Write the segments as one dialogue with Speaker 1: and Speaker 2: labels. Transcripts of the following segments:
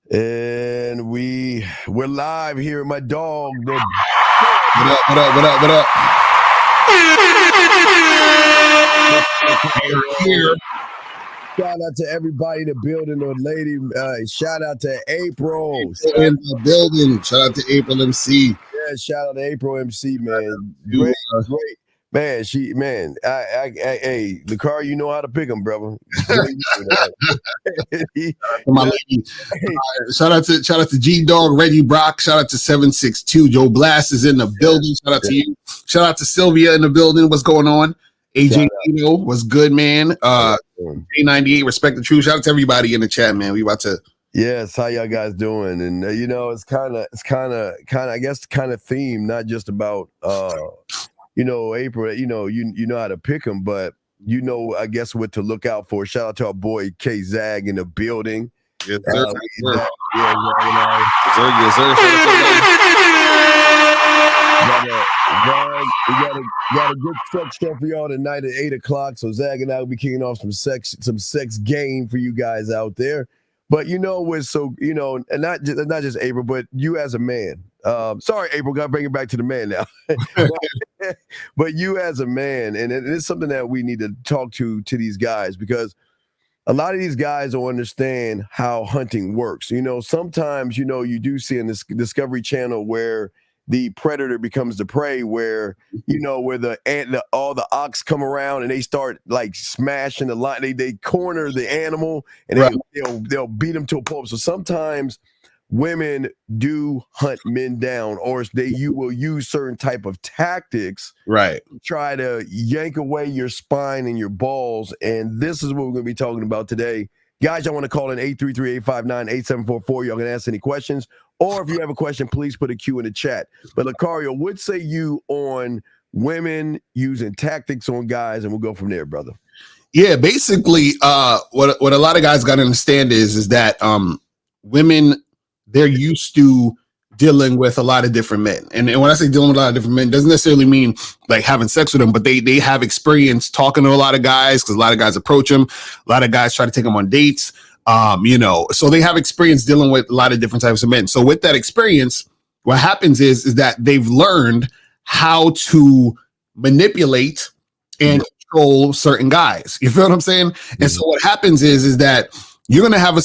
Speaker 1: And we're live here with my dog.
Speaker 2: What up, what up, what up, what up?
Speaker 1: Here. Shout out to everybody in the building, or lady. Shout out to April.
Speaker 2: In the building. Shout out to April MC.
Speaker 1: Yeah, shout out to April MC, man. Great. Man, hey, the car, you know how to pick them, brother.
Speaker 2: My lady. Shout out to G Dog, Reggie Brock. Shout out to 762. Joe Blast is in the building. Shout out to you. Shout out to Sylvia in the building. What's going on? AJ Eno was good, man. A98, respect the truth. Shout out to everybody in the chat, man. We about to.
Speaker 1: Yes, how y'all guys doing? And it's kind of, I guess, kind of theme, not just about April. You know how to pick them, but I guess what to look out for. Shout out to our boy K Zag in the building.
Speaker 2: Yes, sir.
Speaker 1: Yes, sir. We got a good sex show for y'all tonight at 8:00. So Zag and I will be kicking off some sex game for you guys out there. But and not just April, but you as a man. Sorry, April, got to bring it back to the man now. But you as a man, and it's something that we need to talk to these guys, because a lot of these guys don't understand how hunting works. Sometimes, you do see in this Discovery Channel where the predator becomes the prey, where all the ox come around and they start like smashing the line. They corner the animal and they'll beat them to a pulp. So sometimes women do hunt men down, or you will use certain type of tactics,
Speaker 2: right,
Speaker 1: to try to yank away your spine and your balls. And this is what we're going to be talking about today. Guys, y'all want to call in 833-859-8744. Y'all can ask any questions, or if you have a question, please put a Q in the chat. But Lucario, what say you on women using tactics on guys? And we'll go from there, brother.
Speaker 2: Yeah, basically, what a lot of guys got to understand is that women, they're used to dealing with a lot of different men. And when I say dealing with a lot of different men, doesn't necessarily mean like having sex with them, but they have experience talking to a lot of guys, because a lot of guys approach them. A lot of guys try to take them on dates, so they have experience dealing with a lot of different types of men. So with that experience, what happens is that they've learned how to manipulate and control certain guys. You feel what I'm saying? Mm-hmm. And so what happens is that you're gonna have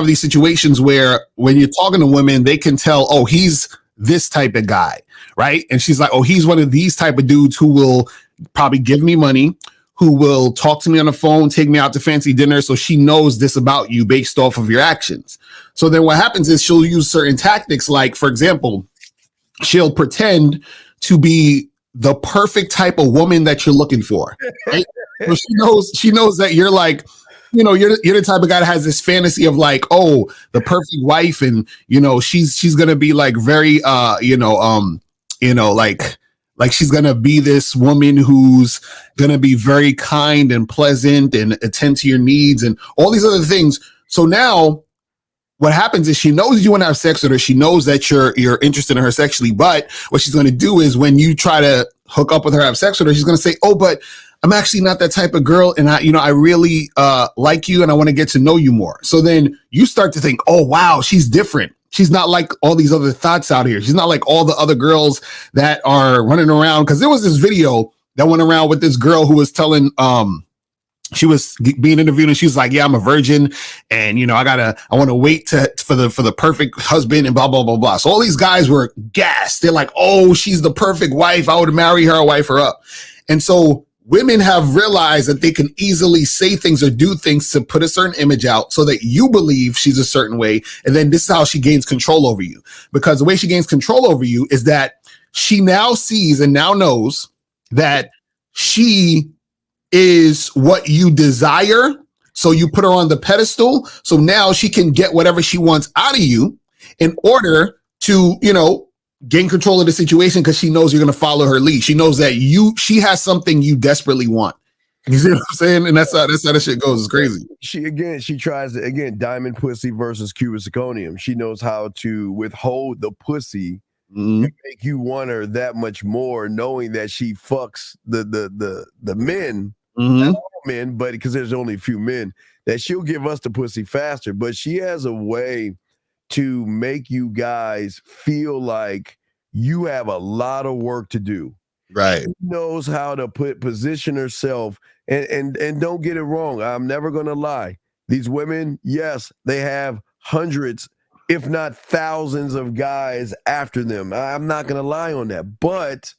Speaker 2: these situations where when you're talking to women, they can tell, oh, he's this type of guy, right? And she's like, oh, he's one of these type of dudes who will probably give me money, who will talk to me on the phone, take me out to fancy dinner. So she knows this about you based off of your actions. So then what happens is she'll use certain tactics, like, for example, she'll pretend to be the perfect type of woman that you're looking for, right? So she knows that you're like, you're the type of guy that has this fantasy of like, oh, the perfect wife, and she's gonna be like very like she's gonna be this woman who's gonna be very kind and pleasant and attend to your needs and all these other things. So now what happens is she knows you want to have sex with her. She knows that you're interested in her sexually, but what she's gonna do is when you try to hook up with her, have sex with her, she's gonna say, oh, but I'm actually not that type of girl, and I really like you, and I want to get to know you more. So then you start to think, oh wow, she's different. She's not like all these other thoughts out here. She's not like all the other girls that are running around. Because there was this video that went around with this girl who was telling, she was being interviewed, and she was like, yeah, I'm a virgin, and I want to wait for the perfect husband, and blah blah blah blah. So all these guys were gassed. They're like, oh, she's the perfect wife. I would marry her, wife her up. And so women have realized that they can easily say things or do things to put a certain image out so that you believe she's a certain way. And then this is how she gains control over you. Because the way she gains control over you is that she now sees and now knows that she is what you desire. So you put her on the pedestal. So now she can get whatever she wants out of you in order to, gain control of the situation, because she knows you're going to follow her lead. She knows that she has something you desperately want. You see what I'm saying? And that's how that shit goes. It's crazy.
Speaker 1: She tries to, diamond pussy versus cubic zirconium. She knows how to withhold the pussy and make you want her that much more, knowing that she fucks the men, not all men, but because there's only a few men, that she'll give us the pussy faster. But she has a way to make you guys feel like you have a lot of work to do.
Speaker 2: Right.
Speaker 1: She knows how to position herself, and don't get it wrong. I'm never gonna lie. These women, yes, they have hundreds, if not thousands, of guys after them. I'm not gonna lie on that. But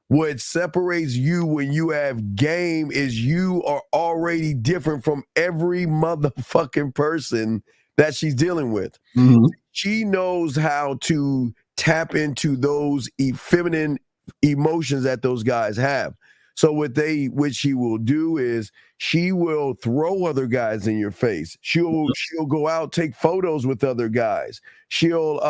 Speaker 1: what separates you when you have game is you are already different from every motherfucking person that she's dealing with.
Speaker 2: Mm-hmm.
Speaker 1: She knows how to tap into those feminine emotions that those guys have. So what she will do is she will throw other guys in your face. She'll go out, take photos with other guys. She'll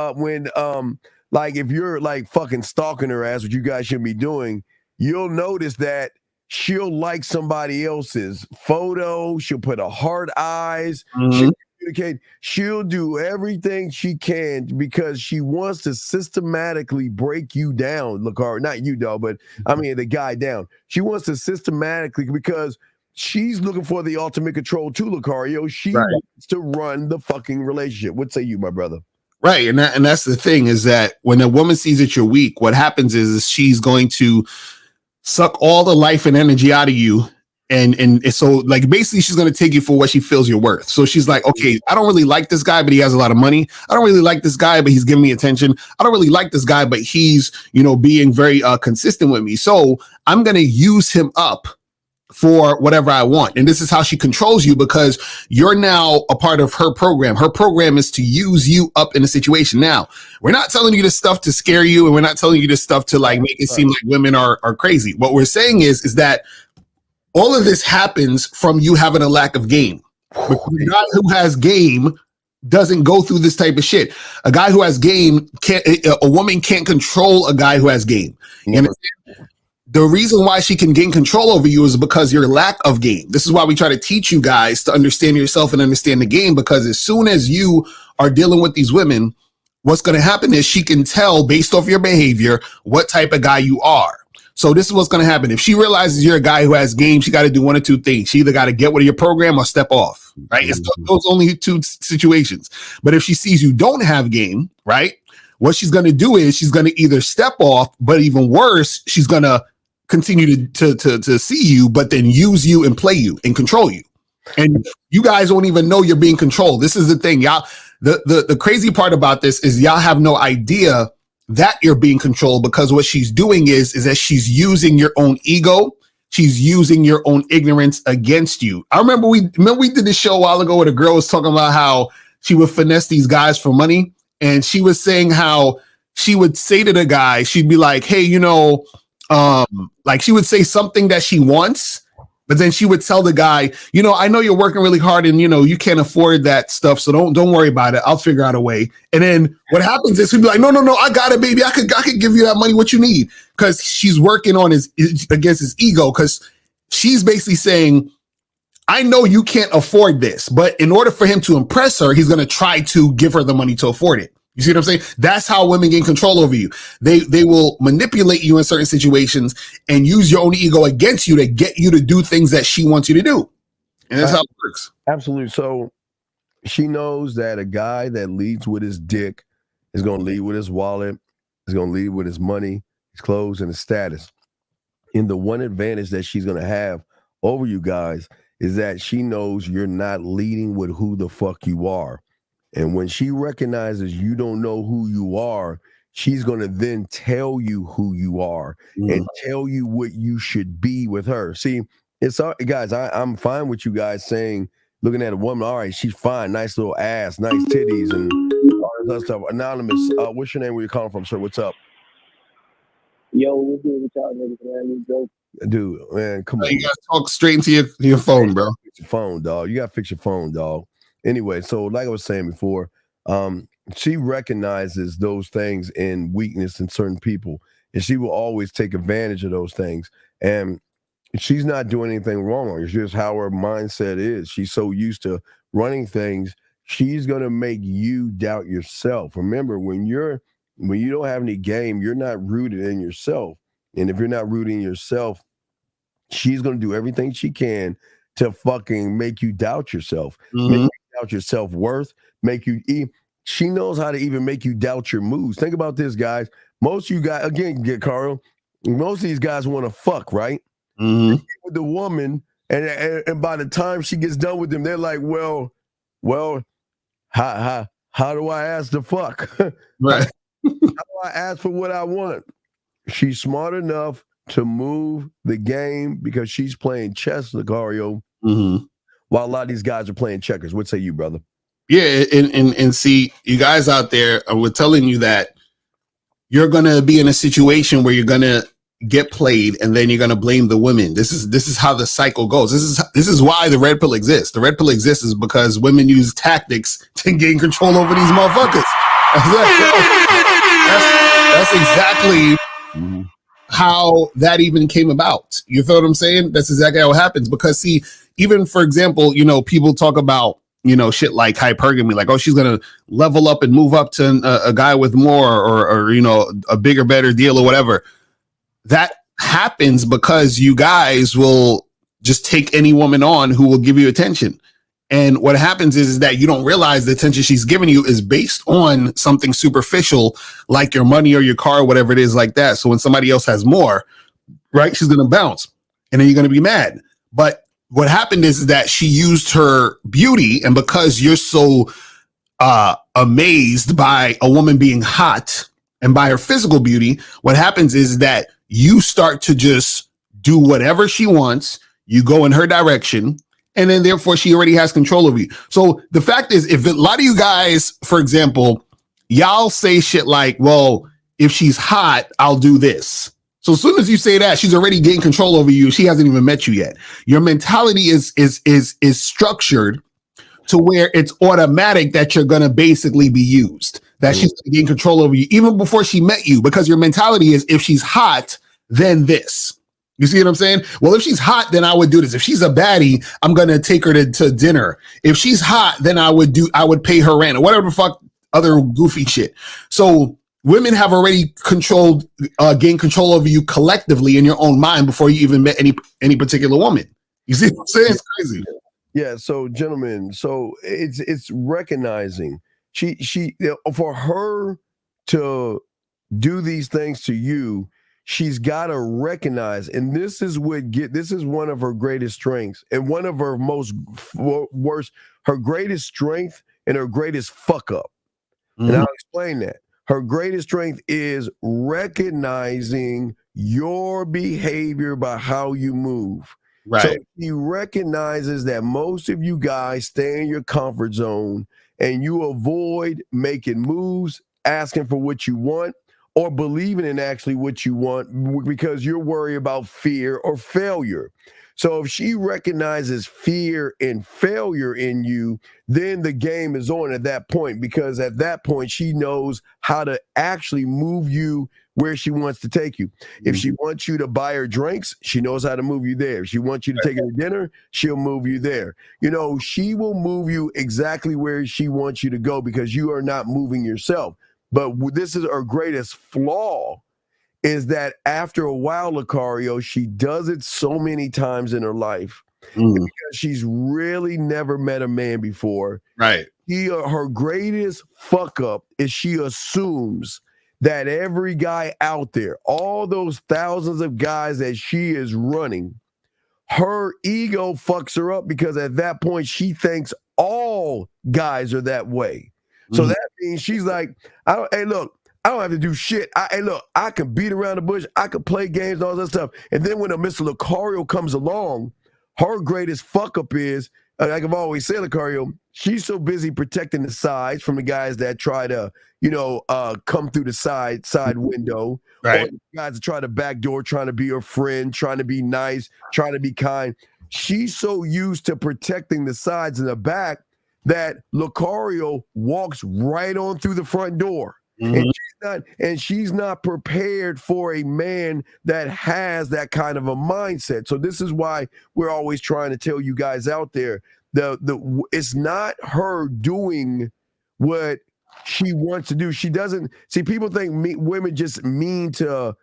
Speaker 1: like if you're like fucking stalking her ass, which you guys shouldn't be doing, you'll notice that she'll like somebody else's photo. She'll put a heart eyes. She'll communicate. She'll do everything she can because she wants to systematically break you down, Lakar. Not you, though, but I mean the guy down. She wants to systematically because she's looking for the ultimate control too, Lucario. She wants to run the fucking relationship. What say you, my brother?
Speaker 2: Right. And that's the thing is that when a woman sees that you're weak, what happens is she's going to suck all the life and energy out of you. And so like basically she's going to take you for what she feels you're worth. So she's like, okay, I don't really like this guy, but he has a lot of money. I don't really like this guy, but he's giving me attention. I don't really like this guy, but he's, being very consistent with me. So I'm going to use him up for whatever I want. And this is how she controls you because you're now a part of her program. Her program is to use you up in a situation. Now, we're not telling you this stuff to scare you, and we're not telling you this stuff to like make it seem like women are crazy. What we're saying is that all of this happens from you having a lack of game. Because a guy who has game doesn't go through this type of shit. A guy who has game a woman can't control a guy who has game. And the reason why she can gain control over you is because your lack of game. This is why we try to teach you guys to understand yourself and understand the game, because as soon as you are dealing with these women, what's going to happen is she can tell based off your behavior what type of guy you are. So this is what's going to happen. If she realizes you're a guy who has game, she got to do one of two things. She either got to get with your program or step off, right? It's those only two situations. But if she sees you don't have game, right, what she's going to do is she's going to either step off, but even worse, she's going to continue to see you, but then use you and play you and control you. And you guys don't even know you're being controlled. This is the thing, y'all. The crazy part about this is y'all have no idea that you're being controlled, because what she's doing is that she's using your own ego. She's using your own ignorance against you. I remember we did this show a while ago where the girl was talking about how she would finesse these guys for money. And she was saying how she would say to the guy, she'd be like, hey, like she would say something that she wants, but then she would tell the guy, I know you're working really hard and, you can't afford that stuff. So don't worry about it. I'll figure out a way. And then what happens is he'd be like, no, I got it, baby. I could give you that money, what you need. Cause she's working on against his ego. Cause she's basically saying, I know you can't afford this, but in order for him to impress her, he's going to try to give her the money to afford it. You see what I'm saying? That's how women gain control over you. They will manipulate you in certain situations and use your own ego against you to get you to do things that she wants you to do. And that's how it works.
Speaker 1: Absolutely. So she knows that a guy that leads with his dick is going to lead with his wallet, is going to lead with his money, his clothes, and his status. And the one advantage that she's going to have over you guys is that she knows you're not leading with who the fuck you are. And when she recognizes you don't know who you are, she's going to then tell you who you are and tell you what you should be with her. See, it's guys, I'm fine with you guys saying, looking at a woman, all right, she's fine, nice little ass, nice titties, and all this other stuff. Anonymous, what's your name? Where you calling from, sir? What's up?
Speaker 3: Yo, what's good with y'all niggas, man?
Speaker 1: Dude, man, come on.
Speaker 2: You gotta talk straight into your phone, bro.
Speaker 1: Fix your phone, dog. You gotta fix your phone, dog. Anyway, so like I was saying before, she recognizes those things in weakness in certain people, and she will always take advantage of those things. And she's not doing anything wrong. It's just how her mindset is. She's so used to running things. She's going to make you doubt yourself. Remember, when you don't have any game, you're not rooted in yourself. And if you're not rooted in yourself, she's going to do everything she can to fucking make you doubt yourself, make you doubt your self-worth, make you She knows how to even make you doubt your moves. Think about this, guys. Most of you guys, again, Carl, most of these guys want to fuck, right?
Speaker 2: Mm-hmm.
Speaker 1: With the woman, and by the time she gets done with them, they're like, well, how do I ask to fuck?
Speaker 2: Right.
Speaker 1: How do I ask for what I want? She's smart enough to move the game because she's playing chess, Lucario, while a lot of these guys are playing checkers. What say you, brother?
Speaker 2: Yeah, and see, you guys out there, we're telling you that you're gonna be in a situation where you're gonna get played, and then you're gonna blame the women. This is how the cycle goes. This is why the red pill exists. The red pill exists is because women use tactics to gain control over these motherfuckers. That's exactly how that even came about. You feel what I'm saying? That's exactly how it happens. Because see, even for example, people talk about shit like hypergamy, like, oh, she's gonna level up and move up to a guy with more, or a bigger, better deal or whatever. That happens because you guys will just take any woman on who will give you attention. And what happens is that you don't realize the attention she's giving you is based on something superficial, like your money or your car, or whatever it is like that. So when somebody else has more, right, she's going to bounce, and then you're going to be mad. But what happened is that she used her beauty, and because you're so amazed by a woman being hot and by her physical beauty, what happens is that you start to just do whatever she wants. You go in her direction, and then therefore she already has control over you. So the fact is, if a lot of you guys, for example, y'all say shit like, well, if she's hot, I'll do this. So as soon as you say that, she's already getting control over you. She hasn't even met you yet. Your mentality is structured to where it's automatic that you're going to basically be used, that she's getting control over you even before she met you, because your mentality is, if she's hot, then this. You see what I'm saying? Well, if she's hot, then I would do this. If she's a baddie, I'm going to take her to dinner. If she's hot, then I would pay her rent, or whatever the fuck other goofy shit. So women have already gained control over you collectively in your own mind before you even met any particular woman. You see what I'm saying? It's crazy.
Speaker 1: Yeah. So, gentlemen, it's recognizing she for her to do these things to you, she's got to recognize, and this is one of her greatest strengths, and one of her most worst, her greatest strength and her greatest fuck up. And I'll explain that. Her greatest strength is recognizing your behavior by how you move.
Speaker 2: Right.
Speaker 1: So she recognizes that most of you guys stay in your comfort zone and you avoid making moves, asking for what you want, or believing in actually what you want because you're worried about fear or failure. So if she recognizes fear and failure in you, then the game is on at that point, because at that point she knows how to actually move you where she wants to take you. If she wants you to buy her drinks, she knows how to move you there. If she wants you to take her to dinner, she'll move you there. She will move you exactly where she wants you to go because you are not moving yourself. But this is her greatest flaw, is that after a while, Lucario, she does it so many times in her life because she's really never met a man before.
Speaker 2: Right.
Speaker 1: Her greatest fuck up is she assumes that every guy out there, all those thousands of guys that she is running, her ego fucks her up, because at that point she thinks all guys are that way. So that means she's like, hey, look, I don't have to do shit. I can beat around the bush. I can play games and all that stuff. And then when a Mr. Lucario comes along, her greatest fuck up is, like I've always said, Lucario, she's so busy protecting the sides from the guys that try to, come through the side window.
Speaker 2: Right.
Speaker 1: Or the guys that try to backdoor, trying to be her friend, trying to be nice, trying to be kind. She's so used to protecting the sides and the back that Lucario walks right on through the front door. And she's not prepared for a man that has that kind of a mindset. So this is why we're always trying to tell you guys out there, it's not her doing what she wants to do. She doesn't see, people think women just mean to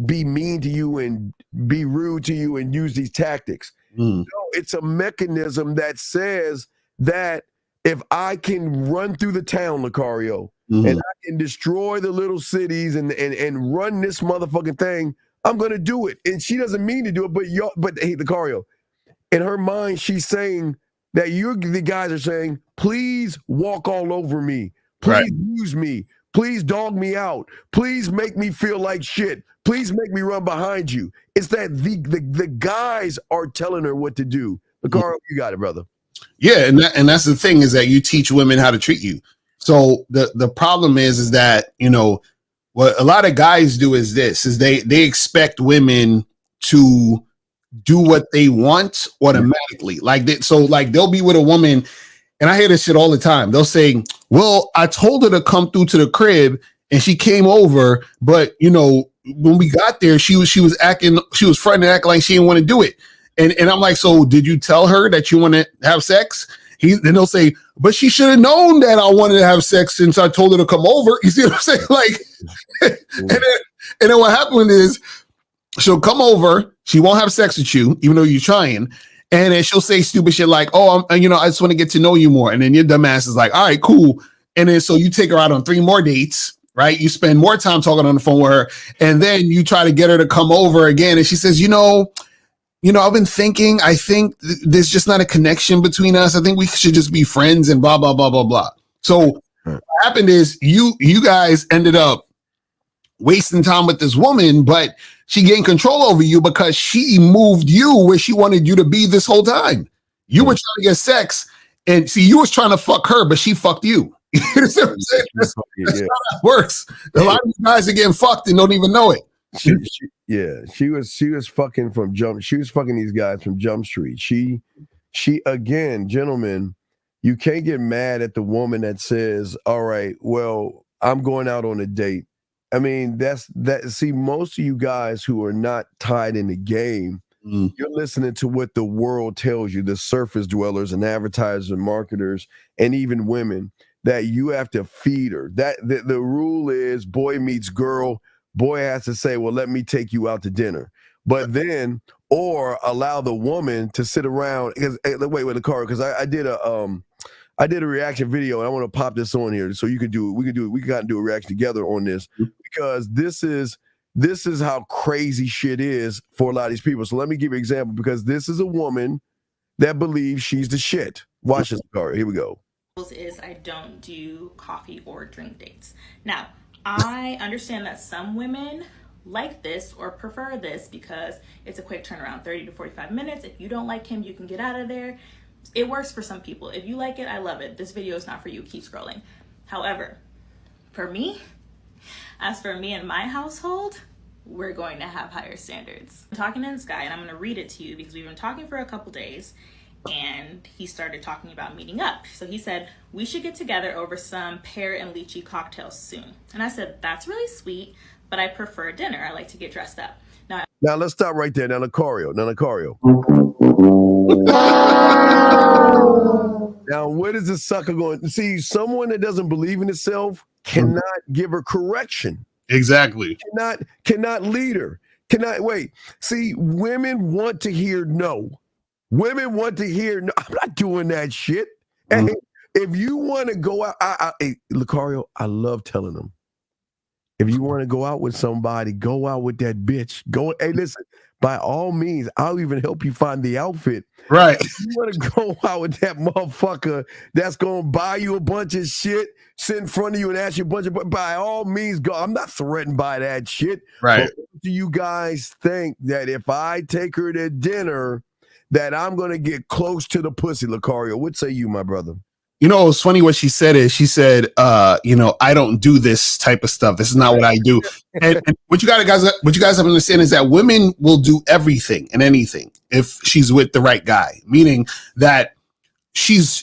Speaker 1: be mean to you and be rude to you and use these tactics. No, it's a mechanism that says that if I can run through the town, Lucario, and I can destroy the little cities and run this motherfucking thing, I'm gonna do it. And she doesn't mean to do it, but hey, Lucario, in her mind, she's saying that the guys are saying, please walk all over me, please use me, please dog me out, please make me feel like shit, please make me run behind you. It's that the guys are telling her what to do. Lucario, you got it, brother.
Speaker 2: Yeah, and that's the thing, is that you teach women how to treat you. So the problem is that, you know, what a lot of guys do is they expect women to do what they want automatically. Like they'll be with a woman, and I hear this shit all the time. They'll say, well, I told her to come through to the crib and she came over, but you know, when we got there, she was fronting and acting like she didn't want to do it. And I'm like, so did you tell her that you want to have sex? Then they'll say, but she should have known that I wanted to have sex since I told her to come over. You see what I'm saying? Like, and then what happened is she'll come over, she won't have sex with you, even though you're trying. And then she'll say stupid shit like, oh, I just want to get to know you more. And then your dumb ass is like, all right, cool. And then so you take her out on 3 more dates, right? You spend more time talking on the phone with her. And then you try to get her to come over again. And she says, I've been thinking, I think there's just not a connection between us. I think we should just be friends and blah, blah, blah, blah, blah. So what happened is you guys ended up wasting time with this woman, but she gained control over you because she moved you where she wanted you to be this whole time. You were trying to get sex, and see, you was trying to fuck her, but she fucked you. You know what I'm saying? That's not how it works. A lot of you guys are getting fucked and don't even know it.
Speaker 1: She was fucking from Jump. She was fucking these guys from Jump Street. She again, gentlemen, you can't get mad at the woman that says, all right, well, I'm going out on a date. I mean, see, most of you guys who are not tied in the game, you're listening to what the world tells you, the surface dwellers and advertisers and marketers and even women, that you have to feed her. That the rule is boy meets girl. Boy has to say, well, let me take you out to dinner. But then, or allow the woman to sit around. Because wait, Lucario, because I did a reaction video, and I want to pop this on here so you can do it. We can do a reaction together on this, because this is how crazy shit is for a lot of these people. So let me give you an example, because this is a woman that believes she's the shit. Watch this, Lucario. Here we go.
Speaker 4: Is I don't do coffee or drink dates. Now, I understand that some women like this or prefer this because it's a quick turnaround, 30 to 45 minutes. If you don't like him, you can get out of there. It works for some people. If you like it, I love it. This video is not for you. Keep scrolling. However, for me, as for me and my household, we're going to have higher standards. I'm talking to this guy, and I'm going to read it to you because we've been talking for a couple days, and he started talking about meeting up. So he said, we should get together over some pear and lychee cocktails soon. And I said, that's really sweet, but I prefer dinner. I like to get dressed up.
Speaker 1: Now let's stop right there. Now, Lucario. Now, where does this sucker going? See, someone that doesn't believe in itself cannot give her correction.
Speaker 2: Exactly.
Speaker 1: Cannot lead her. Cannot wait. See, women want to hear no. Women want to hear no. I'm not doing that shit. And if you want to go out, Lucario, I love telling them. If you want to go out with somebody, go out with that bitch. Hey, listen, by all means, I'll even help you find the outfit.
Speaker 2: Right.
Speaker 1: If you want to go out with that motherfucker that's going to buy you a bunch of shit, sit in front of you and ask you a bunch of, by all means, go. I'm not threatened by that shit.
Speaker 2: Right.
Speaker 1: But do you guys think that if I take her to dinner, that I'm going to get close to the pussy, Lucario? What say you, my brother?
Speaker 2: You know, it's funny what she said is she said, I don't do this type of stuff. This is not what I do. And what you guys have to understand is that women will do everything and anything if she's with the right guy, meaning that she's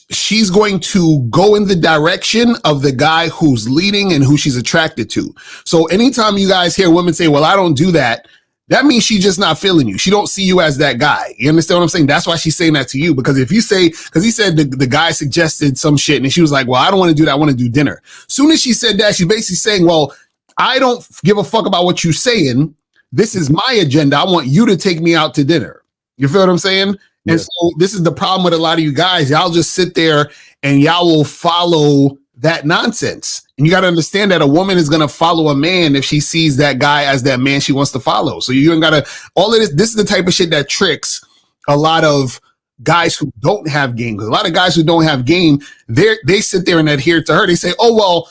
Speaker 2: going to go in the direction of the guy who's leading and who she's attracted to. So anytime you guys hear women say, well, I don't do that, that means she's just not feeling you. She don't see you as that guy. You understand what I'm saying? That's why she's saying that to you. Because if you say, because he said the guy suggested some shit and she was like, well, I don't want to do that. I want to do dinner. Soon as she said that, she's basically saying, well, I don't give a fuck about what you're saying. This is my agenda. I want you to take me out to dinner. You feel what I'm saying? And
Speaker 1: Yes.
Speaker 2: so this is the problem with a lot of you guys. Y'all just sit there and y'all will follow that nonsense. And you got to understand that a woman is going to follow a man if she sees that guy as that man she wants to follow. So you ain't got to, all of this, this is the type of shit that tricks a lot of guys who don't have game. Because a lot of guys who don't have game, they sit there and adhere to her. They say, oh, well,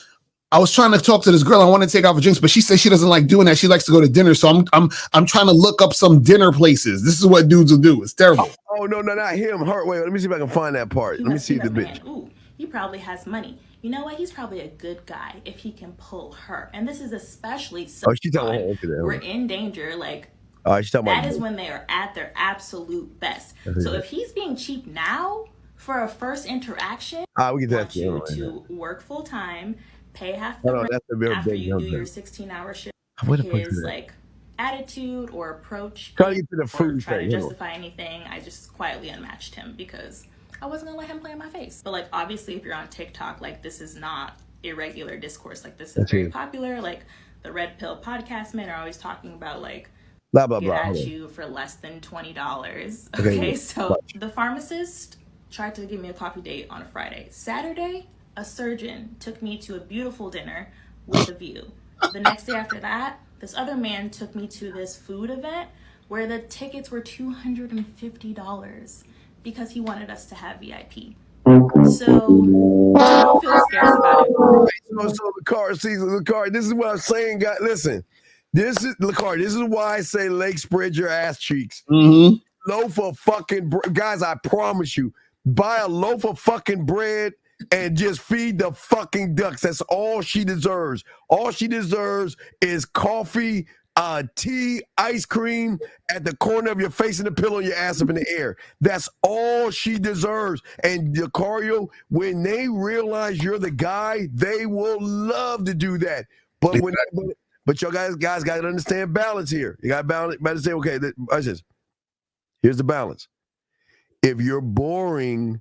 Speaker 2: I was trying to talk to this girl. I want to take out for drinks, but she says she doesn't like doing that. She likes to go to dinner. So I'm trying to look up some dinner places. This is what dudes will do. It's terrible.
Speaker 1: Oh no, not him. Her. Wait, let me see if I can find that part. Let me see the bitch.
Speaker 4: Ooh, he probably has money. You know what? He's probably a good guy if he can pull her. And this is especially so
Speaker 1: she's talking about
Speaker 4: we're in danger. Like
Speaker 1: she's talking
Speaker 4: that
Speaker 1: about
Speaker 4: is when they are at their absolute best. So if he's being cheap now for a first interaction,
Speaker 1: we get that
Speaker 4: to work full time, pay half the rent
Speaker 1: that's a very
Speaker 4: after
Speaker 1: big
Speaker 4: you do
Speaker 1: number.
Speaker 4: your 16-hour shift.
Speaker 1: Where the fuck is
Speaker 4: His
Speaker 1: that?
Speaker 4: like attitude or approach,
Speaker 1: Try to get to the
Speaker 4: or
Speaker 1: food
Speaker 4: try to
Speaker 1: thing.
Speaker 4: justify anything, I just quietly unmatched him because I wasn't gonna let him play in my face. But like obviously if you're on TikTok, like this is not irregular discourse. Like this is very popular. Like the Red Pill podcast men are always talking about like
Speaker 1: Blah blah
Speaker 4: get
Speaker 1: blah.
Speaker 4: at you for less than $20. Okay, so the pharmacist tried to give me a coffee date on a Friday. Saturday, a surgeon took me to a beautiful dinner with a view. The next day after that, this other man took me to this food event where the tickets were $250 because he wanted us to have VIP. So don't feel scarce about it.
Speaker 1: So the car. This is what I'm saying, guys. Listen, this is this is why I say Lake spread your ass cheeks. Loaf of fucking guys. I promise you, buy a loaf of fucking bread and just feed the fucking ducks. That's all she deserves. All she deserves is coffee, tea, ice cream at the corner of your face and the pillow, your ass up in the air. That's all she deserves. And Lucario, when they realize you're the guy, they will love to do that. But but y'all guys got to understand balance here. You got to balance. Say, okay, here's the balance. If you're boring,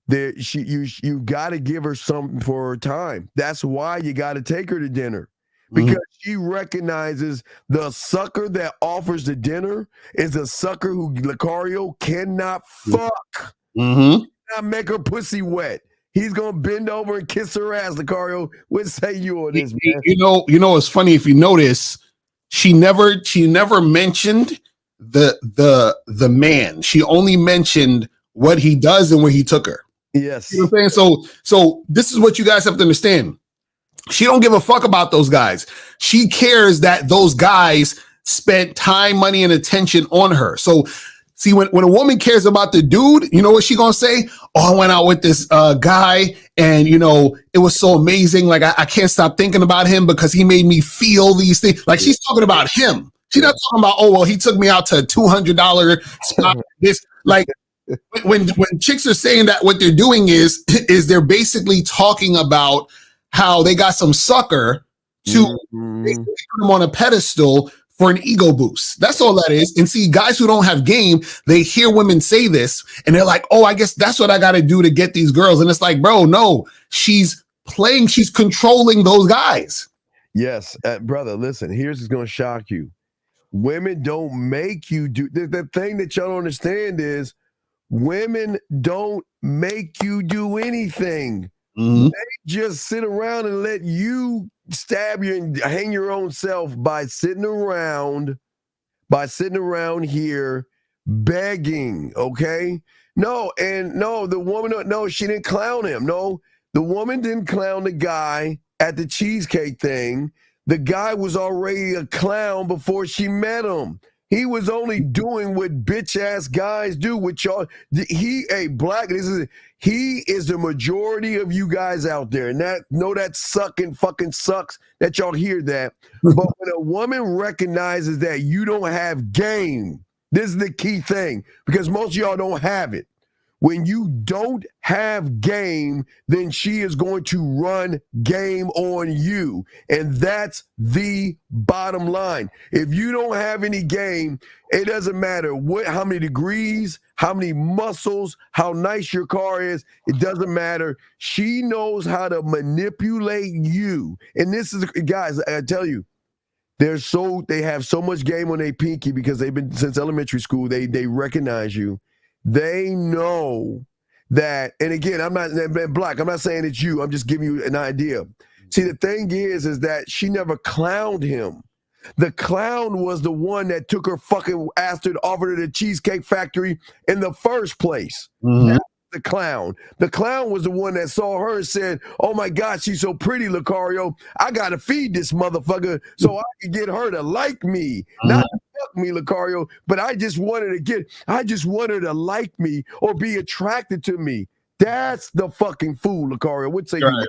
Speaker 1: you got to give her something for her time. That's why you got to take her to dinner. Because she recognizes the sucker that offers the dinner is a sucker who Lucario cannot fuck. Not make her pussy wet. He's gonna bend over and kiss her ass. Lucario, what say you on this, man?
Speaker 2: You know, it's funny if you notice, she never mentioned the man. She only mentioned what he does and where he took her.
Speaker 1: Yes.
Speaker 2: You know what I'm saying? So this is what you guys have to understand. She don't give a fuck about those guys. She cares that those guys spent time, money, and attention on her. So see, when a woman cares about the dude, you know what she gonna say? Oh, I went out with this guy and, you know, it was so amazing. Like, I can't stop thinking about him because he made me feel these things. Like, she's talking about him. She's not talking about, oh, well, he took me out to a $200 spot. This, like, when chicks are saying that, what they're doing is they're basically talking about how they got some sucker to put them on a pedestal for an ego boost. That's all that is. And see, guys who don't have game, they hear women say this and they're like, oh, I guess that's what I got to do to get these girls. And it's like, bro, no, she's controlling those guys.
Speaker 1: Yes, brother, listen, here's what's going to shock you. Women don't make you do, the thing that y'all don't understand is women don't make you do anything. They just sit around and let you stab you and hang your own self by sitting around here begging, okay? The woman, she didn't clown him. No, the woman didn't clown the guy at the Cheesecake thing. The guy was already a clown before she met him. He was only doing what bitch-ass guys do with y'all. He is the majority of you guys out there. And that fucking sucks that y'all hear that. But when a woman recognizes that you don't have game, this is the key thing, because most of y'all don't have it. When you don't have game, then she is going to run game on you. And that's the bottom line. If you don't have any game, it doesn't matter how many degrees, how many muscles, how nice your car is. It doesn't matter. She knows how to manipulate you. And this is, guys, I tell you, they have so much game on their pinky because they've been since elementary school. They recognize you. they know that, and again, I'm not Black, I'm not saying it's you, I'm just giving you an idea. See, the thing is that she never clowned him. The clown was the one that took her fucking ass to offer her the Cheesecake Factory in the first place.
Speaker 2: Mm-hmm.
Speaker 1: The clown. The clown was the one that saw her and said, "Oh my God, she's so pretty, Lucario. I gotta feed this motherfucker so I can get her to like me. Not to fuck me, Lucario, but I just want her to like me or be attracted to me." That's the fucking fool, Lucario. What say you?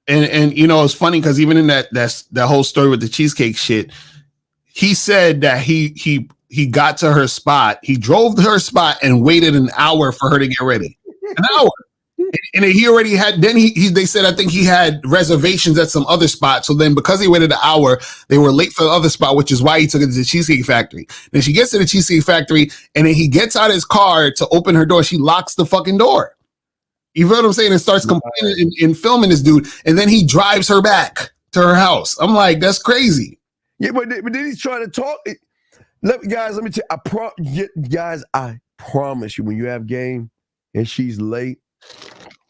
Speaker 2: And you know, it's funny because even in that whole story with the cheesecake shit, he said that he got to her spot, he drove to her spot and waited an hour for her to get ready. An hour. And he already had, then they said, I think he had reservations at some other spot. So then because he waited an hour, they were late for the other spot, which is why he took it to the Cheesecake Factory. Then she gets to the Cheesecake Factory and then he gets out his car to open her door. She locks the fucking door. You feel what I'm saying? And starts complaining and filming this dude. And then he drives her back to her house. I'm like, that's crazy.
Speaker 1: Yeah, but then he's trying to talk. Let me tell you, I promise you, when you have game and she's late,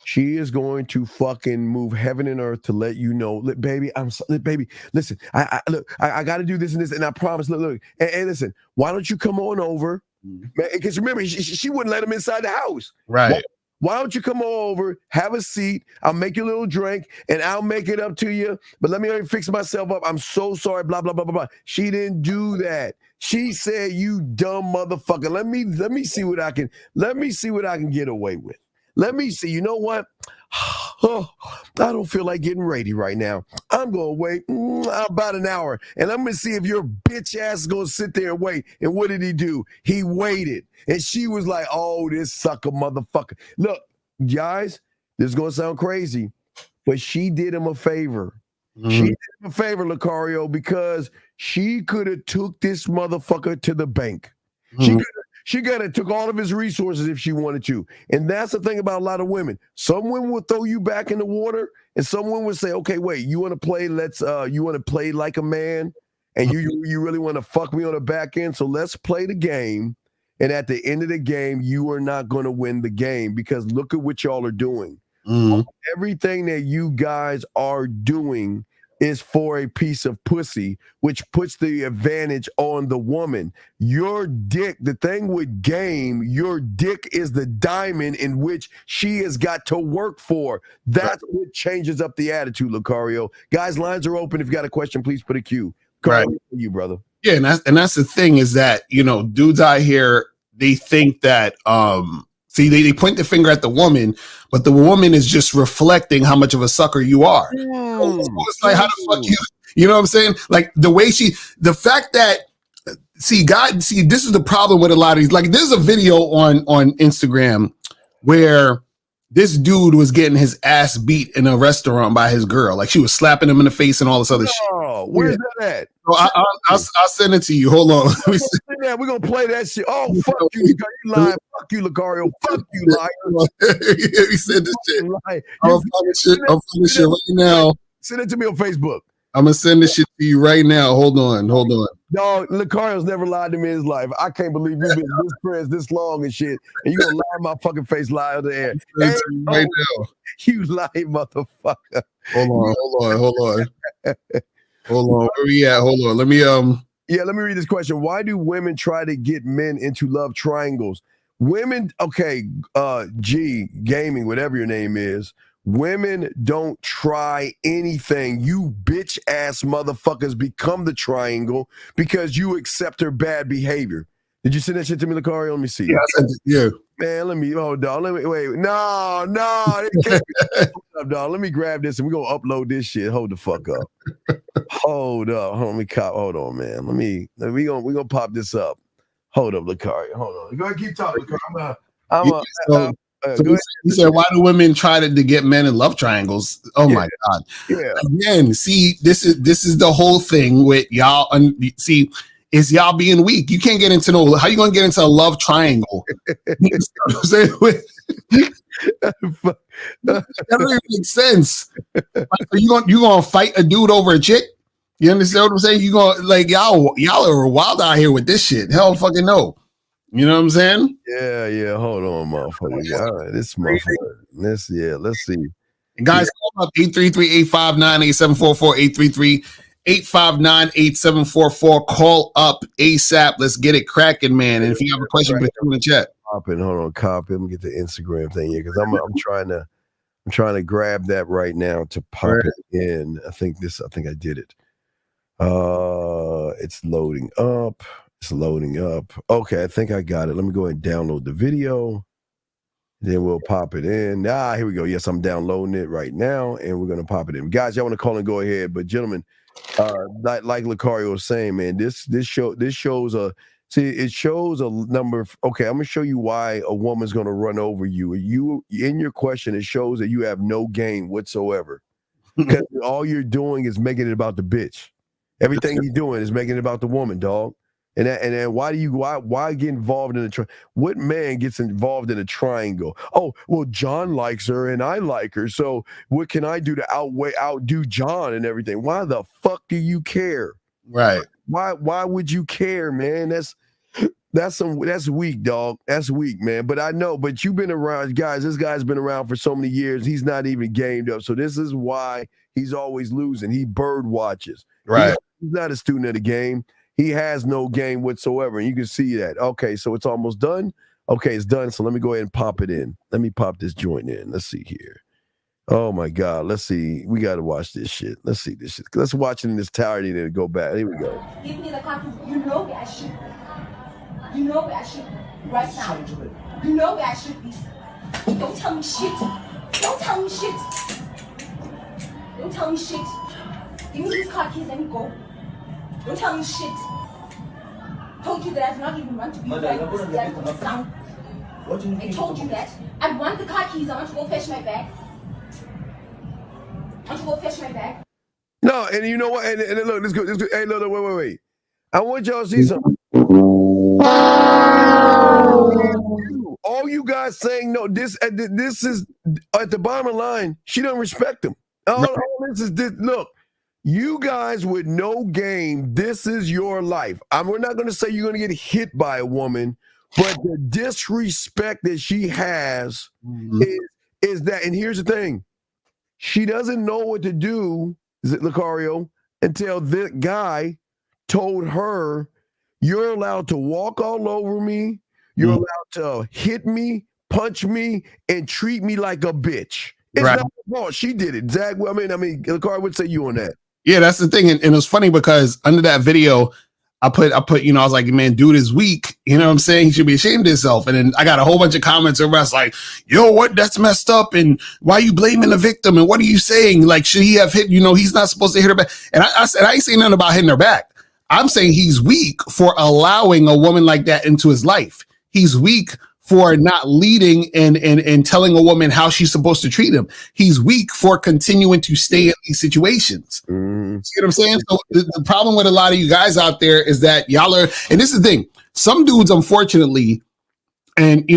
Speaker 1: she is going to fucking move heaven and earth to let you know, baby, baby, listen, I got to do this and this, and I promise, look, and listen, why don't you come on over? Because remember, she wouldn't let him inside the house.
Speaker 2: Right.
Speaker 1: Why don't you come over, have a seat, I'll make you a little drink, and I'll make it up to you, but let me fix myself up. I'm so sorry, blah, blah, blah, blah, blah. She didn't do that. She said, you dumb motherfucker. Let me see what I can get away with. Let me see. You know what? Oh, I don't feel like getting ready right now. I'm going to wait about an hour, and I'm going to see if your bitch ass is going to sit there and wait. And what did he do? He waited. And she was like, oh, this sucker motherfucker. Look, guys, this is going to sound crazy, but she did him a favor. She did him a favor, Lucario, because she could have took this motherfucker to the bank. She could have took all of his resources if she wanted to. And that's the thing about a lot of women. Some women will throw you back in the water, and some women will say, okay, wait, you want to play? You want to play like a man, and you really want to fuck me on the back end, so let's play the game. And at the end of the game, you are not going to win the game because look at what y'all are doing. Everything that you guys are doing is for a piece of pussy, which puts the advantage on the woman. Your dick, the thing with game, your dick is the diamond in which she has got to work for. That's what changes up the attitude, Lucario. Guys, lines are open. If you got a question, please put a Q. Right. You, brother.
Speaker 2: Yeah, and that's the thing is that, you know, dudes out here, they think that they point the finger at the woman, but the woman is just reflecting how much of a sucker you are. So it's like, how the fuck you know what I'm saying? Like the way the fact that this is the problem with a lot of these. Like there's a video on Instagram where this dude was getting his ass beat in a restaurant by his girl. Like she was slapping him in the face and all this other shit.
Speaker 1: Oh, where's that at?
Speaker 2: So I'll send it to you. Hold on.
Speaker 1: Yeah, we're gonna play that shit. Oh, fuck you, you lying. Fuck you, Lucario. Fuck you, liar.
Speaker 2: He said this shit. I'm find shit right now.
Speaker 1: Send it to me on Facebook.
Speaker 2: I'm gonna send this shit to you right now. Hold on.
Speaker 1: Dog, Lucario's never lied to me in his life. I can't believe you've been this friends this long and shit, and you gonna lie in my fucking face, lie on the air. Hey,
Speaker 2: right now.
Speaker 1: You lying motherfucker.
Speaker 2: Hold on. Where we at? Hold on. Let me
Speaker 1: read this question. Why do women try to get men into love triangles? Women, G, gaming, whatever your name is. Women don't try anything. You bitch ass motherfuckers become the triangle because you accept her bad behavior. Did you send that shit to me, Lucario? Let me see.
Speaker 2: Yeah, I sent it. Yeah.
Speaker 1: Man, let me hold on. Wait. No. It can't be up, dog. Let me grab this and we're gonna upload this shit. Hold the fuck up. Hold up. Hold on, man. We gonna pop this up. Hold up, Lucario. Hold on. Go ahead, keep talking, Lucario.
Speaker 2: He said, why do women try to get men in love triangles? Oh my God.
Speaker 1: Yeah.
Speaker 2: Again, see, this is the whole thing with y'all. Is y'all being weak? You can't get into how you gonna get into a love triangle? That doesn't even make sense. Like, you gonna fight a dude over a chick? You understand what I'm saying? You gonna y'all are wild out here with this shit. Hell fucking no. You know what I'm saying?
Speaker 1: Yeah. Hold on, motherfucker. All right, this motherfucker. Let's see.
Speaker 2: And guys, call up 833-859-8744, 833-859-8744. Call up ASAP. Let's get it cracking, man. And if you have a question, put it in the chat.
Speaker 1: Hold on, copy. Let me get the Instagram thing here because I'm trying to grab that right now to pop it in. I think I did it. It's loading up. Okay, I think I got it. Let me go ahead and download the video. Then we'll pop it in. Here we go. Yes, I'm downloading it right now, and we're gonna pop it in. Guys, y'all want to call and go ahead, but gentlemen, like Lucario was saying, man, this shows a number. Okay, I'm gonna show you why a woman's gonna run over you. You in your question, it shows that you have no game whatsoever because all you're doing is making it about the bitch. Everything you're doing is making it about the woman, dog. And then why get involved in what man gets involved in a triangle? Oh, well, John likes her and I like her. So what can I do to outdo John and everything? Why the fuck do you care?
Speaker 2: Right.
Speaker 1: Why would you care, man? That's weak, dog. That's weak, man. But I know, but you've been around, guys. This guy's been around for so many years. He's not even gamed up. So this is why he's always losing. He bird watches.
Speaker 2: Right.
Speaker 1: He's not a student of the game. He has no game whatsoever, and you can see that. Okay, so it's almost done. Okay, it's done. So let me go ahead and pop it in. Let me pop this joint in. Let's see here. Oh my God. Let's see. We got to watch this shit. Let's see this shit. Let's watch it in its entirety and then go back. Here we go.
Speaker 5: Give me the copies. You know where I should be. You know where I should be right now. You know where I should be. Don't tell me shit. Don't tell me shit. Don't tell me shit. Give me these car keys and go. Don't tell me shit. Told you that I do not even want to be like this. I told you that. I want the car keys. I want to go fetch my bag. No,
Speaker 1: and you know what? And look, let's go. Hey, look, wait. I want y'all to see something. All you guys saying no. This is at the bottom line. She don't respect him. Look. You guys with no game, this is your life. We're not going to say you're going to get hit by a woman, but the disrespect that she has is that. And here's the thing. She doesn't know what to do, Lucario, until the guy told her, you're allowed to walk all over me. You're allowed to hit me, punch me, and treat me like a bitch. It's not her fault. She did it. Zach, I mean, Lucario would say you on that.
Speaker 2: Yeah, that's the thing. And it was funny because under that video, I put, I was like, man, dude is weak. You know what I'm saying? He should be ashamed of himself. And then I got a whole bunch of comments around. It's like, yo, what? That's messed up. And why are you blaming the victim? And what are you saying? Like, should he have hit, he's not supposed to hit her back. And I said, I ain't saying nothing about hitting her back. I'm saying he's weak for allowing a woman like that into his life. He's weak for not leading and telling a woman how she's supposed to treat him. He's weak for continuing to stay in these situations. Mm-hmm. See what I'm saying? So the problem with a lot of you guys out there is that y'all are, and this is the thing, some dudes, unfortunately, and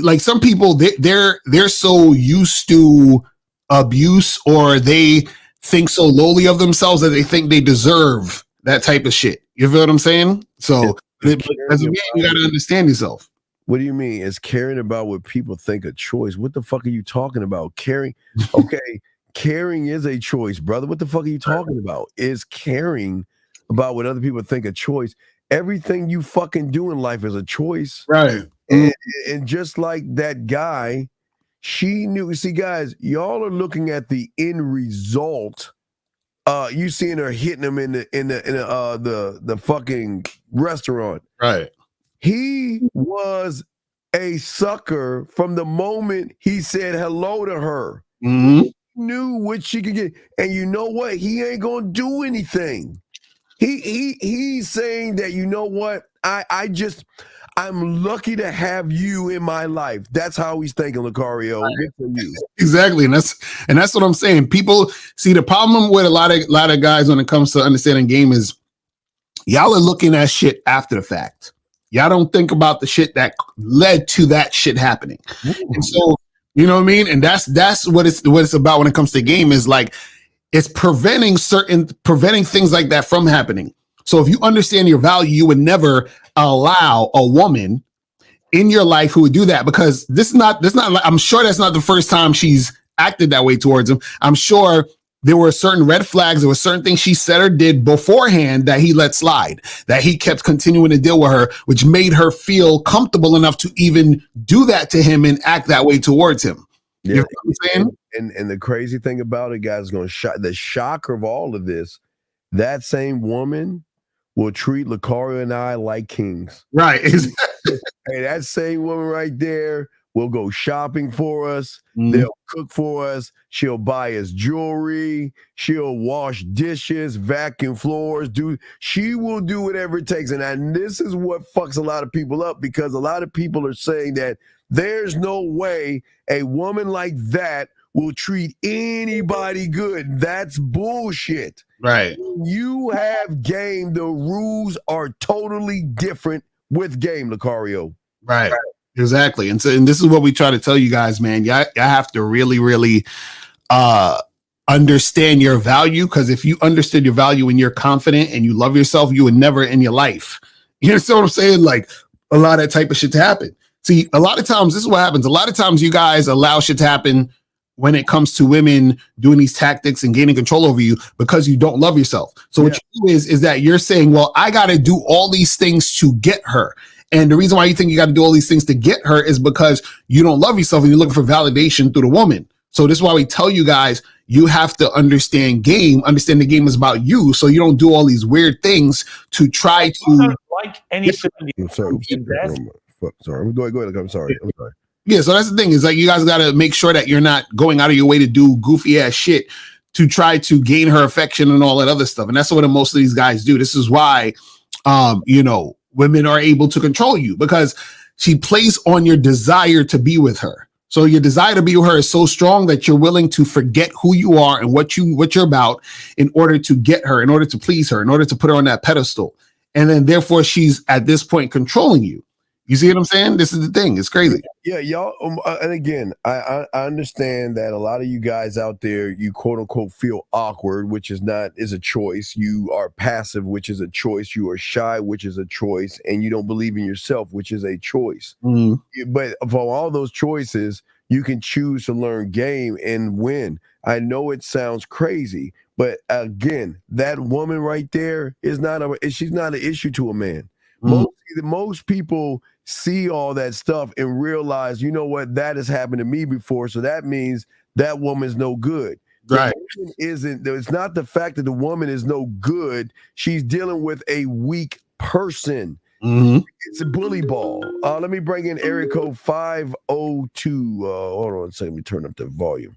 Speaker 2: like some people, they're so used to abuse, or they think so lowly of themselves that they think they deserve that type of shit. You feel what I'm saying? So as a man, you got to understand yourself.
Speaker 1: What do you mean? It's caring about what people think a choice. What the fuck are you talking about? Caring? Okay, caring is a choice, brother. What the fuck are you talking about? Is caring about what other people think a choice. Everything you fucking do in life is a choice.
Speaker 2: Right.
Speaker 1: And just like that guy, she knew. See, guys, y'all are looking at the end result. You seeing her hitting him in the fucking restaurant.
Speaker 2: Right.
Speaker 1: He was a sucker from the moment he said hello to her.
Speaker 2: Mm-hmm.
Speaker 1: He knew what she could get. And you know what? He ain't gonna do anything. He's saying that, you know what? I'm lucky to have you in my life. That's how he's thinking, Lucario.
Speaker 2: Exactly. And that's what I'm saying. People see the problem with a lot of guys when it comes to understanding game is y'all are looking at shit after the fact. Y'all don't think about the shit that led to that shit happening. And so, you know what I mean? And that's what it's about when it comes to game, is like, it's preventing things like that from happening. So if you understand your value, you would never allow a woman in your life who would do that, because this is not I'm sure that's not the first time she's acted that way towards him. I'm sure there were certain red flags, there were certain things she said or did beforehand that he let slide, that he kept continuing to deal with her, which made her feel comfortable enough to even do that to him and act that way towards him.
Speaker 1: Yeah.
Speaker 2: You know what I'm saying?
Speaker 1: And the crazy thing about it, guys, going to shock the shocker of all of this. That same woman will treat Lucario and I like kings.
Speaker 2: Right.
Speaker 1: Hey, that same woman right there will go shopping for us. They'll cook for us. She'll buy us jewelry. She'll wash dishes, vacuum floors. She will do whatever it takes. And this is what fucks a lot of people up, because a lot of people are saying that there's no way a woman like that will treat anybody good. That's bullshit.
Speaker 2: Right.
Speaker 1: You have game. The rules are totally different with game, Lucario.
Speaker 2: Right. Exactly. And this is what we try to tell you guys, man. You have to really, really understand your value, because if you understood your value and you're confident and you love yourself, you would never in your life. You know what I'm saying? Like, allow that type of shit to happen. See, a lot of times, this is what happens. A lot of times you guys allow shit to happen when it comes to women doing these tactics and gaining control over you because you don't love yourself. So what you do is that you're saying, well, I got to do all these things to get her. And the reason why you think you got to do all these things to get her is because you don't love yourself and you're looking for validation through the woman. So this is why we tell you guys, you have to understand the game is about you. So you don't do all these weird things to try to
Speaker 6: like anything.
Speaker 1: I'm sorry. Sorry. Go ahead. I'm sorry.
Speaker 2: Yeah, so that's the thing, is like you guys got to make sure that you're not going out of your way to do goofy ass shit to try to gain her affection and all that other stuff. And that's what most of these guys do. This is why, women are able to control you, because she plays on your desire to be with her. So your desire to be with her is so strong that you're willing to forget who you are and what you're about in order to get her, in order to please her, in order to put her on that pedestal. And then therefore she's at this point controlling you. You see what I'm saying? This is the thing. It's crazy.
Speaker 1: Yeah, y'all. And again, I understand that a lot of you guys out there, you quote unquote feel awkward, which is a choice. You are passive, which is a choice. You are shy, which is a choice, and you don't believe in yourself, which is a choice. But for all those choices, you can choose to learn game and win. I know it sounds crazy, but again, that woman right there she's not an issue to a man. Most people see all that stuff and realize, you know what, that has happened to me before, so that means that woman's no good.
Speaker 2: Right.
Speaker 1: It's not the fact that the woman is no good. She's dealing with a weak person. It's a bully ball. Let me bring in Erico 502. Hold on a second. Let me turn up the volume.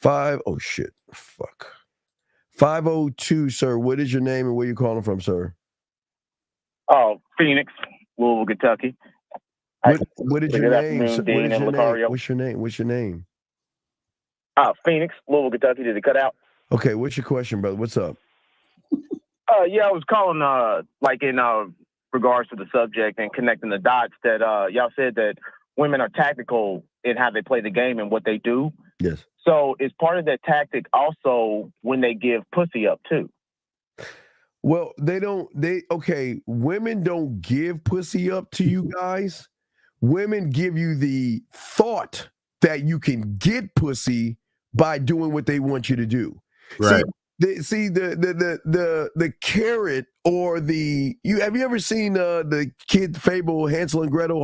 Speaker 1: 502, sir. What is your name and where you calling from, sir?
Speaker 3: Oh, Phoenix, Louisville, Kentucky.
Speaker 1: What is your name? What's your name?
Speaker 3: Phoenix, Louisville, Kentucky. Did it cut out?
Speaker 1: Okay, what's your question, brother? What's up?
Speaker 3: Yeah, I was calling in regards to the subject and connecting the dots that y'all said that women are tactical in how they play the game and what they do.
Speaker 1: Yes.
Speaker 3: So is part of that tactic also when they give pussy up too?
Speaker 1: Well, women don't give pussy up to you guys. Women give you the thought that you can get pussy by doing what they want you to do.
Speaker 2: Right.
Speaker 1: The carrot or have you ever seen the kid fable Hansel and Gretel,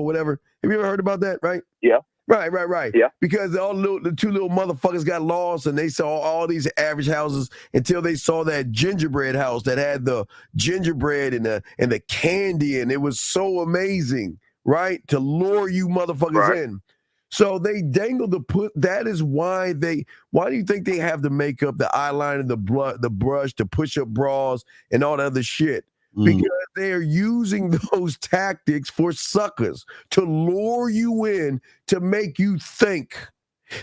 Speaker 1: whatever? Have you ever heard about that? Right?
Speaker 3: Yeah.
Speaker 1: Right.
Speaker 3: Yeah.
Speaker 1: Because the two little motherfuckers got lost and they saw all these average houses until they saw that gingerbread house that had the gingerbread and the candy, and it was so amazing, right? To lure you motherfuckers in. So they dangle that is why do you think they have the makeup, the eyeliner, the brush, the push-up bras, and all the other shit? Because they're using those tactics for suckers to lure you in, to make you think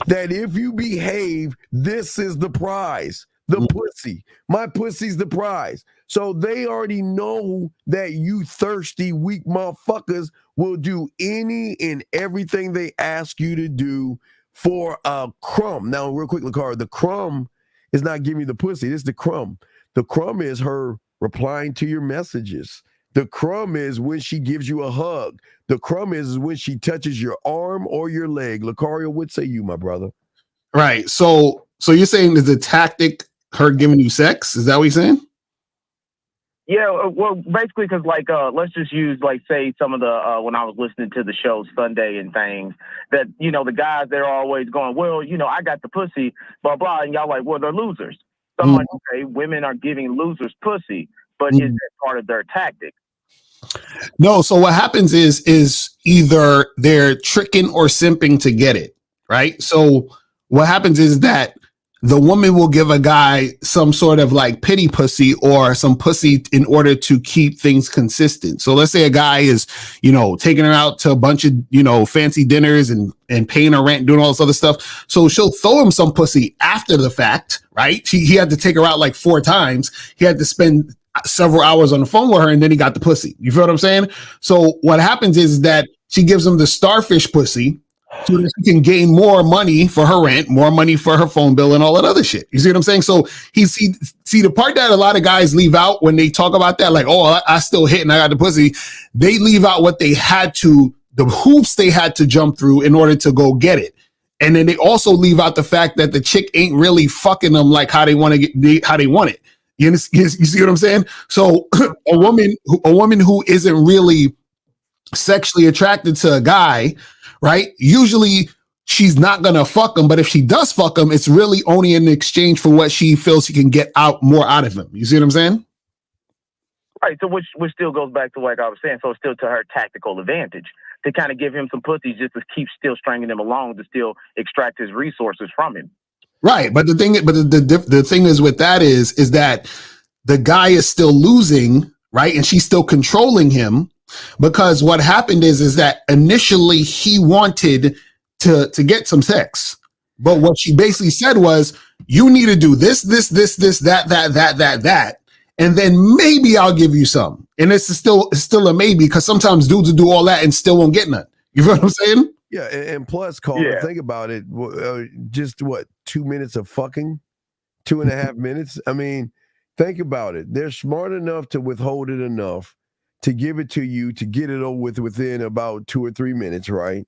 Speaker 1: that if you behave, this is the prize. The pussy. My pussy's the prize. So they already know that you thirsty, weak motherfuckers will do any and everything they ask you to do for a crumb. Now, real quick, Lucario, the crumb is not giving you the pussy. This is the crumb. The crumb is her replying to your messages, The crumb is when she gives you a hug. The crumb is when she touches your arm or your leg. Lucario, what say you, my brother?
Speaker 2: Right. So you're saying is the tactic her giving you sex? Is that what you're saying?
Speaker 3: Yeah, well, basically, because let's just use say some of the when I was listening to the show Sunday and things that the guys they're always going, well, I got the pussy, blah blah, and y'all like, well, they're losers. So I'm like, okay, women are giving losers pussy, but is that part of their tactic?
Speaker 2: No. So what happens is either they're tricking or simping to get it, right? So what happens is that the woman will give a guy some sort of like pity pussy or some pussy in order to keep things consistent. So let's say a guy is, taking her out to a bunch of, fancy dinners and paying her rent, doing all this other stuff. So she'll throw him some pussy after the fact, right? He had to take her out like 4 times. He had to spend several hours on the phone with her and then he got the pussy. You feel what I'm saying? So what happens is that she gives him the starfish pussy, so that she can gain more money for her rent, more money for her phone bill, and all that other shit. You see what I'm saying? So see the part that a lot of guys leave out when they talk about that, like, oh, I still hit and I got the pussy. They leave out what they had to, the hoops they had to jump through in order to go get it. And then they also leave out the fact that the chick ain't really fucking them like how they want it. You see what I'm saying? So a woman who isn't really sexually attracted to a guy, right? Usually she's not going to fuck him, but if she does fuck him, it's really only in exchange for what she feels she can get more out of him. You see what I'm saying?
Speaker 3: Right. So which still goes back to like I was saying. So it's still to her tactical advantage to kind of give him some pussies just to keep still stringing him along to still extract his resources from him.
Speaker 2: Right. But the thing is with that is that the guy is still losing, right? And she's still controlling him. Because what happened is that initially he wanted to get some sex, but what she basically said was, you need to do this, that, and then maybe I'll give you some. And it's still a maybe because sometimes dudes will do all that and still won't get none. You know what I'm saying?
Speaker 1: Yeah, and plus, Caller, think about it. Just 2 minutes of fucking, 2.5 minutes. I mean, think about it. They're smart enough to withhold it enough to give it to you, to get it over with within about 2 or 3 minutes, right?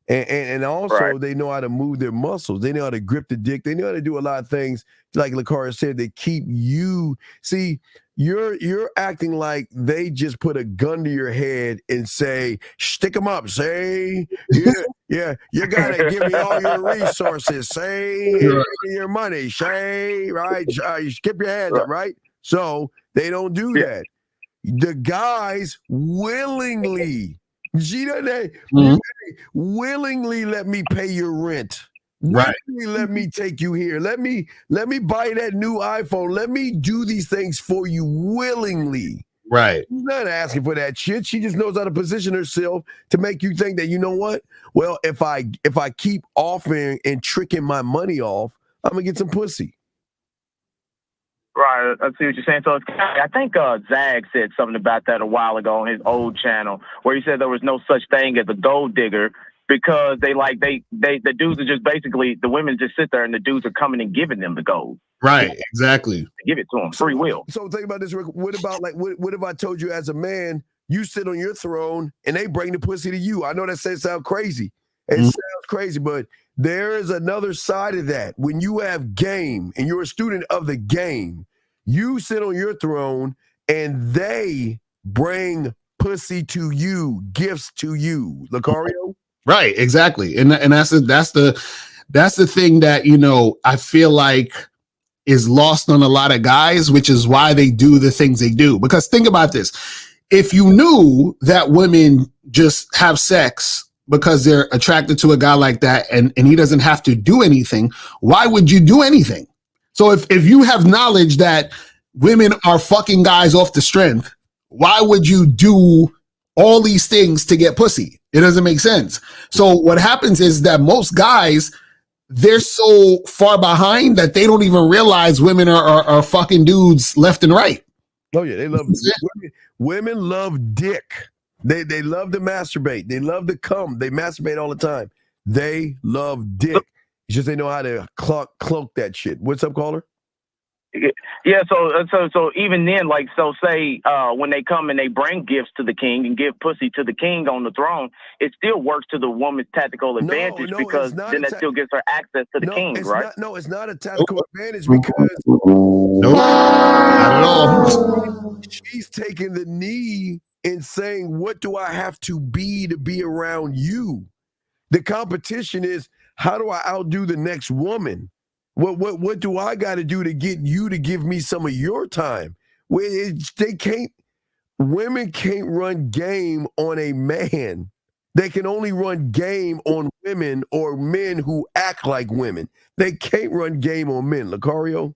Speaker 1: And also right. They know how to move their muscles. They know how to grip the dick. They know how to do a lot of things. Like Lucario said, they keep you. See, you're acting like they just put a gun to your head and say, stick them up, say, yeah, you gotta give me all your resources, say, your money, say, right? You skip your hands up, right? So they don't do that. The guys willingly, willingly let me pay your rent.
Speaker 2: Right.
Speaker 1: Let me take you here. Let me buy that new iPhone. Let me do these things for you willingly.
Speaker 2: Right.
Speaker 1: She's not asking for that shit. She just knows how to position herself to make you think that, you know what? Well, if I keep offering and tricking my money off, I'm gonna get some pussy.
Speaker 3: Right, I see what you're saying. So I think Zag said something about that a while ago on his old channel, where he said there was no such thing as a gold digger because the dudes are just basically, the women just sit there and the dudes are coming and giving them the gold.
Speaker 2: Right, exactly.
Speaker 3: Give it to them, free will.
Speaker 1: So think about this, Rick. What about what if I told you as a man, you sit on your throne and they bring the pussy to you? I know that sounds crazy. It sounds crazy, but there is another side of that. When you have game and you're a student of the game, you sit on your throne and they bring pussy to you, gifts to you. Lucario?
Speaker 2: Right, exactly. And that's the thing that, I feel like is lost on a lot of guys, which is why they do the things they do. Because think about this. If you knew that women just have sex because they're attracted to a guy like that and he doesn't have to do anything, why would you do anything? So if you have knowledge that women are fucking guys off the strength, why would you do all these things to get pussy? It doesn't make sense. So what happens is that most guys, they're so far behind that they don't even realize women are fucking dudes left and right.
Speaker 1: Oh yeah, they love women love dick. They love to masturbate. They love to come. They masturbate all the time. They love dick. It's just they know how to cloak that shit. What's up, caller?
Speaker 3: Yeah, so even then, like, so say when they come and they bring gifts to the king and give pussy to the king on the throne, it still works to the woman's tactical advantage because then that still gives her access to the king, right?
Speaker 1: It's not a tactical advantage because
Speaker 2: Nope, not at all.
Speaker 1: she's taking the knee and saying, "What do I have to be around you?" The competition is, how do I outdo the next woman? What do I got to do to get you to give me some of your time? Women can't run game on a man. They can only run game on women or men who act like women. They can't run game on men. Lucario?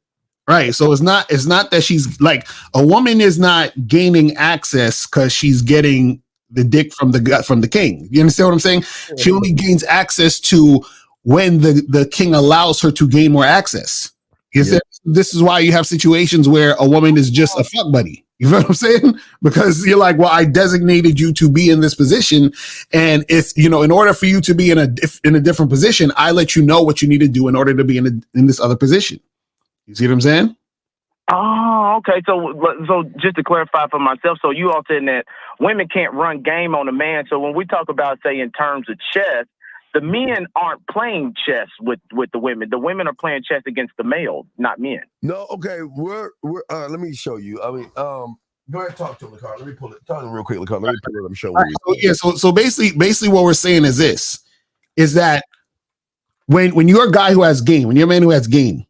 Speaker 2: Right. So it's not that she's like, a woman is not gaining access because she's getting the dick from the king. You understand what I'm saying? She only gains access to when the king allows her to gain more access. This is why you have situations where a woman is just a fuck buddy. You know what I'm saying? Because you're like, well, I designated you to be in this position, and if in order for you to be in a different position, I let you know what you need to do in order to be in this other position. You see what I'm saying?
Speaker 3: Oh, okay. So just to clarify for myself, so you all saying that women can't run game on a man. So when we talk about, say, in terms of chess, the men aren't playing chess with the women. The women are playing chess against the male, not men.
Speaker 1: No, okay. We're let me show you. I mean, go ahead, talk to him, Lacar. Let me pull it. Talk to him real quick, Lacar. Let me pull it. I'm showing you.
Speaker 2: So basically what we're saying is this: is that when you're a guy who has game, when you're a man who has game,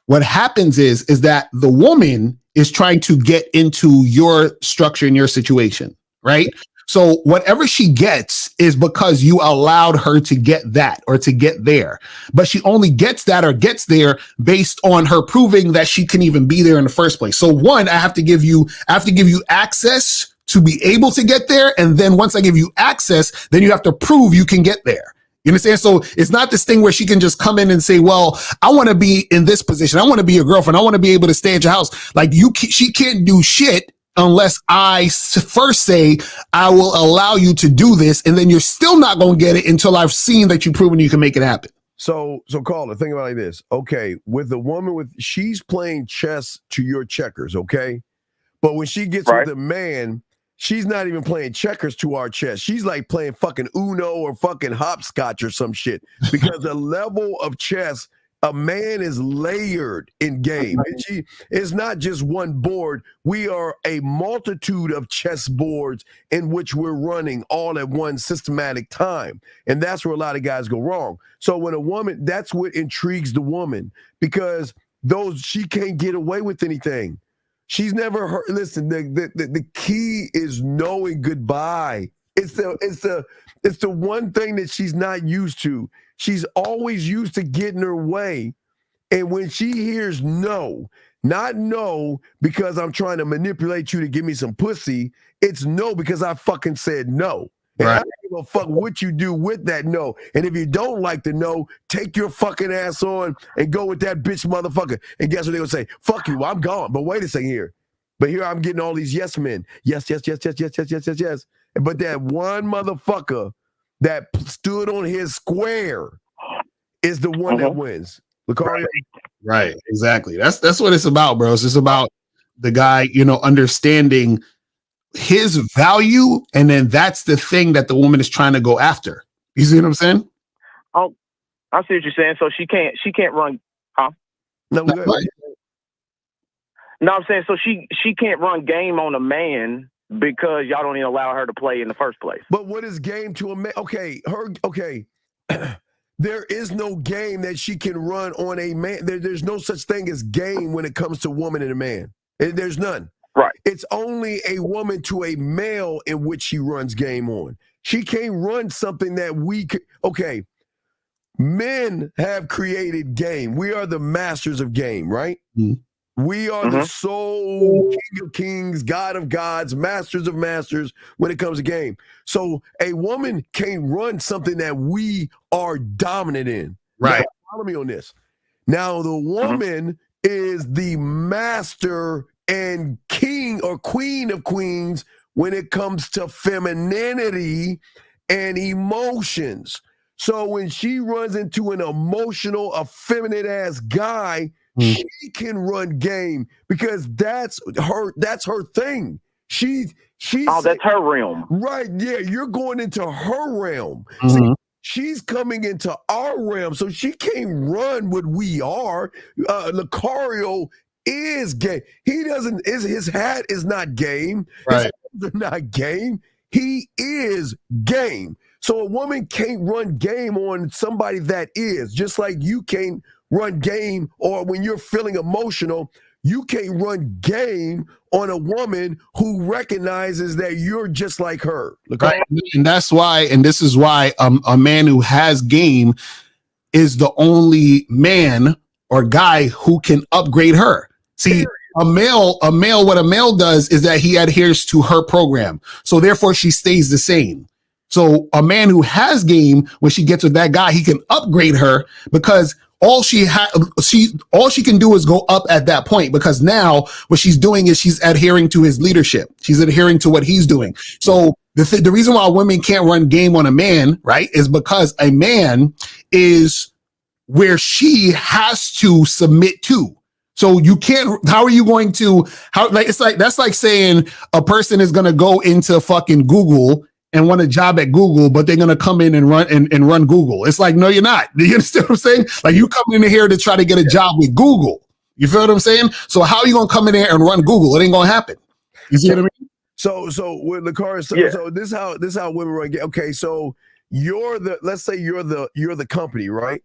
Speaker 2: what happens is that the woman is trying to get into your structure and your situation, right? So whatever she gets is because you allowed her to get that or to get there. But she only gets that or gets there based on her proving that she can even be there in the first place. So one, I have to give you access to be able to get there. And then once I give you access, then you have to prove you can get there. You understand? So it's not this thing where she can just come in and say, well, I want to be in this position. I want to be your girlfriend. I want to be able to stay at your house. Like she can't do shit unless I first say, I will allow you to do this. And then you're still not going to get it until I've seen that you've proven you can make it happen.
Speaker 1: So Carla, think about it like this. Okay, with the woman she's playing chess to your checkers, okay? But when she gets with a man, she's not even playing checkers to our chess. She's like playing fucking Uno or fucking hopscotch or some shit. Because the level of chess, a man is layered in game. And it's not just one board. We are a multitude of chess boards in which we're running all at one systematic time. And that's where a lot of guys go wrong. So when a woman, that's what intrigues the woman, because she can't get away with anything. She's never heard. Listen, the key is knowing goodbye. It's the one thing that she's not used to. She's always used to getting her way. And when she hears no, not no because I'm trying to manipulate you to give me some pussy, it's no because I fucking said no. And I don't give a fuck what you do with that no. And if you don't like the no, take your fucking ass on and go with that bitch motherfucker. And guess what they're going to say? Fuck you, I'm gone. But wait a second here. But here I'm getting all these yes men. Yes. But that one motherfucker that stood on his square is the one that wins.
Speaker 2: Right, exactly. That's what it's about, bro. It's just about the guy, understanding his value, and then that's the thing that the woman is trying to go after. You see what I'm saying?
Speaker 3: Oh, I see what you're saying. So she can't run, huh?
Speaker 1: No,
Speaker 3: I'm saying so she can't run game on a man because y'all don't even allow her to play in the first place.
Speaker 1: But what is game to a man? Okay. There is no game that she can run on a man. There's no such thing as game when it comes to woman and a man. There's none.
Speaker 3: Right.
Speaker 1: It's only a woman to a male in which she runs game on. She can't run something that we could. Okay. Men have created game. We are the masters of game, right? Mm-hmm. We are the sole king of kings, God of gods, masters of masters when it comes to game. So a woman can't run something that we are dominant in.
Speaker 2: Right.
Speaker 1: Now, follow me on this. Now, the woman is the master and king or queen of queens when it comes to femininity and emotions. So when she runs into an emotional, effeminate ass guy, She can run game because that's her thing. She's
Speaker 3: that's her realm.
Speaker 1: Right, yeah, you're going into her realm.
Speaker 2: Mm-hmm.
Speaker 1: She's coming into our realm, so she can't run what we are. Lucario is game. He doesn't. His hat is not game.
Speaker 2: Right.
Speaker 1: His hands are not game. He is game. So a woman can't run game on somebody that is. Just like you can't run game, or when you're feeling emotional, you can't run game on a woman who recognizes that you're just like her.
Speaker 2: Right. And that's why, and this is why a man who has game is the only man or guy who can upgrade her. See, what a male does is that he adheres to her program. So therefore she stays the same. So a man who has game, when she gets with that guy, he can upgrade her because all she can do is go up at that point, because now what she's doing is she's adhering to his leadership. She's adhering to what he's doing. So the reason why women can't run game on a man, right, is because a man is where she has to submit to. So you can't, how are you going to, that's like saying a person is going to go into fucking Google and want a job at Google, but they're gonna come in and run Google. It's like, no, you're not. Do you understand what I'm saying? Like, you come in here to try to get a job with Google. You feel what I'm saying? So how are you gonna come in there and run Google? It ain't gonna happen. You see what I mean?
Speaker 1: So with Lucario, so this how women run. Okay, so let's say you're the company, right?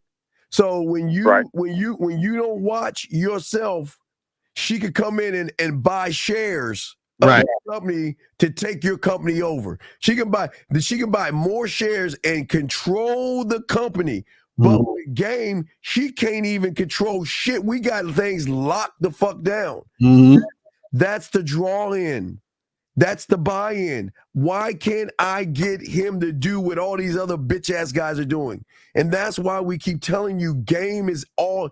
Speaker 1: So when you don't watch yourself, she could come in and buy shares of your company to take your company over. She can buy more shares and control the company. But with game, she can't even control shit. We got things locked the fuck down. That's the draw in. That's the buy-in. Why can't I get him to do what all these other bitch ass guys are doing? And that's why we keep telling you game is all.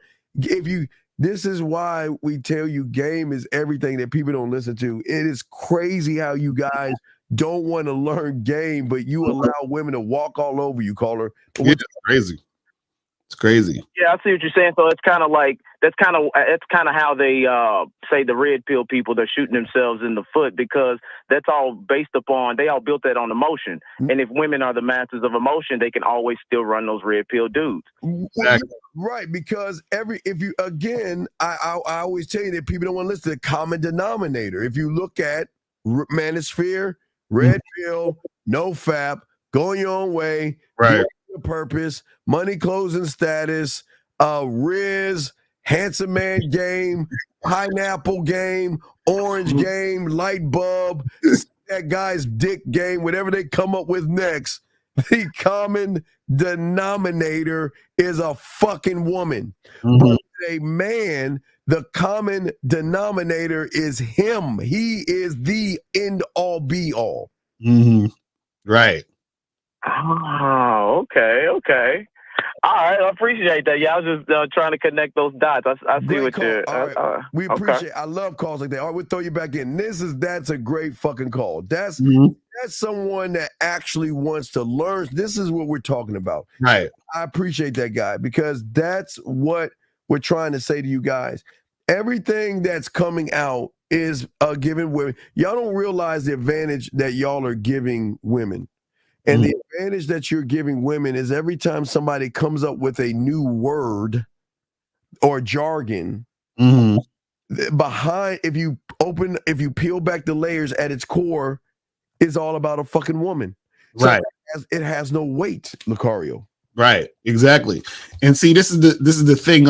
Speaker 1: This is why we tell you game is everything that people don't listen to. It is crazy how you guys don't want to learn game, but you allow women to walk all over you, caller.
Speaker 2: It's crazy. It's crazy.
Speaker 3: Yeah, I see what you're saying. So it's kind of like that's kind of how they say the red pill people, they're shooting themselves in the foot, because that's all based upon, they all built that on emotion. And if women are the masters of emotion, they can always still run those red pill dudes.
Speaker 1: Exactly. Right, because I always tell you that people don't want to listen to the common denominator. If you look at manosphere, red pill, no fap, going your own way,
Speaker 2: right,
Speaker 1: purpose, money, clothes, and status, Riz, handsome man game, pineapple game, orange game, light bulb, that guy's dick game, whatever they come up with next. The common denominator is a fucking woman. But a man, the common denominator is him. He is the end all be all.
Speaker 2: Right.
Speaker 3: Oh, okay. All right, I appreciate that. Yeah, I was just trying to connect those dots. I see what you're.
Speaker 1: Right. We appreciate. I love calls like that. All right, we'll throw you back in. That's a great fucking call. That's someone that actually wants to learn. This is what we're talking about.
Speaker 2: Right.
Speaker 1: I appreciate that guy, because that's what we're trying to say to you guys. Everything that's coming out is giving women. Y'all don't realize the advantage that y'all are giving women. And the advantage that you're giving women is every time somebody comes up with a new word or jargon, behind, if you peel back the layers at its core, is all about a fucking woman. So
Speaker 2: right.
Speaker 1: It has no weight, Lucario.
Speaker 2: Right. Exactly. And see, this is the thing.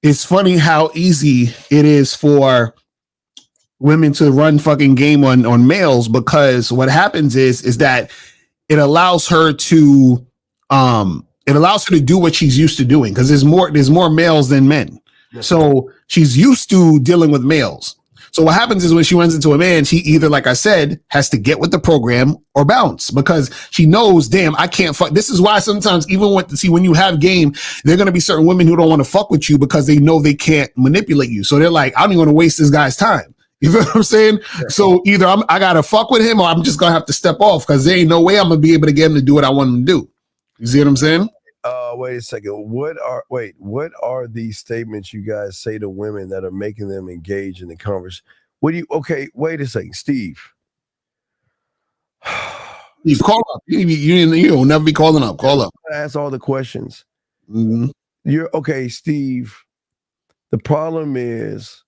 Speaker 2: It's funny how easy it is for women to run fucking game on males, because what happens is that it allows her to do what she's used to doing, because there's more males than men. Yes. So she's used to dealing with males. So what happens is when she runs into a man, she either, like I said, has to get with the program or bounce, because she knows, damn, I can't fuck. This is why sometimes even when you have game, there are going to be certain women who don't want to fuck with you because they know they can't manipulate you. So they're like, I don't even want to waste this guy's time. You feel what I'm saying? Yeah. So either I got to fuck with him, or I'm just going to have to step off, because there ain't no way I'm going to be able to get him to do what I want him to do. You see what I'm saying?
Speaker 1: Wait a second. What are these statements you guys say to women that are making them engage in the conversation? Okay, wait a second, Steve.
Speaker 2: You call up. You'll never be calling up. Call up.
Speaker 1: Ask all the questions.
Speaker 2: Mm-hmm.
Speaker 1: You're okay, Steve. The problem is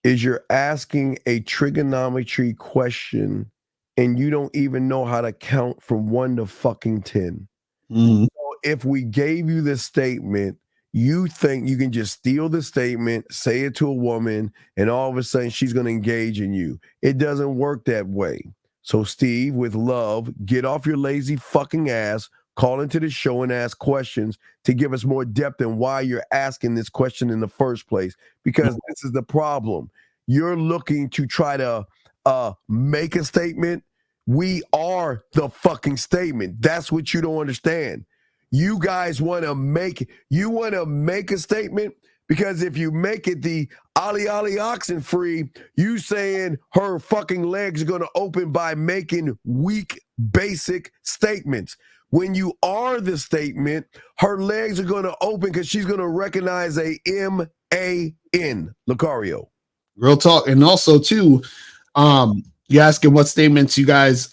Speaker 1: you're asking a trigonometry question and you don't even know how to count from 1 to fucking 10.
Speaker 2: Mm-hmm.
Speaker 1: So if we gave you the statement, you think you can just steal the statement, say it to a woman, and all of a sudden she's going to engage in you. It doesn't work that way. So, Steve, with love, get off your lazy fucking ass, call into the show and ask questions to give us more depth in why you're asking this question in the first place. Because this is the problem. You're looking to try to make a statement. We are the fucking statement. That's what you don't understand. You guys want to make a statement because if you make it the Ali oxen free, you saying her fucking legs are going to open by making weak, basic statements. When you are the statement, her legs are going to open because she's going to recognize a M-A-N. Lucario.
Speaker 2: Real talk. And also, too, you're asking what statements you guys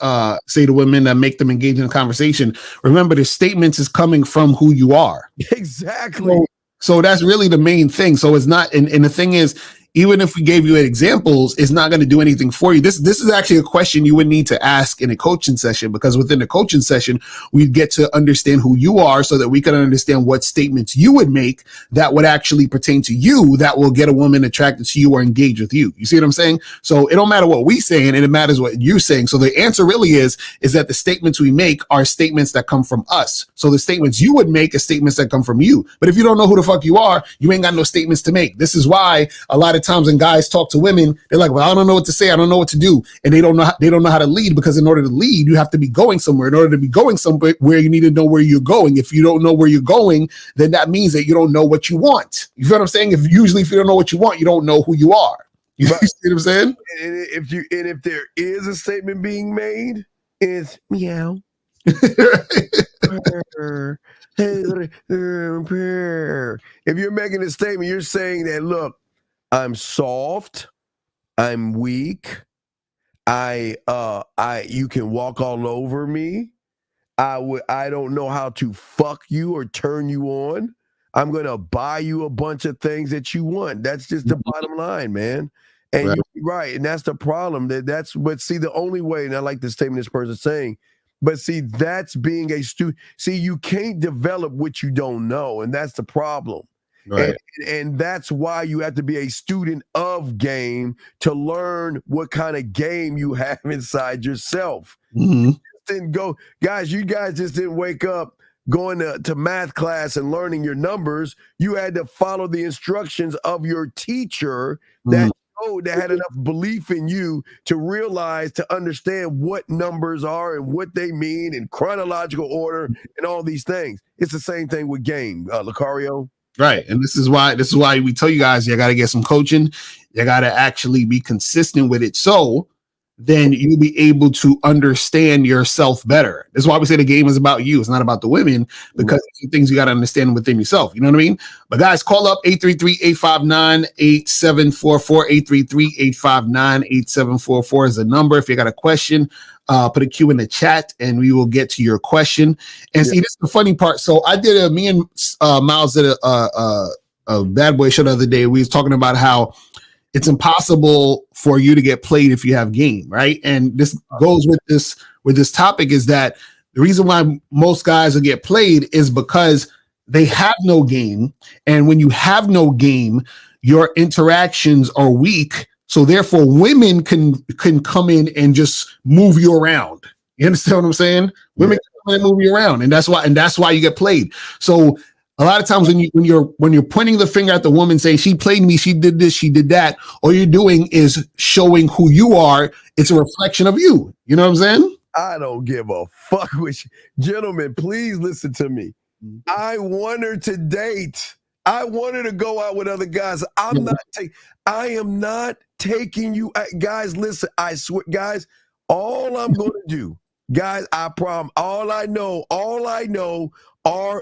Speaker 2: say to women that make them engage in a conversation. Remember, the statements is coming from who you are.
Speaker 1: Exactly.
Speaker 2: So that's really the main thing. So it's not, and the thing is, even if we gave you examples, it's not going to do anything for you. This is actually a question you would need to ask in a coaching session, because within the coaching session, we get to understand who you are so that we can understand what statements you would make that would actually pertain to you, that will get a woman attracted to you or engage with you. You see what I'm saying? So it don't matter what we saying, and it matters what you're saying. So the answer really is that the statements we make are statements that come from us. So the statements you would make are statements that come from you. But if you don't know who the fuck you are, you ain't got no statements to make. This is why a lot of times when guys talk to women, they're like, well, I don't know what to say, I don't know what to do, and they don't know how to lead, because in order to lead, you have to be going somewhere. In order to be going somewhere, you need to know where you're going. If you don't know where you're going, then that means that you don't know what you want. You feel what I'm saying? If you don't know what you want, you don't know who you are. You see what I'm saying?
Speaker 1: And if there is a statement being made, it's meow. If you're making a statement, you're saying that, look, I'm soft, I'm weak, you can walk all over me. I don't know how to fuck you or turn you on. I'm gonna buy you a bunch of things that you want. That's just the bottom line, man. And you're right, and that's the problem. But see, the only way, and I like the statement this person's saying, but see, that's being a student. See, you can't develop what you don't know, and that's the problem. Right. And that's why you have to be a student of game to learn what kind of game you have inside yourself.
Speaker 2: Mm-hmm.
Speaker 1: You guys just didn't wake up going to math class and learning your numbers. You had to follow the instructions of your teacher that had enough belief in you to realize, to understand what numbers are and what they mean in chronological order and all these things. It's the same thing with game, Lucario.
Speaker 2: Right. And this is why we tell you guys, you got to get some coaching. You got to actually be consistent with it. So then you'll be able to understand yourself better. That's why we say the game is about you. It's not about the women, because there's things you got to understand within yourself. You know what I mean? But guys, call up 833-859-8744. 833-859-8744 is the number. If you got a question, put a Q in the chat and we will get to your question. And see, this is the funny part. So I did me and Miles did a Bad Boy show the other day. We was talking about how it's impossible for you to get played if you have game, right? And this goes with this topic, is that the reason why most guys will get played is because they have no game. And when you have no game, your interactions are weak. So therefore women can come in and just move you around. You understand what I'm saying? Women can come in and move you around. And that's why you get played. So a lot of times when you're pointing the finger at the woman saying she played me, she did this, she did that, all you're doing is showing who you are. It's a reflection of you. You know what I'm saying?
Speaker 1: I don't give a fuck with you. Gentlemen, please listen to me. I want her to date. I want her to go out with other guys. I am not taking you. Guys, listen, I swear, guys, all I'm going to do, guys, I promise, all I know are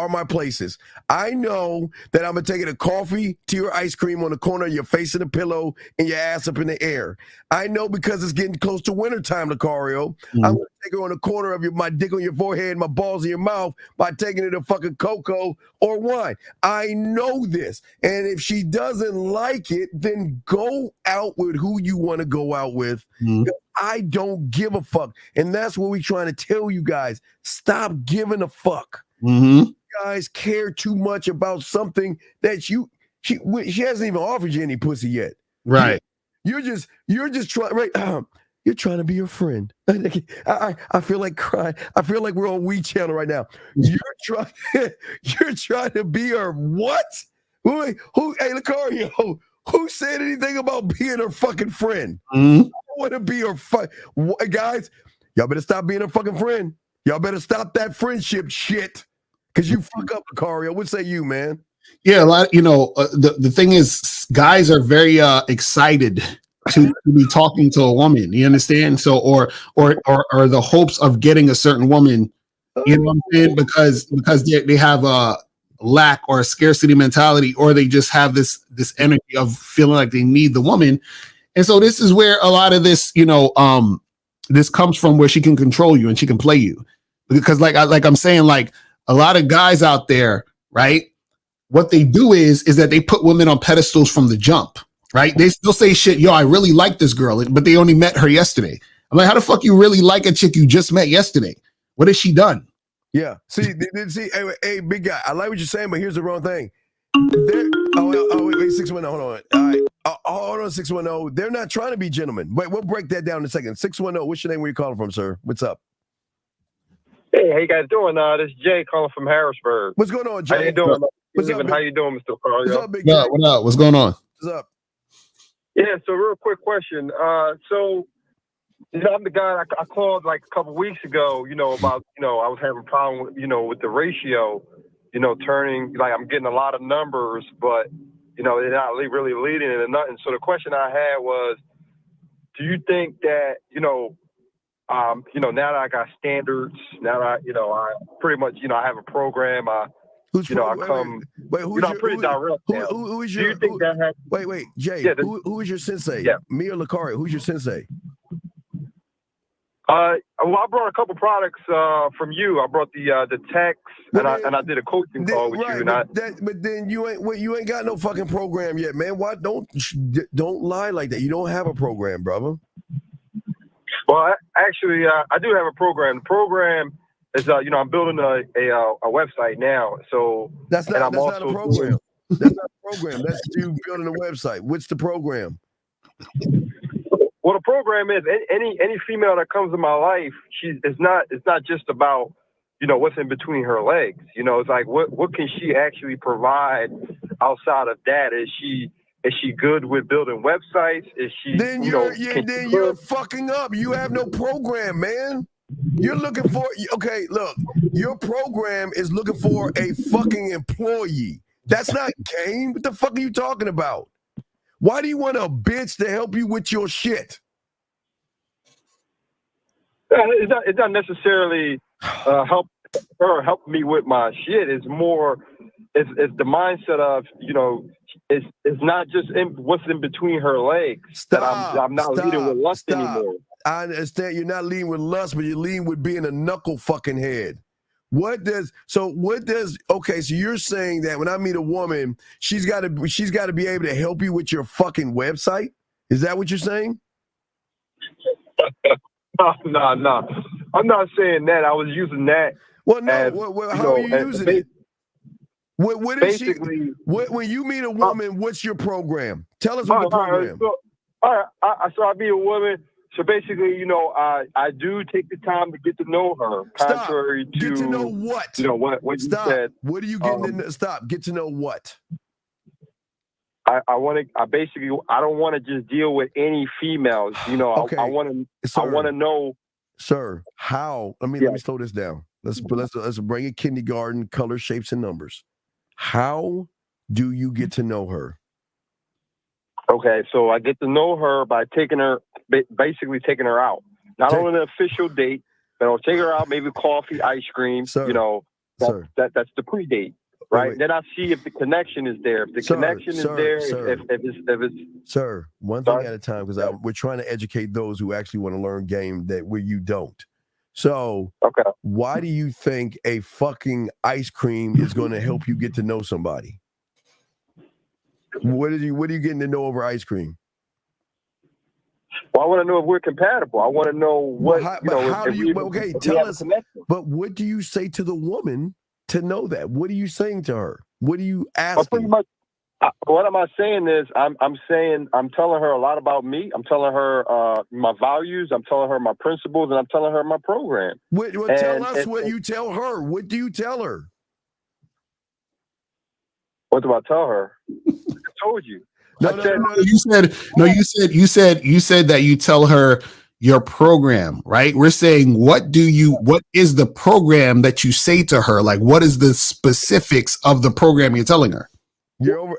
Speaker 1: my places. I know that I'm gonna take a coffee to your ice cream on the corner of your face in the pillow and your ass up in the air. I know because it's getting close to wintertime, Lucario. I'm gonna take her on the corner of my dick on your forehead, my balls in your mouth by taking her to fucking cocoa or wine. I know this. And if she doesn't like it, then go out with who you want to go out with. I don't give a fuck. And that's what we're trying to tell you guys. Stop giving a fuck. You guys care too much about something that she hasn't even offered you any pussy yet.
Speaker 2: Right.
Speaker 1: You're just trying, right? You're trying to be your friend. I feel like crying. I feel like we're on We Channel right now. You're trying to be her what? Who? Hey, Lucario, who said anything about being her fucking friend? I want to be her guys. Y'all better stop being her fucking friend. Y'all better stop that friendship shit. Cause you fuck up, Lucario. What say you, man?
Speaker 2: Yeah, a lot. The thing is, guys are very excited to be talking to a woman. You understand? So, or the hopes of getting a certain woman. You know what I'm saying? Because they have a lack or a scarcity mentality, or they just have this energy of feeling like they need the woman. And so this is where a lot of this, this comes from, where she can control you and she can play you. Because like I'm saying, like a lot of guys out there, right? What they do is that they put women on pedestals from the jump, right? They still say shit, yo, I really like this girl, but they only met her yesterday. I'm like, how the fuck you really like a chick you just met yesterday? What has she done?
Speaker 1: Yeah. See, hey, big guy, I like what you're saying, but here's the wrong thing. Wait, 610, hold on. All right. Hold on, 610. They're not trying to be gentlemen. Wait, we'll break that down in a second. 610, what's your name? Where you calling from, sir? What's up?
Speaker 6: Hey, how you guys doing? This is Jay calling from Harrisburg.
Speaker 1: What's going on, Jay?
Speaker 6: How you doing?
Speaker 1: What's up,
Speaker 6: how you doing, Mr. Carl?
Speaker 1: What's up, big Jay?
Speaker 2: What up? What's going on?
Speaker 1: What's up?
Speaker 6: Yeah, so real quick question. So I'm the guy I called like a couple weeks ago, about, I was having a problem with, with the ratio, turning, like I'm getting a lot of numbers, but, they're not really leading into nothing. So the question I had was, do you think that, now that I got standards, now that I pretty much, I have a program, I'm pretty direct now.
Speaker 1: Who is
Speaker 6: do
Speaker 1: your,
Speaker 6: you think that has,
Speaker 1: wait, Jay,
Speaker 6: yeah,
Speaker 1: who is your sensei?
Speaker 6: Yeah.
Speaker 1: Me or Lucario? Who's your sensei?
Speaker 6: Well, I brought a couple products from you. I brought the text, and I did a coaching call with you.
Speaker 1: But then you ain't got no fucking program yet, man. Why don't lie like that? You don't have a program, brother.
Speaker 6: Well, actually, I do have a program. The program is, I'm building a website now. So
Speaker 1: that's not a program. That's not a program. That's you building a website. What's the program?
Speaker 6: Well, the program is any female that comes in my life. It's not just about what's in between her legs. It's like what can she actually provide outside of that? Is she good with building websites? Is she
Speaker 1: then you're fucking up. You have no program, man. You're looking for look, your program is looking for a fucking employee. That's not game. What the fuck are you talking about? Why do you want a bitch to help you with your shit?
Speaker 6: It's not necessarily help me with my shit. It's more, it's the mindset of it's not just what's in between her legs. I'm not leading with lust anymore.
Speaker 1: I understand you're not leading with lust, but you're leading with being a knuckle fucking head. So you're saying that when I meet a woman, she's got to be able to help you with your fucking website? Is that what you're saying?
Speaker 6: No. I'm not saying that. I was using that.
Speaker 1: Well, no. How are you using it? What is
Speaker 6: basically,
Speaker 1: when you meet a woman, what's your program? Tell us what the program.
Speaker 6: So I meet a woman. So basically, I do take the time to get to know her. Contrary to
Speaker 1: get to know what?
Speaker 6: What you said.
Speaker 1: What are you getting to stop? Get to know what?
Speaker 6: I don't want to just deal with any females.
Speaker 1: Okay.
Speaker 6: I want to know.
Speaker 1: Sir, how? Let me slow this down. Let's bring it kindergarten, color, shapes, and numbers. How do you get to know her?
Speaker 6: Okay, so I get to know her by basically taking her out. Not on an official date, but I'll take her out, maybe coffee, ice cream,
Speaker 1: Sir,
Speaker 6: That's the predate, right?
Speaker 1: Wait.
Speaker 6: Then I see if the connection is there. If the connection is there, if it's
Speaker 1: Sir, one thing at a time, because we're trying to educate those who actually want to learn game that where you don't. So, why do you think a fucking ice cream is going to help you get to know somebody? What are you getting to know over ice cream?
Speaker 6: Well, I want to know if we're compatible. I want to know what
Speaker 1: tell us. But what do you say to the woman to know that? What are you saying to her? What are you asking?
Speaker 6: Well, pretty much, what am I saying is I'm telling her a lot about me. I'm telling her my values. I'm telling her my principles, and I'm telling her my program.
Speaker 1: Tell us what you tell her. What do you tell her?
Speaker 6: What do I tell her? I told you.
Speaker 2: You said that you tell her your program, right? We're saying what is the program that you say to her? Like, what is the specifics of the program you're telling her?
Speaker 6: Well,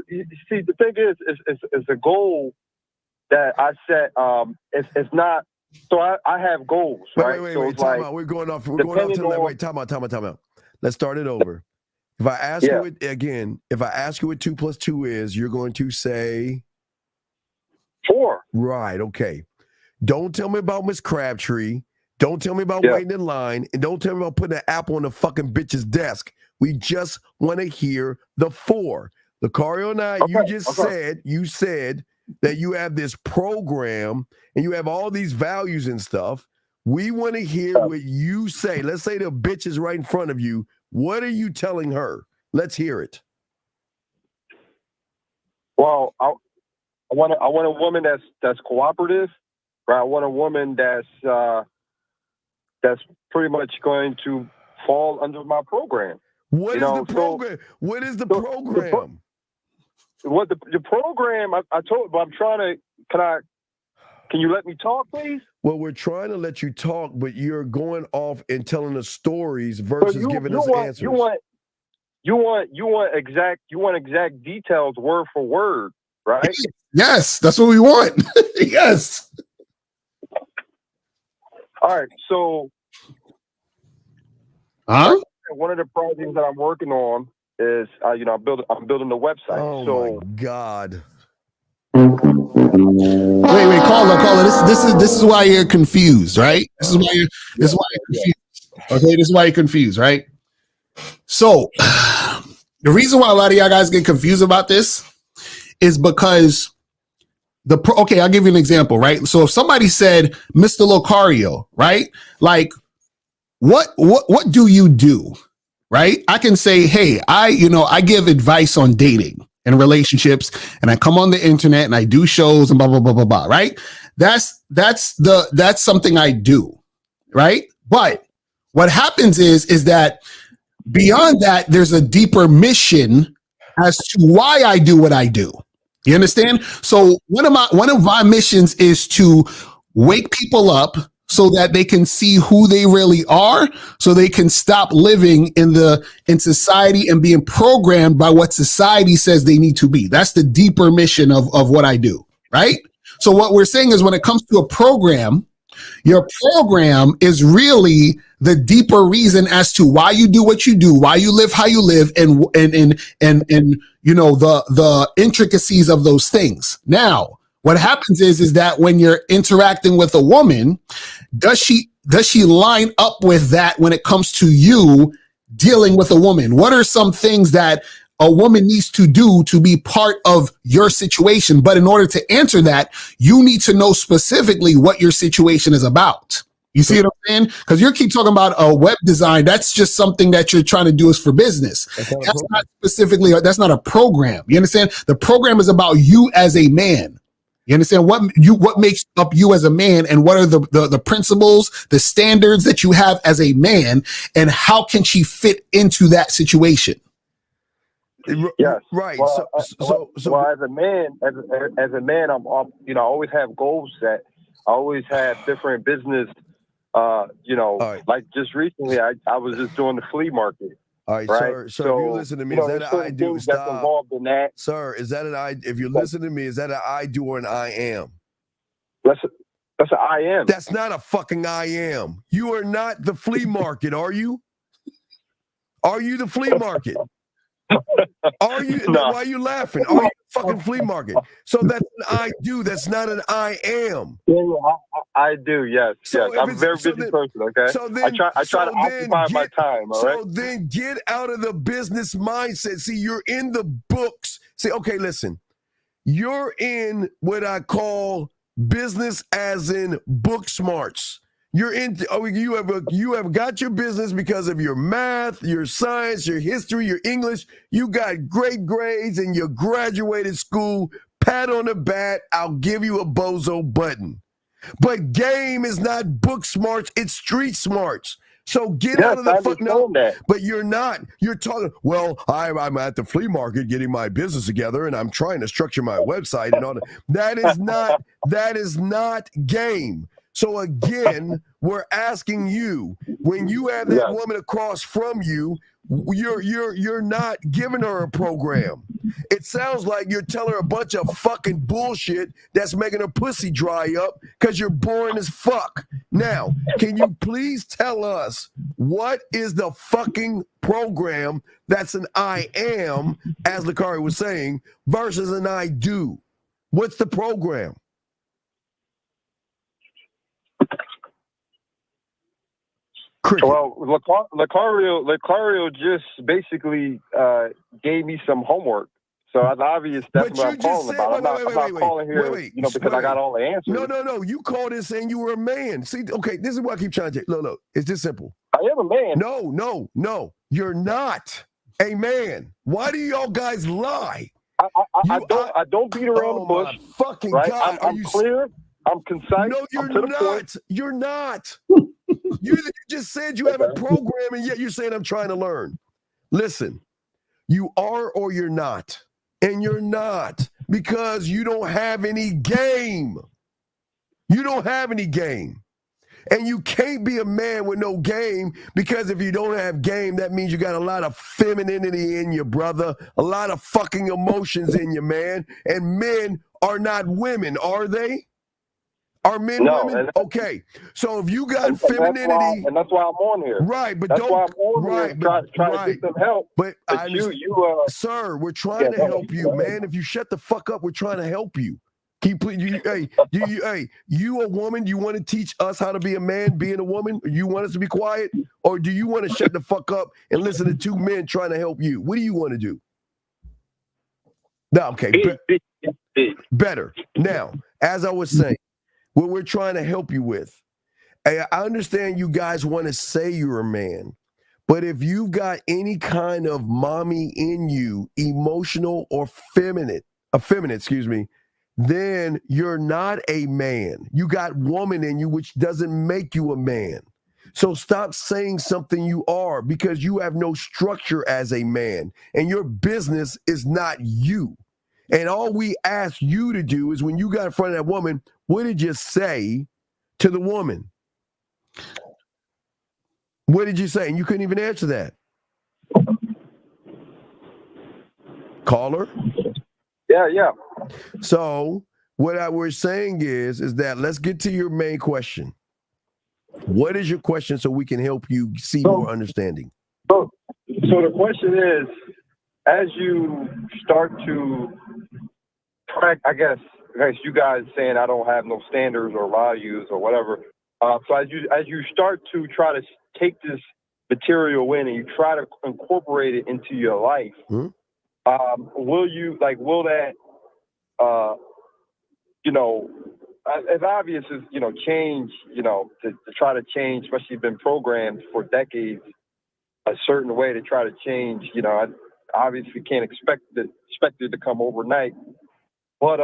Speaker 6: you see, the thing is, it's a goal that I set. It's not. So I have goals, right?
Speaker 1: Wait. Time out. We're going off to the left. Wait, time out. Let's start it over. If I ask you it again, if I ask you what 2 + 2 is, you're going to say
Speaker 6: 4.
Speaker 1: Right. Okay. Don't tell me about Miss Crabtree. Don't tell me about waiting in line, and don't tell me about putting an apple on the fucking bitch's desk. We just want to hear the 4. Lucario and I, you said that you have this program and you have all these values and stuff. We want to hear what you say. Let's say the bitch is right in front of you. What are you telling her? Let's hear it.
Speaker 6: Well, I want a woman that's cooperative, right? I want a woman that's pretty much going to fall under my program.
Speaker 2: What is the program? What is the program?
Speaker 6: The program I told, but I'm trying to. Can you let me talk, please?
Speaker 1: Well, we're trying to let you talk, but you're going off and telling us stories versus giving us answers.
Speaker 6: You want exact details, word for word, right?
Speaker 2: Yes, that's what we want. Yes.
Speaker 6: All right. So, one of the projects that I'm working on is, I'm building the website.
Speaker 1: Oh my God.
Speaker 2: Wait, caller. This is why you're confused, right? This is why you're confused. Okay, this is why you're confused, right? So the reason why a lot of y'all guys get confused about this is because I'll give you an example, right? So if somebody said, Mr. Locario, right? Like, what do you do? Right? I can say, hey, I give advice on dating and relationships, and I come on the internet and I do shows and blah blah blah blah blah. Right? That's something I do, right? But what happens is that beyond that, there's a deeper mission as to why I do what I do. You understand? So one of my missions is to wake people up so that they can see who they really are, so they can stop living in society and being programmed by what society says they need to be. That's the deeper mission of what I do, right? So what we're saying is when it comes to a program, your program is really the deeper reason as to why you do what you do, why you live how you live, and the intricacies of those things. Now, what happens is that when you're interacting with a woman, does she line up with that when it comes to you dealing with a woman? What are some things that a woman needs to do to be part of your situation? But in order to answer that, you need to know specifically what your situation is about. You see what I'm saying? Because you keep talking about a web design. That's just something that you're trying to do is for business. That's not a program. You understand? The program is about you as a man. You understand what makes up you as a man, and what are the principles, the standards that you have as a man, and how can she fit into that situation?
Speaker 1: Yes. Right.
Speaker 6: Well, as a man, I'm I always have goals set. I always have different business. Right. Like just recently, I was just doing the flea market.
Speaker 1: All right, right? Sir, if you listen to me, is that an I do? Stop. Involved in that. Sir, is that an I? If you listen to me, is that an I do or an I am?
Speaker 6: That's an I am.
Speaker 1: That's not a fucking I am. You are not the flea market, are you? Are you the flea market? Are you?
Speaker 6: No.
Speaker 1: Why are you laughing? Are you the fucking flea market? So that's an I do. That's not an I am.
Speaker 6: Yeah, I do. Yes,
Speaker 1: So
Speaker 6: yes. I'm a very busy person. Okay.
Speaker 1: So then,
Speaker 6: I try to occupy my time. All right.
Speaker 1: So then get out of the business mindset. See, you're in the books. See, okay, listen. You're in what I call business as in book smarts. You're into you have got your business because of your math, your science, your history, your English. You got great grades and you graduated school. Pat on the back. I'll give you a bozo button. But game is not book smarts, it's street smarts. So get out of the fuck no. But you're not. You're talking, well, I'm at the flea market getting my business together and I'm trying to structure my website and all that. That is not game. So again, we're asking you, when you have that woman across from you, you're not giving her a program. It sounds like you're telling her a bunch of fucking bullshit that's making her pussy dry up because you're boring as fuck. Now, can you please tell us what is the fucking program that's an I am, as Lakari was saying, versus an I do? What's the program? Cricket.
Speaker 6: Well, Lacario just basically gave me some homework. So it's obvious that's what I'm calling about. I'm not calling here, because I got all the answers.
Speaker 1: No. You called in saying you were a man. See, okay, this is what I keep trying to take. Look, it's this simple.
Speaker 6: I am a man.
Speaker 1: No. You're not a man. Why do y'all guys lie?
Speaker 6: I don't beat around the bush.
Speaker 1: Fucking
Speaker 6: right?
Speaker 1: God.
Speaker 6: I'm clear. I'm concise.
Speaker 1: No, you're not. You're not. You just said you have a program, and yet you're saying I'm trying to learn. Listen, you are or you're not. And you're not because you don't have any game. You don't have any game. And you can't be a man with no game because if you don't have game, that means you got a lot of femininity in you, brother. A lot of fucking emotions in you, man. And men are not women, are they? Are men women? Okay. So if you got femininity.
Speaker 6: And that's why I'm on here.
Speaker 1: Right, but
Speaker 6: that's why I'm on here trying to get them help.
Speaker 1: But sir, we're trying to help you, man. If you shut the fuck up, we're trying to help you. You a woman, you want to teach us how to be a man being a woman? You want us to be quiet? Or do you want to shut the fuck up and listen to two men trying to help you? What do you want to do? No, okay. Better. Now, as I was saying, what we're trying to help you with. I understand you guys want to say you're a man, but if you've got any kind of mommy in you, emotional or feminine, then you're not a man. You got woman in you, which doesn't make you a man. So stop saying something you are because you have no structure as a man and your business is not you. And all we ask you to do is when you got in front of that woman, what did you say to the woman? What did you say? And you couldn't even answer that. Caller?
Speaker 6: Yeah.
Speaker 1: So what we're saying is that let's get to your main question. What is your question so we can help you see more understanding?
Speaker 6: So the question is, as you start to track, I guess you guys saying I don't have no standards or values or whatever. So as you start to try to take this material in and you try to incorporate it into your life, will that, as obvious as, change, to try to change, especially you've been programmed for decades a certain way to try to change, I obviously can't expect it to come overnight. But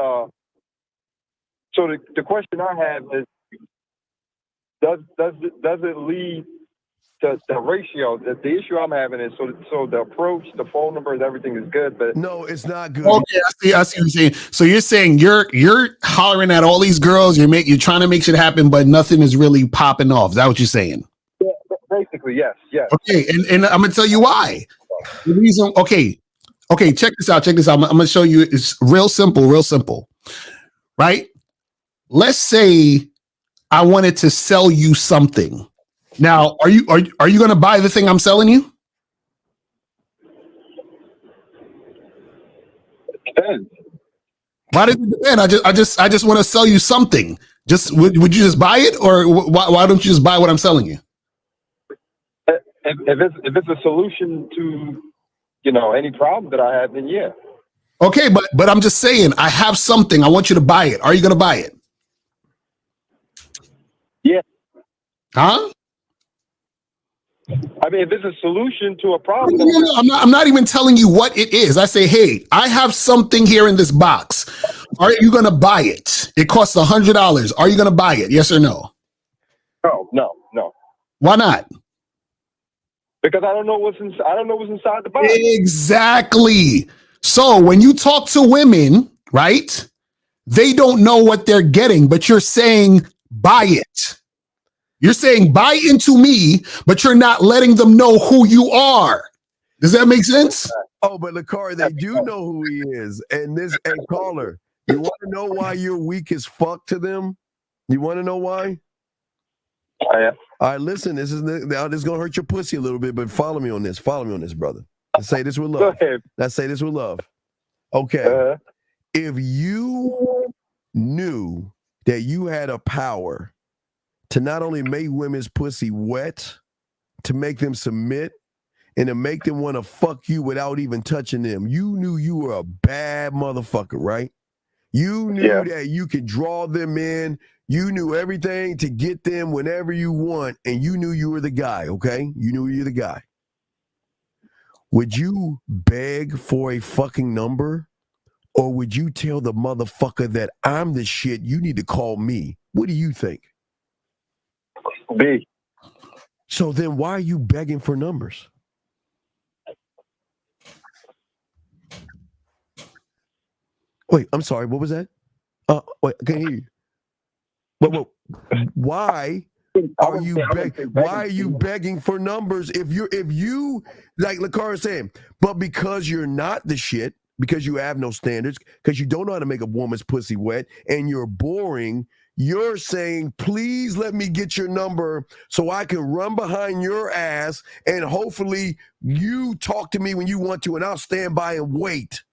Speaker 6: so the question I have is, does it lead to the ratio? The issue I'm having is so the approach, the phone numbers, everything is good, but
Speaker 1: no, it's not good.
Speaker 2: Okay, I see what you're saying. So you're saying you're hollering at all these girls, you're trying to make shit happen, but nothing is really popping off. Is that what you're saying?
Speaker 6: Yeah, basically, yes.
Speaker 2: Okay, and I'm gonna tell you why. The reason. Okay, check this out. I'm gonna show you. It's real simple. Right? Let's say I wanted to sell you something. Now, are you going to buy the thing I'm selling you?
Speaker 6: Depends.
Speaker 2: Why did it depend? I just want to sell you something. Just would you just buy it, or why don't you just buy what I'm selling you?
Speaker 6: If it's a solution to, any problem that I have, then yeah.
Speaker 2: Okay, but I'm just saying, I have something. I want you to buy it. Are you going to buy it?
Speaker 6: Yeah.
Speaker 2: Huh?
Speaker 6: I mean, if it's a solution to a problem,
Speaker 2: No, I'm not even telling you what it is. I say, hey, I have something here in this box. Are you going to buy it? It costs $100. Are you going to buy it? Yes or no?
Speaker 6: No.
Speaker 2: Why not?
Speaker 6: Because I don't know what's inside. I don't know what's inside the box.
Speaker 2: Exactly. So when you talk to women, right, they don't know what they're getting, but you're saying, buy it. You're saying buy into me, but you're not letting them know who you are. Does that make sense?
Speaker 1: Oh, but Lakari, they do know who he is. And caller, you want to know why you're weak as fuck to them? You want to know why?
Speaker 6: Yeah.
Speaker 1: All right, listen, this is gonna hurt your pussy a little bit, but follow me on this. Follow me on this, brother. Let's say this with love.
Speaker 6: Go ahead.
Speaker 1: Let's say this with love. Okay. If you knew that you had a power to not only make women's pussy wet, to make them submit, and to make them want to fuck you without even touching them, you knew you were a bad motherfucker, right? You knew that you could draw them in. You knew everything to get them whenever you want, and you knew you were the guy, okay? You knew you're the guy. Would you beg for a fucking number? Or would you tell the motherfucker that I'm the shit, you need to call me? What do you think?
Speaker 6: B.
Speaker 1: So then why are you begging for numbers? Wait, I'm sorry, what was that? Wait, I can't hear you. But why are you begging for numbers if you like Lakara saying, but because you're not the shit, because you have no standards, because you don't know how to make a woman's pussy wet and you're boring, you're saying, please let me get your number so I can run behind your ass and hopefully you talk to me when you want to and I'll stand by and wait.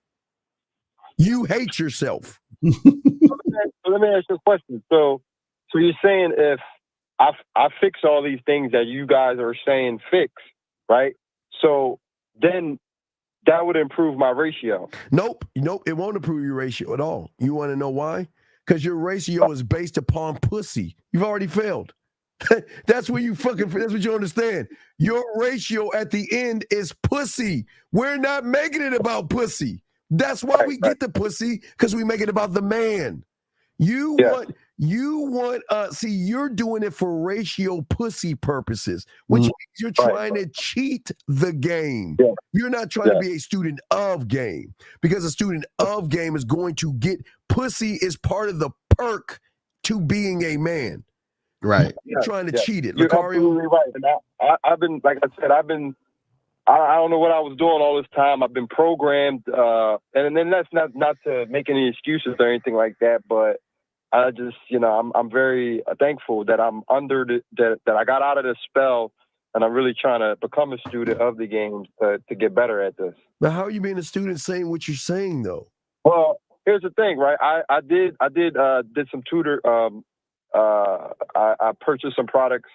Speaker 1: You hate yourself.
Speaker 6: Let me ask you a question. So you're saying if I fix all these things that you guys are saying fix, right? So then that would improve my ratio.
Speaker 1: Nope, it won't improve your ratio at all. You want to know why? Because your ratio is based upon pussy. You've already failed. That's what you understand. Your ratio at the end is pussy. We're not making it about pussy. That's why we get the pussy, because we make it about the man. You want see, you're doing it for ratio pussy purposes, which means you're trying to cheat the game. Yeah. You're not trying to be a student of game, because a student of game is going to get pussy is part of the perk to being a man.
Speaker 2: Right.
Speaker 1: You're trying to cheat it.
Speaker 6: You're absolutely right. And I've been, like I said, I don't know what I was doing all this time. I've been programmed, and then that's not to make any excuses or anything like that, but I just, I'm very thankful that I'm under that I got out of this spell, and I'm really trying to become a student of the game to get better at this.
Speaker 1: But how are you being a student saying what you're saying though?
Speaker 6: Well, here's the thing, right? I did some tutor. I purchased some products,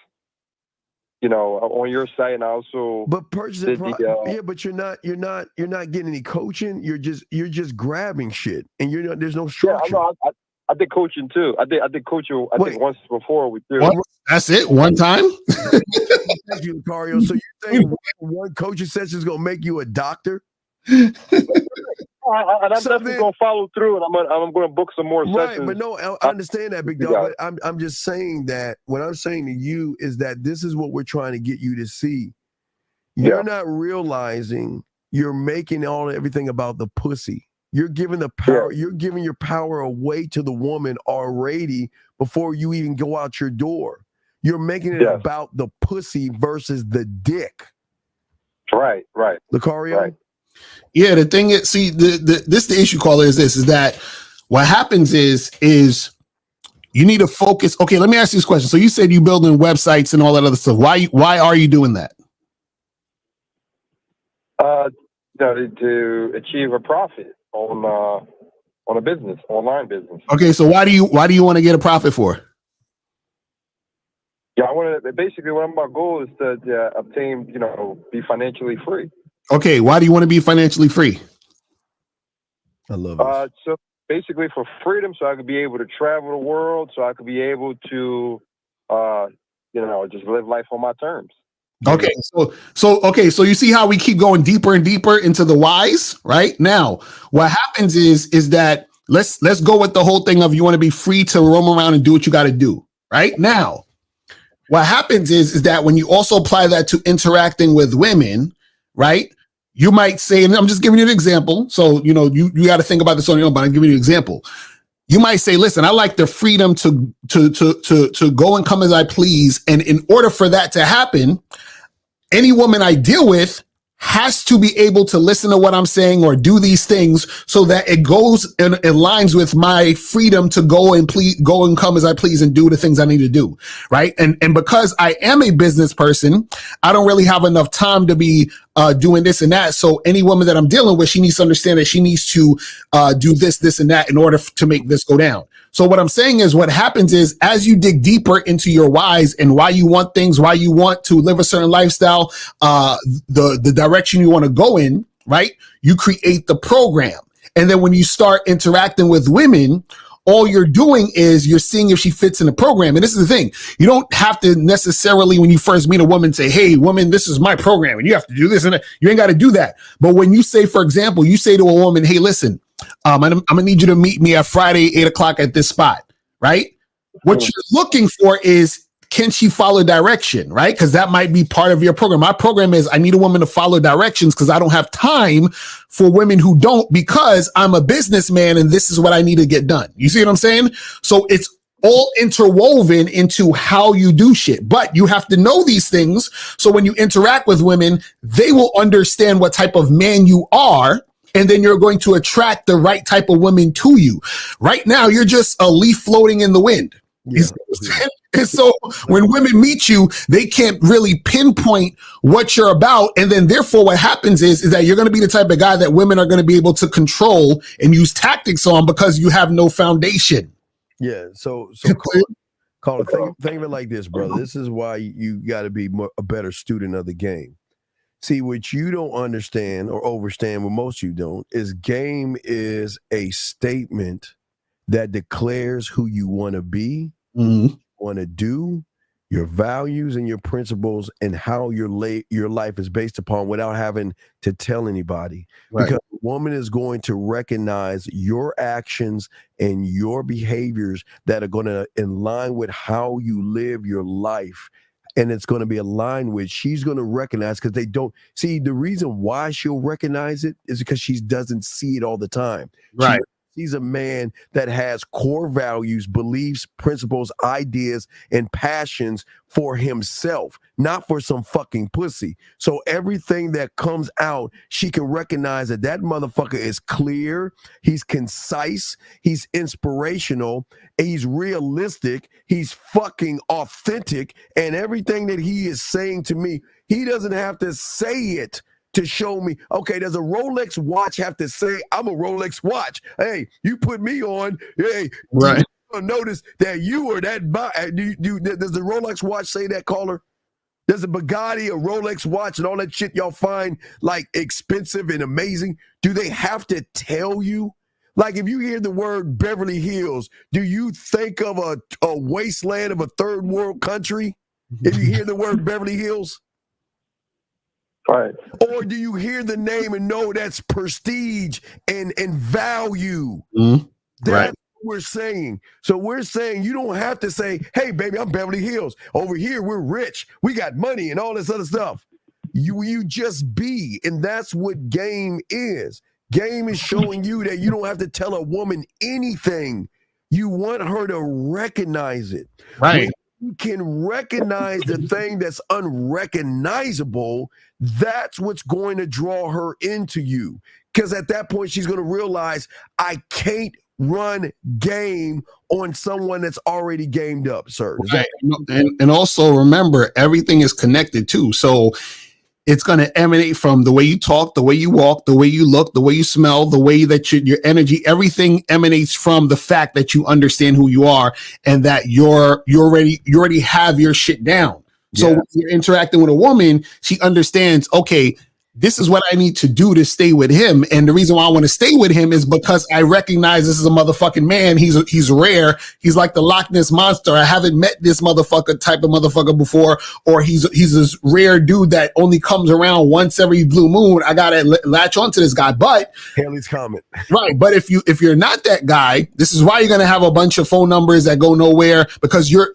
Speaker 6: on your site, and I also.
Speaker 1: But purchasing, but you're not getting any coaching. You're just grabbing shit, and there's no structure.
Speaker 6: Yeah, I did coaching too. I did coaching. I think once before with you.
Speaker 2: That's it. One time.
Speaker 1: Thank you, Lucario. So you think one coaching session is gonna make you a doctor?
Speaker 6: I'm definitely gonna follow through, and I'm gonna book some more sessions.
Speaker 1: Right, but no, I understand that, big dog. But I'm just saying that what I'm saying to you is that this is what we're trying to get you to see. You're not realizing you're making everything about the pussy. You're giving the power. You're giving your power away to the woman already before you even go out your door. You're making it about the pussy versus the dick.
Speaker 6: Right.
Speaker 1: Lucario?
Speaker 6: Right.
Speaker 2: Yeah, the thing is, see, the issue, caller, is that what happens is you need to focus. Okay, let me ask you this question. So you said you building websites and all that other stuff. Why are you doing that?
Speaker 6: To achieve a profit on a business, online business.
Speaker 2: Okay, so why do you want to get a profit for?
Speaker 6: Yeah, I want to. Basically, what my goal is to obtain, be financially free.
Speaker 2: Okay, why do you want to be financially free?
Speaker 1: I love it.
Speaker 6: So basically, for freedom, so I could be able to travel the world, so I could be able to, just live life on my terms.
Speaker 2: Okay, so you see how we keep going deeper and deeper into the whys, right? Now, what happens is that let's go with the whole thing of you want to be free to roam around and do what you got to do, right? Now, what happens is that when you also apply that to interacting with women, right? You might say, and I'm just giving you an example. So, you got to think about this on your own, but I'm giving you an example. You might say, listen, I like the freedom to go and come as I please. And in order for that to happen, any woman I deal with has to be able to listen to what I'm saying or do these things so that it goes and aligns with my freedom to go and come as I please and do the things I need to do. Right. And because I am a business person, I don't really have enough time to be doing this and that. So any woman that I'm dealing with, she needs to understand that she needs to do this and that in order to make this go down. So what I'm saying is what happens is as you dig deeper into your whys and why you want things, why you want to live a certain lifestyle, the direction you want to go in, right? You create the program. And then when you start interacting with women, all you're doing is you're seeing if she fits in the program. And this is the thing. You don't have to necessarily, when you first meet a woman, say, hey, woman, this is my program and you have to do this and that. You ain't got to do that. But when you say, for example, you say to a woman, hey, listen, I'm going to need you to meet me at Friday, 8:00 at this spot, right? What you're looking for is, can she follow direction, right? Because that might be part of your program. My program is I need a woman to follow directions because I don't have time for women who don't, because I'm a businessman and this is what I need to get done. You see what I'm saying? So it's all interwoven into how you do shit, but you have to know these things. So when you interact with women, they will understand what type of man you are. And then you're going to attract the right type of women to you. Right now, you're just a leaf floating in the wind. Yeah. And so when women meet you, they can't really pinpoint what you're about. And then therefore what happens is that you're going to be the type of guy that women are going to be able to control and use tactics on because you have no foundation.
Speaker 1: Yeah. So Caller, think of it like this, brother. This is why you got to be a better student of the game. See, what you don't understand or overstand, what most of you don't, is game is a statement that declares who you want to be, want to do, your values and your principles, and how your life is based upon without having to tell anybody. Right. Because a woman is going to recognize your actions and your behaviors that are going to align with how you live your life. And it's going to be aligned with, she's going to recognize, because they don't see the reason why she'll recognize it is because she doesn't see it all the time.
Speaker 2: Right.
Speaker 1: She's a man that has core values, beliefs, principles, ideas, and passions for himself, not for some fucking pussy. So everything that comes out, she can recognize that motherfucker is clear, he's concise, he's inspirational, he's realistic, he's fucking authentic, and everything that he is saying to me, he doesn't have to say it to show me, okay, does a Rolex watch have to say, I'm a Rolex watch? Hey, you put me on, hey,
Speaker 2: right.
Speaker 1: Notice that you are that, does the Rolex watch say that, caller? Does a Bugatti, a Rolex watch, and all that shit y'all find like expensive and amazing, do they have to tell you? Like if you hear the word Beverly Hills, do you think of a wasteland of a third world country? If you hear the word Beverly Hills?
Speaker 6: Right.
Speaker 1: Or do you hear the name and know that's prestige and value?
Speaker 2: Mm-hmm.
Speaker 1: That's what we're saying. So we're saying you don't have to say, hey, baby, I'm Beverly Hills. Over here, we're rich. We got money and all this other stuff. You just be. And that's what game is. Game is showing you that you don't have to tell a woman anything. You want her to recognize it.
Speaker 2: Right.
Speaker 1: When you can recognize the thing that's unrecognizable, that's what's going to draw her into you. Because at that point, she's going to realize, I can't run game on someone that's already gamed up, sir.
Speaker 2: Right. And also remember, everything is connected too. So it's going to emanate from the way you talk, the way you walk, the way you look, the way you smell, the way that your energy, everything emanates from the fact that you understand who you are and that you already have your shit down. So when you're interacting with a woman, she understands, okay, this is what I need to do to stay with him. And the reason why I want to stay with him is because I recognize this is a motherfucking man. He's rare. He's like the Loch Ness monster. I haven't met this type of motherfucker before, or he's this rare dude that only comes around once every blue moon. I got to latch onto this guy. But
Speaker 1: Haley's comment.
Speaker 2: Right. But if you're not that guy, this is why you're going to have a bunch of phone numbers that go nowhere, because you're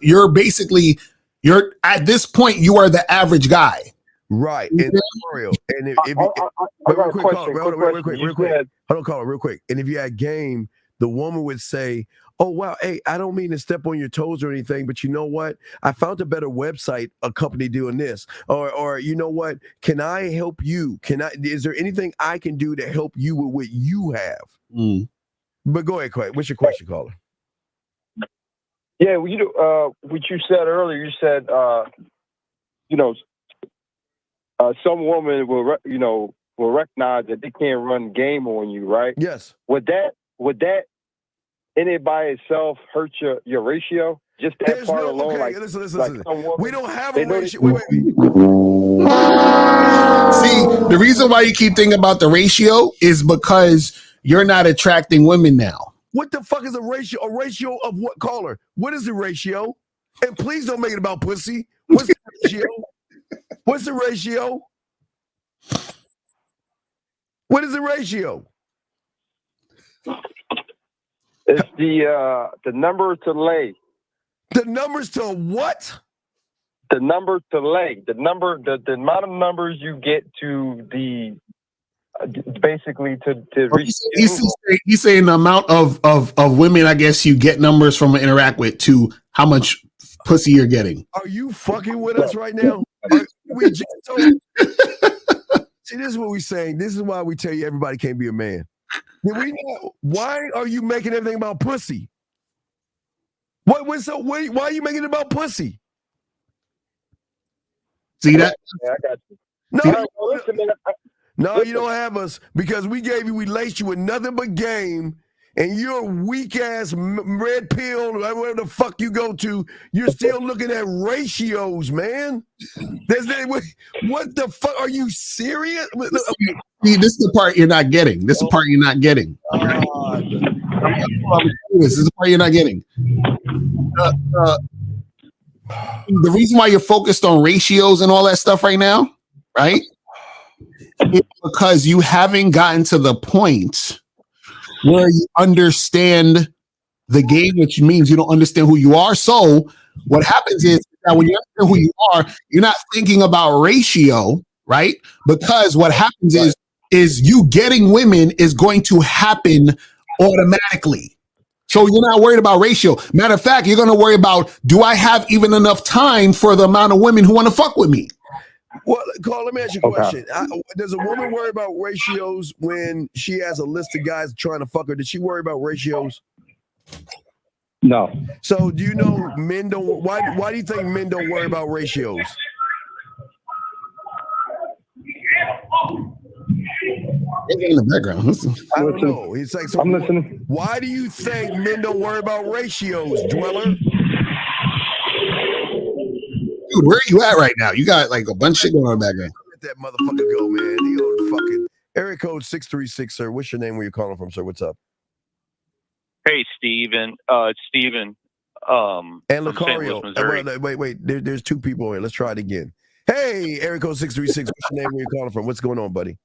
Speaker 2: at this point, you are the average guy.
Speaker 1: Right. And if real quick. And if you had game, the woman would say, oh, wow, hey, I don't mean to step on your toes or anything, but you know what? I found a better website, a company doing this. Or you know what? Can I help you? Is there anything I can do to help you with what you have? But go ahead, Quay. What's your question, caller?
Speaker 6: Yeah, what you said earlier, you said, some women will recognize that they can't run game on you, right?
Speaker 1: Yes.
Speaker 6: Would that in it by itself hurt your ratio? Just that
Speaker 1: There's
Speaker 6: part
Speaker 1: no,
Speaker 6: alone?
Speaker 1: okay, listen. We don't have a ratio.
Speaker 6: Wait.
Speaker 2: See, the reason why you keep thinking about the ratio is because you're not attracting women now.
Speaker 1: What the fuck is a ratio? A ratio of what, caller? What is the ratio? And please don't make it about pussy. What's the ratio? What's the ratio? What is the ratio?
Speaker 6: It's the number to lay.
Speaker 1: The numbers to what?
Speaker 6: The number to lay. The amount of numbers you get to the basically to reach.
Speaker 2: He's saying the amount of women, I guess, you get numbers from and interact with to how much pussy you're getting.
Speaker 1: Are you fucking with us right now? We just told. See, this is what we're saying. This is why we tell you everybody can't be a man. Did we know? Why are you making everything about pussy? Why are you making it about pussy?
Speaker 2: See that?
Speaker 6: Yeah, I got you.
Speaker 1: No, you don't have us, because we laced you with nothing but game, and you're weak ass red pill, wherever the fuck you go to, you're still looking at ratios, man. What the fuck? Are you serious?
Speaker 2: See, this is the part you're not getting. This is the part you're not getting. This is the part you're not getting. The reason why you're focused on ratios and all that stuff right now, right? It's because you haven't gotten to the point where you understand the game, which means you don't understand who you are. So what happens is that when you understand who you are, you're not thinking about ratio, right? Because what happens is you getting women is going to happen automatically. So you're not worried about ratio. Matter of fact, you're going to worry about, do I have even enough time for the amount of women who want to fuck with me?
Speaker 1: Well, Carl, let me ask you a question. Does a woman worry about ratios when she has a list of guys trying to fuck her? Does she worry about ratios?
Speaker 6: No.
Speaker 1: So do you know men don't? Why do you think men don't worry about ratios?
Speaker 2: In the background.
Speaker 1: I don't know. He's like, so
Speaker 6: I'm listening.
Speaker 1: Why do you think men don't worry about ratios, Dweller?
Speaker 2: Dude, where are you at right now? You got like a bunch of shit going on in the background.
Speaker 1: Let that motherfucker go, man. You old fucking area code 636, sir. What's your name? Where you calling from, sir? What's up?
Speaker 7: Hey, Steven. It's Steven.
Speaker 1: And Lucario. Wait. There's two people here. Let's try it again. Hey, area code 636. What's your name? Where you calling from? What's going on, buddy?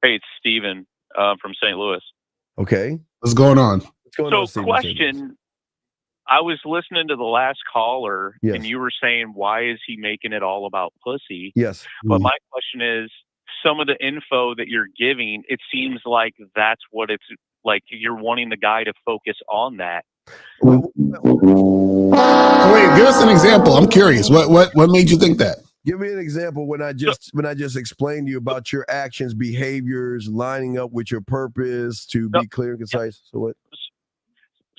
Speaker 7: Hey, it's Steven from St. Louis.
Speaker 1: Okay.
Speaker 2: What's going on?
Speaker 1: What's going on,
Speaker 7: Steven? Question. I was listening to the last caller,
Speaker 1: yes,
Speaker 7: and you were saying, why is he making it all about pussy?
Speaker 1: Yes.
Speaker 7: But my question is, some of the info that you're giving, it seems like that's what it's like. You're wanting the guy to focus on that.
Speaker 2: So wait, give us an example. I'm curious. What made you think that?
Speaker 1: Give me an example when I just explained to you about your actions, behaviors, lining up with your purpose to be clear and concise. So what?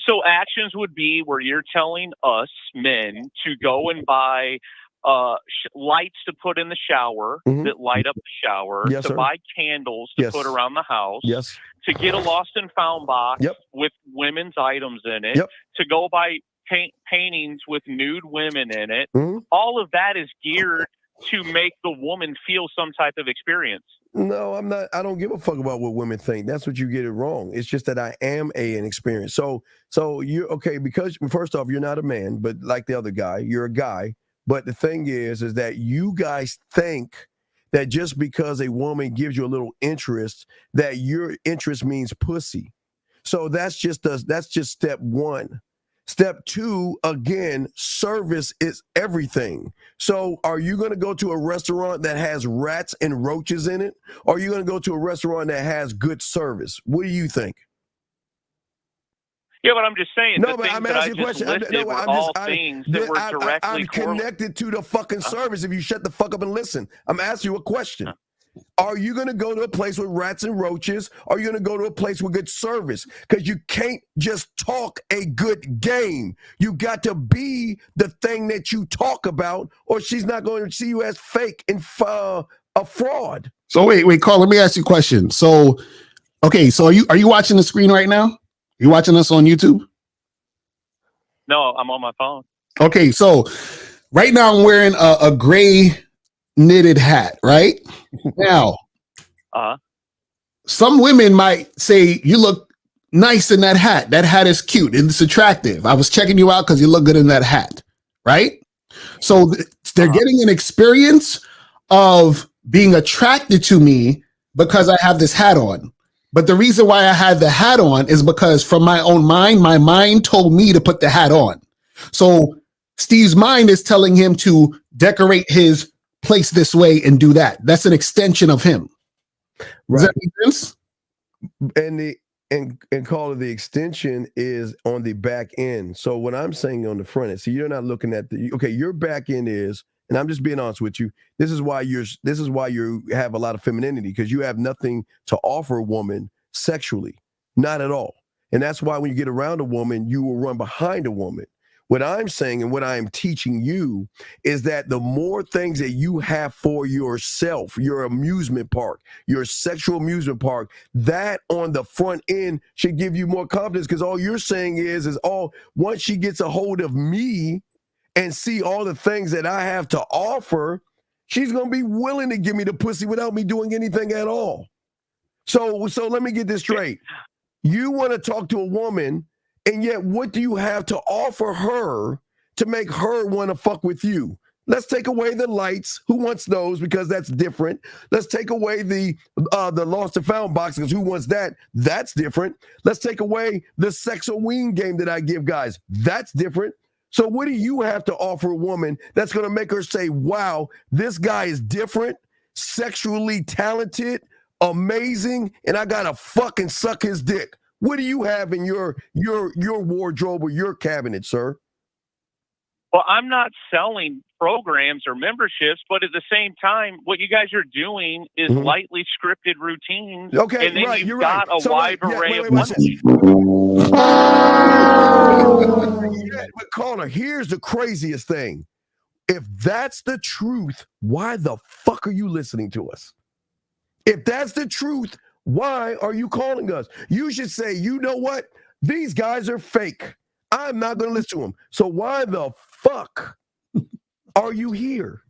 Speaker 7: So actions would be where you're telling us men to go and buy lights to put in the shower that light up the shower,
Speaker 1: Yes,
Speaker 7: to
Speaker 1: sir.
Speaker 7: buy candles to put around the house,
Speaker 1: Yes.
Speaker 7: to get a lost and found box
Speaker 1: Yep.
Speaker 7: with women's items in it,
Speaker 1: Yep.
Speaker 7: to go buy paintings with nude women in it.
Speaker 1: Mhm.
Speaker 7: All of that is geared to make the woman feel some type of experience.
Speaker 1: No, I'm not. I don't give a fuck about what women think. That's what you get it wrong. It's just that I am an experience. So you're okay because first off, you're not a man, but like the other guy, you're a guy. But the thing is that you guys think that just because a woman gives you a little interest, that your interest means pussy. So that's just step one. Step two, again, service is everything. So are you going to go to a restaurant that has rats and roaches in it? Or are you going to go to a restaurant that has good service? What do you think?
Speaker 7: Yeah, but I'm just saying,
Speaker 1: No,
Speaker 7: the
Speaker 1: but
Speaker 7: things
Speaker 1: I'm
Speaker 7: that I
Speaker 1: asking you a
Speaker 7: just
Speaker 1: question.
Speaker 7: listed were all things that were directly
Speaker 1: I'm connected to the fucking service if you shut the fuck up and listen. I'm asking you a question. Are you going to go to a place with rats and roaches? Or are you going to go to a place with good service? Because you can't just talk a good game. You got to be the thing that you talk about, or she's not going to see you as fake and a fraud.
Speaker 2: So wait, Carl, let me ask you a question. So, okay, so are you watching the screen right now? You watching us on YouTube?
Speaker 7: No, I'm on my phone.
Speaker 2: Okay, so right now I'm wearing a gray knitted hat, right? Now, some women might say you look nice in that hat. That hat is cute and it's attractive. I was checking you out because you look good in that hat, right? So they're getting an experience of being attracted to me because I have this hat on. But the reason why I had the hat on is because from my own mind, my mind told me to put the hat on. So Steve's mind is telling him to decorate his place this way and do that. That's an extension of him.
Speaker 1: Right.
Speaker 2: Does that make sense?
Speaker 1: And call it the extension is on the back end. So what I'm saying on the front end, so you're not looking at your back end is, and I'm just being honest with you. This is why you have a lot of femininity, because you have nothing to offer a woman sexually, not at all. And that's why when you get around a woman, you will run behind a woman. What I'm saying and what I'm teaching you is that the more things that you have for yourself, your amusement park, your sexual amusement park, that on the front end should give you more confidence, because all you're saying is once she gets a hold of me and see all the things that I have to offer, she's going to be willing to give me the pussy without me doing anything at all. So let me get this straight. You want to talk to a woman, and yet what do you have to offer her to make her want to fuck with you? Let's take away the lights. Who wants those? Because that's different. Let's take away the lost and found box, because who wants that? That's different. Let's take away the sex-a-ween game that I give guys. That's different. So what do you have to offer a woman that's going to make her say, wow, this guy is different, sexually talented, amazing, and I got to fucking suck his dick? What do you have in your wardrobe or your cabinet, sir?
Speaker 7: Well, I'm not selling programs or memberships, but at the same time, what you guys are doing is lightly scripted routines.
Speaker 1: Okay,
Speaker 7: and then
Speaker 1: right,
Speaker 7: you've
Speaker 1: you're
Speaker 7: got
Speaker 1: right.
Speaker 7: a wide array of money.
Speaker 1: But Caller, here's the craziest thing. If that's the truth, why the fuck are you listening to us? If that's the truth, why are you calling us? You should say, you know what? These guys are fake. I'm not going to listen to them. So why the fuck are you here?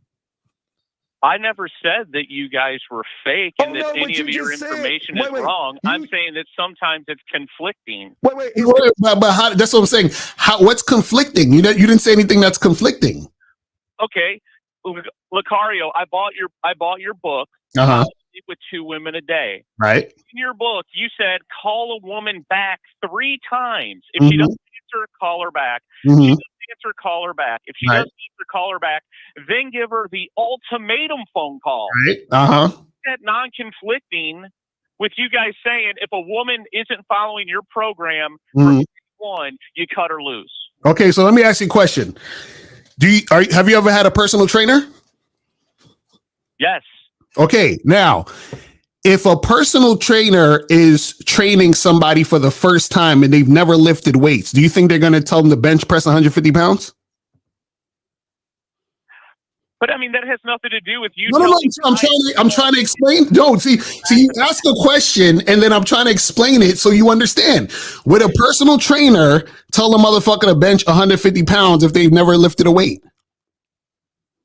Speaker 7: I never said that you guys were fake and that any of your information is wrong. I'm saying that sometimes it's conflicting.
Speaker 2: But how, that's what I'm saying. What's conflicting? You didn't say anything that's conflicting.
Speaker 7: Okay, Lucario, I bought your book. With 2 women a day.
Speaker 2: Right.
Speaker 7: In your book, you said call a woman back 3 times. If she doesn't answer, call her back. If she doesn't answer, call her back. If she doesn't answer, call her back. Then give her the ultimatum phone call.
Speaker 2: Right.
Speaker 7: That non-conflicting with you guys saying if a woman isn't following your program from one, you cut her loose.
Speaker 2: Okay, so let me ask you a question. Have you ever had a personal trainer?
Speaker 7: Yes.
Speaker 2: Okay, now, if a personal trainer is training somebody for the first time and they've never lifted weights, do you think they're going to tell them to bench press 150 pounds?
Speaker 7: But I mean, that has nothing to do with you.
Speaker 2: No, I'm trying to explain. No, see, you ask a question and then I'm trying to explain it so you understand. Would a personal trainer tell a motherfucker to bench 150 pounds if they've never lifted a weight?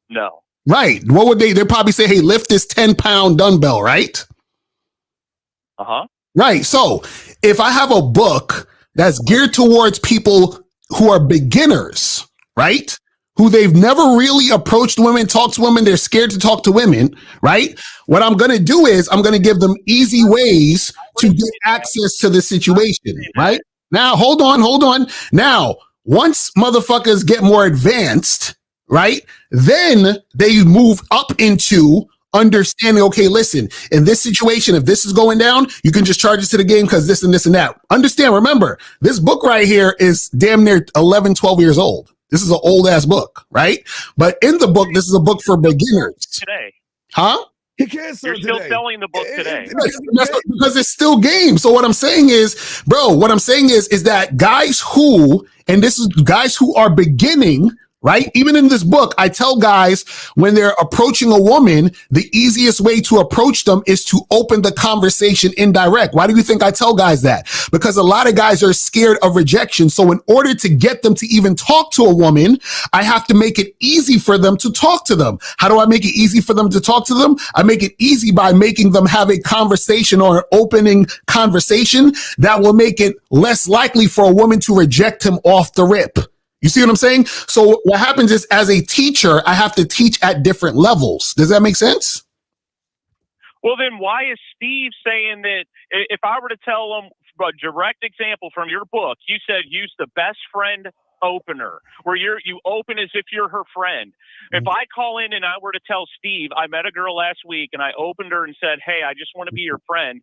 Speaker 7: No.
Speaker 2: Right. What would they? They'd probably say, "Hey, lift this 10-pound dumbbell." Right. Right. So if I have a book that's geared towards people who are beginners, right? Who they've never really approached women, talked to women, they're scared to talk to women, right? What I'm going to do is I'm going to give them easy ways to get access to the situation, right? Now, hold on. Now, once motherfuckers get more advanced, right? Then they move up into understanding, okay, listen, in this situation, if this is going down, you can just charge it to the game because this and this and that. Understand, remember, this book right here is damn near 11, 12 years old. This is an old ass book, right? But in the book, this is a book for beginners.
Speaker 7: Today.
Speaker 2: Huh?
Speaker 1: He can't sell
Speaker 7: You're still
Speaker 1: today.
Speaker 7: selling the book today.
Speaker 2: Because it's still game. So what I'm saying is, bro, is that guys who are beginning, right? Even in this book, I tell guys when they're approaching a woman, the easiest way to approach them is to open the conversation indirect. Why do you think I tell guys that? Because a lot of guys are scared of rejection. So in order to get them to even talk to a woman, I have to make it easy for them to talk to them. How do I make it easy for them to talk to them? I make it easy by making them have a conversation or an opening conversation that will make it less likely for a woman to reject him off the rip. You see what I'm saying? So what happens is, as a teacher, I have to teach at different levels. Does that make sense?
Speaker 7: Well, then why is Steve saying that if I were to tell him a direct example from your book, you said use the best friend opener, where you open as if you're her friend. If I call in and I were to tell Steve, I met a girl last week and I opened her and said, hey, I just want to be your friend.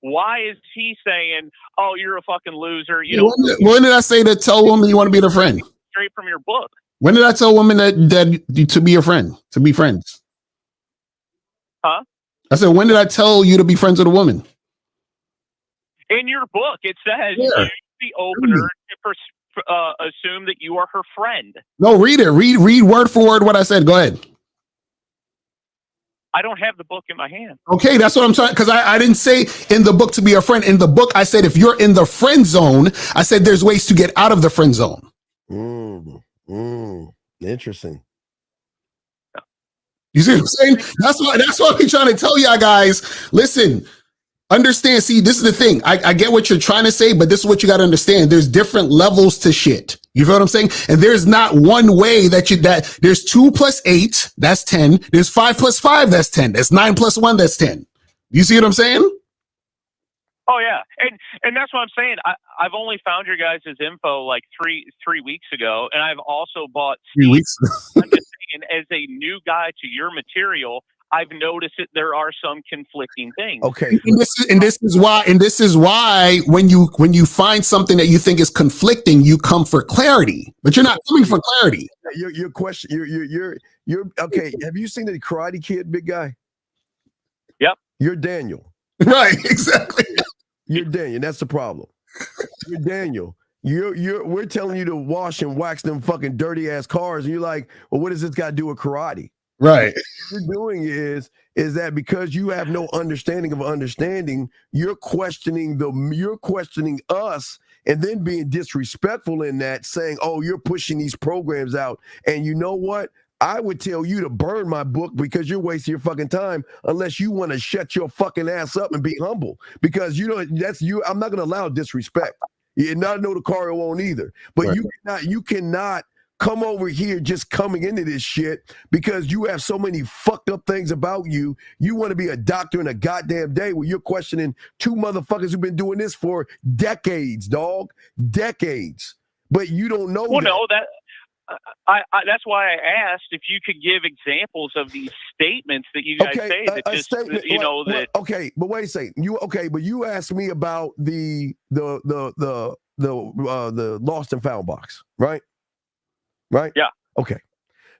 Speaker 7: Why is he saying, oh, you're a fucking loser? You know,
Speaker 2: when did I say to tell women you want to be their friend?
Speaker 7: Straight from your book.
Speaker 2: When did I tell women that to be your friend, to be friends?
Speaker 7: Huh?
Speaker 2: I said, when did I tell you to be friends with a woman?
Speaker 7: In your book, it says use the opener to assume that you are her friend.
Speaker 2: No, read it. Read word for word what I said. Go ahead.
Speaker 7: I don't have the book in my hand.
Speaker 2: Okay, that's what I'm trying, because I didn't say in the book to be a friend. In the book, I said if you're in the friend zone, I said there's ways to get out of the friend zone.
Speaker 1: Interesting.
Speaker 2: You see what I'm saying? That's what I'm trying to tell y'all guys. Listen, understand. See, this is the thing. I get what you're trying to say, but this is what you got to understand. There's different levels to shit. You feel what I'm saying? And there's not one way that there's 2 + 8, that's 10. There's 5 + 5, that's 10. There's 9 + 1, that's 10. You see what I'm saying?
Speaker 7: Oh yeah, and that's what I'm saying. I've only found your guys' info like three weeks ago, and I've also bought
Speaker 2: 3 weeks.
Speaker 7: I'm just saying, as a new guy to your material, I've noticed that there are some conflicting things.
Speaker 2: Okay, and this is why when you find something that you think is conflicting, you come for clarity, but you're not coming for clarity.
Speaker 1: Your question. You're okay. Have you seen the Karate Kid, big guy?
Speaker 7: Yep.
Speaker 1: You're Daniel.
Speaker 2: Right. Exactly.
Speaker 1: You're Daniel. That's the problem. You're Daniel. We're telling you to wash and wax them fucking dirty ass cars, and you're like, well, what does this got to do with karate?
Speaker 2: Right.
Speaker 1: What you're doing is that because you have no understanding of understanding, you're questioning us, and then being disrespectful in that, saying, oh, you're pushing these programs out. And you know what? I would tell you to burn my book because you're wasting your fucking time unless you want to shut your fucking ass up and be humble. Because that's you. I'm not going to allow disrespect. And I know the Cario won't either. But right. You cannot come over here just coming into this shit because you have so many fucked up things about you. You want to be a doctor in a goddamn day where you're questioning 2 motherfuckers who've been doing this for decades, dog. Decades. But you don't know.
Speaker 7: Well, no, that's why I asked if you could give examples of these statements that you guys say that that.
Speaker 1: Okay, but wait a second. But you asked me about the lost and found box, right? Right?
Speaker 7: Yeah.
Speaker 1: Okay.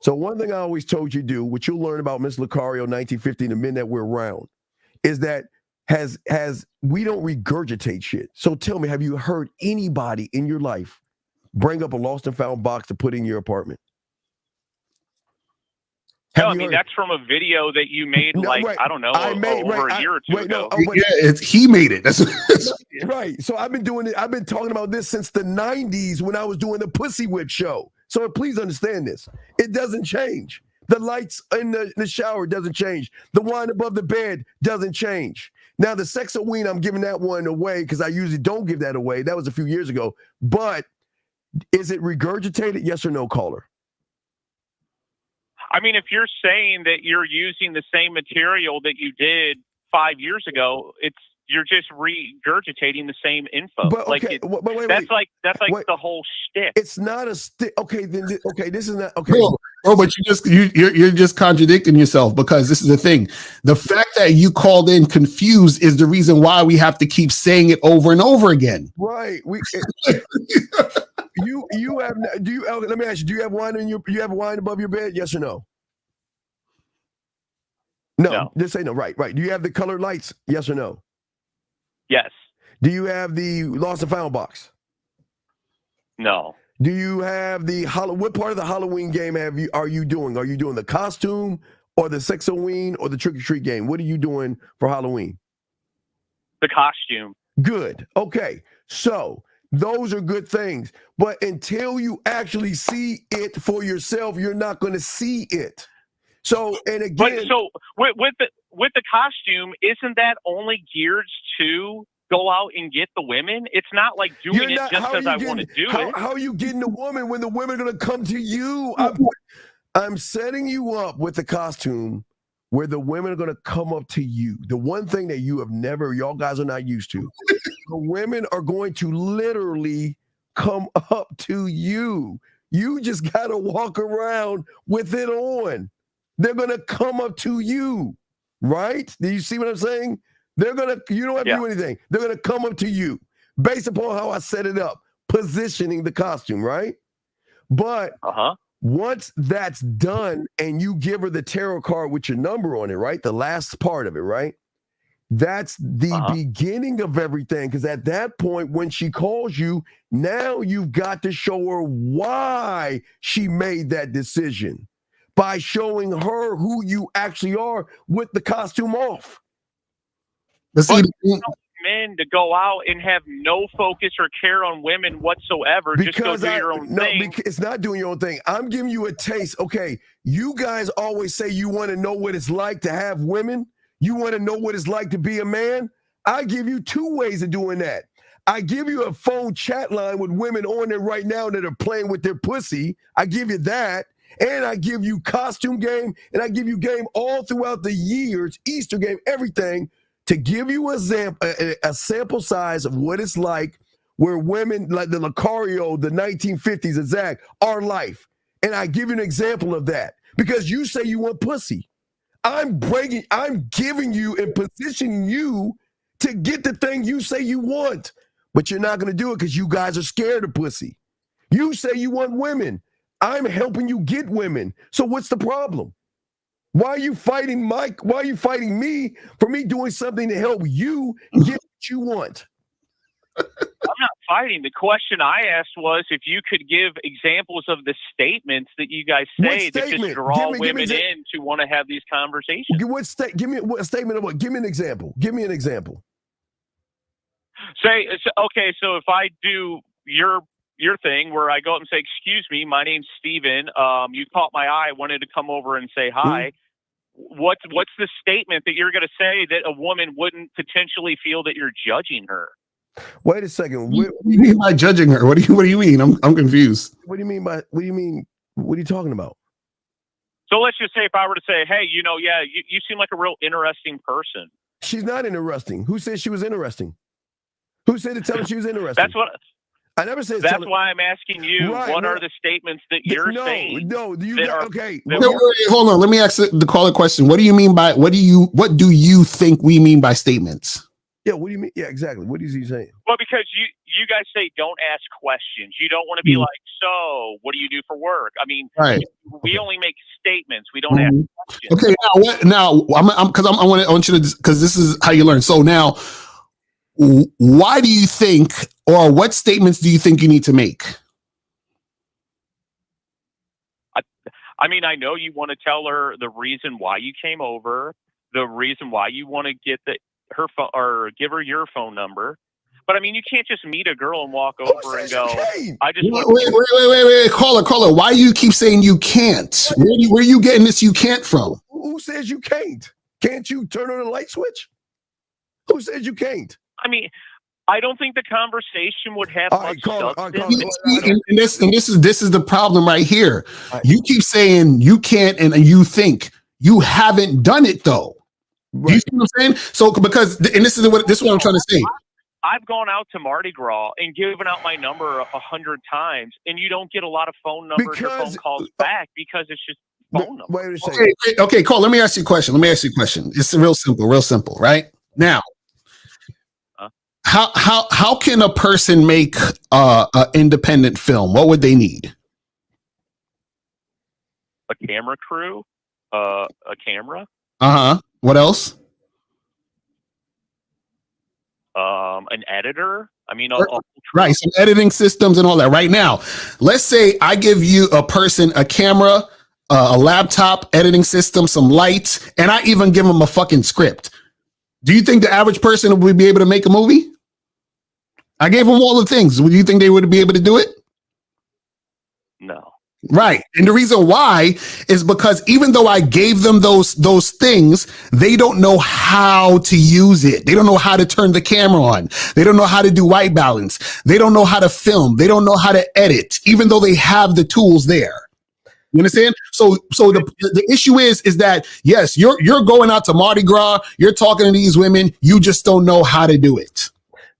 Speaker 1: So one thing I always told you to do, which you'll learn about Miss Lucario 1950 the men that we're around, is that we don't regurgitate shit. So tell me, have you heard anybody in your life bring up a lost and found box to put in your apartment?
Speaker 7: No, I mean, that's from a video that you made, over a year or two ago.
Speaker 2: He made it. That's
Speaker 1: right. So I've been doing it. I've been talking about this since the 90s when I was doing the Pussy Whip show. So please understand this. It doesn't change. The lights in the shower doesn't change. The wine above the bed doesn't change. Now, the Sexoween, I'm giving that one away because I usually don't give that away. That was a few years ago. But is it regurgitated? Yes or no, caller?
Speaker 7: I mean, if you're saying that you're using the same material that you did 5 years ago, you're just regurgitating the same info.
Speaker 1: But okay, wait.
Speaker 7: That's like the whole shtick.
Speaker 1: It's not a stick. Okay, this is not okay.
Speaker 2: Bro, but you're just contradicting yourself, because this is the thing. The fact that you called in confused is the reason why we have to keep saying it over and over again.
Speaker 1: Right. You have. Let me ask you. Do you have wine you have wine above your bed? Yes or no? No. Just say no. Right. Do you have the colored lights? Yes or no?
Speaker 7: Yes.
Speaker 1: Do you have the lost and found box?
Speaker 7: No.
Speaker 1: Do you have what part of the Halloween game are you doing? Are you doing the costume or the Sexoween or the trick or treat game? What are you doing for Halloween?
Speaker 7: The costume. Good.
Speaker 1: Okay. So those are good things. But until you actually see it for yourself, you're not going to see it. So, and again.
Speaker 7: But with the costume, isn't that only geared to go out and get the women? It's not like doing it just because I want to do it.
Speaker 1: How are you getting the woman when the women are going to come to you? I'm setting you up with the costume where the women are going to come up to you. The one thing that y'all guys are not used to. The women are going to literally come up to you. You just got to walk around with it on. They're going to come up to you, right? Do you see what I'm saying? You don't have to do anything. They're going to come up to you based upon how I set it up, positioning the costume, right? But once that's done and you give her the tarot card with your number on it, right? The last part of it, right? That's the beginning of everything. Because at that point, when she calls you, now you've got to show her why she made that decision by showing her who you actually are with the costume off.
Speaker 2: But see,
Speaker 7: men to go out and have no focus or care on women whatsoever, just go do your own thing.
Speaker 1: It's not doing your own thing. I'm giving you a taste. Okay, you guys always say you want to know what it's like to have women. You want to know what it's like to be a man. I give you two ways of doing that. I give you a phone chat line with women on there right now that are playing with their pussy. I give you that. And I give you costume game, and I give you game all throughout the years, Easter game, everything, to give you a sample size of what it's like where women like the Lucario, the 1950s, and Zach are life. And I give you an example of that because you say you want pussy. I'm giving you and positioning you to get the thing you say you want, but you're not going to do it because you guys are scared of pussy. You say you want women. I'm helping you get women. So what's the problem? Why are you fighting Mike? Why are you fighting me for me doing something to help you get what you want?
Speaker 7: I'm not fighting. The question I asked was if you could give examples of the statements that you guys say that just draw women in to want to have these conversations.
Speaker 1: Give me a statement of what? Give me an example. Give me an example.
Speaker 7: So if I do your thing where I go up and say, "Excuse me, my name's Steven. You caught my eye. I wanted to come over and say hi." What's the statement that you're going to say that a woman wouldn't potentially feel that you're judging her?
Speaker 1: Wait a second.
Speaker 2: What do you mean by judging her? What do you mean? I'm confused.
Speaker 1: What do you mean? What are you talking about?
Speaker 7: So let's just say if I were to say, "Hey, you seem like a real interesting person."
Speaker 1: She's not interesting. Who said she was interesting? Who said to tell her she was interesting?
Speaker 7: That's what.
Speaker 1: I never said.
Speaker 7: That's why I'm asking you. What are the statements that you're saying?
Speaker 1: No. Okay.
Speaker 2: Hold on. Let me ask the caller question. What do you mean by what do you think we mean by statements?
Speaker 1: Yeah. What do you mean? Yeah. Exactly. What is he saying?
Speaker 7: Well, because you guys say don't ask questions. You don't want to be like, so what do you do for work? I mean, we only make statements. We don't ask questions.
Speaker 2: Okay. Now I want you to, because this is how you learn. So now, why do you think, or what statements do you think you need to make?
Speaker 7: I mean, I know you want to tell her the reason why you came over, the reason why you want to get her phone or give her your phone number. But I mean, you can't just meet a girl and walk over and go, I just
Speaker 2: wait, caller. Why do you keep saying you can't? Where are you getting this you can't from?
Speaker 1: Who says you can't? Can't you turn on a light switch? Who says you can't?
Speaker 7: I mean, I don't think the conversation would have much substance.
Speaker 2: And this is the problem right here. You keep saying you can't and you think. You haven't done it though. Right. You see what I'm saying? So because this is what I'm trying to say.
Speaker 7: I've gone out to Mardi Gras and given out my number 100 times, and you don't get a lot of phone numbers or phone calls back because it's just phone numbers.
Speaker 1: Wait a second.
Speaker 2: Okay, Cole, let me ask you a question. It's real simple, right? Now, how can a person make an independent film? What would they need?
Speaker 7: A camera crew, a camera.
Speaker 2: What else?
Speaker 7: An editor. I mean,
Speaker 2: right, some editing systems and all that. Right now, let's say I give you a person a camera, a laptop, editing system, some lights, and I even give them a fucking script. Do you think the average person would be able to make a movie? I gave them all the things. Would you think they would be able to do it?
Speaker 7: No.
Speaker 2: Right. And the reason why is because even though I gave them those things, they don't know how to use it. They don't know how to turn the camera on. They don't know how to do white balance. They don't know how to film. They don't know how to edit, even though they have the tools there. You understand? So the issue is that, yes, you're going out to Mardi Gras. You're talking to these women. You just don't know how to do it.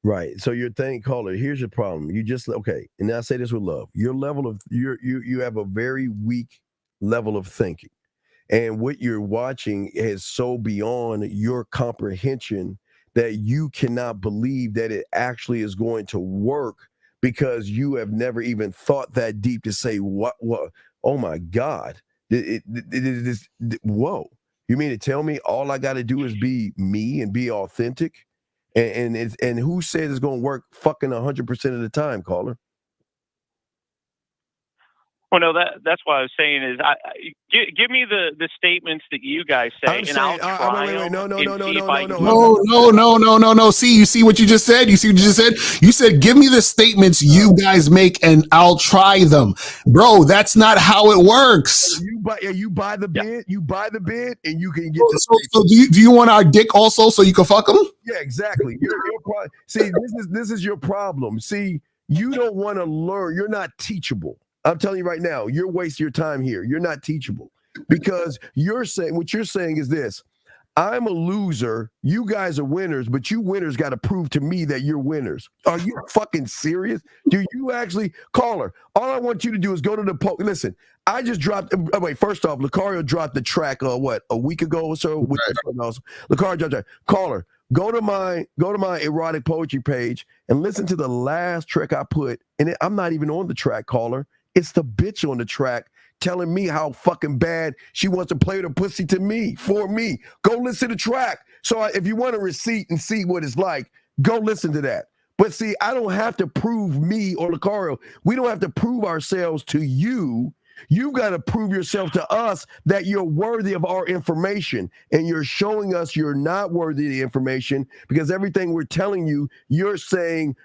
Speaker 1: Right. So you're thinking, caller, here's your problem. You just, okay. And I say this with love. Your level of, you have a very weak level of thinking. And what you're watching is so beyond your comprehension that you cannot believe that it actually is going to work because you have never even thought that deep to say, what, oh my God. Whoa. You mean to tell me all I got to do is be me and be authentic? And who says it's going to work fucking 100% of the time, caller?
Speaker 7: Well, no, that's what I was saying is, give me the statements that you guys say, I'll try them.
Speaker 2: No. See, you see what you just said? You see what you just said? You said, give me the statements you guys make and I'll try them. Bro, that's not how it works.
Speaker 1: You buy the bid, and you can get
Speaker 2: So do you want our dick also so you can fuck them?
Speaker 1: Yeah, exactly. See, this is your problem. See, you don't want to learn. You're not teachable. I'm telling you right now, you're wasting your time here. You're not teachable because what you're saying is this. I'm a loser. You guys are winners, but you winners got to prove to me that you're winners. Are you fucking serious? Do you actually, caller? All I want you to do is go to the Listen, I just dropped. First off, Lucario dropped the track. A week ago or so? With Lucario dropped that. Caller, go to my erotic poetry page and listen to the last track I put. And I'm not even on the track, caller. It's the bitch on the track telling me how fucking bad she wants to play the pussy to me, for me. Go listen to the track. So if you want a receipt and see what it's like, go listen to that. But see, I don't have to prove me or Lucario. We don't have to prove ourselves to you. You've got to prove yourself to us that you're worthy of our information. And you're showing us you're not worthy of the information because everything we're telling you, you're saying,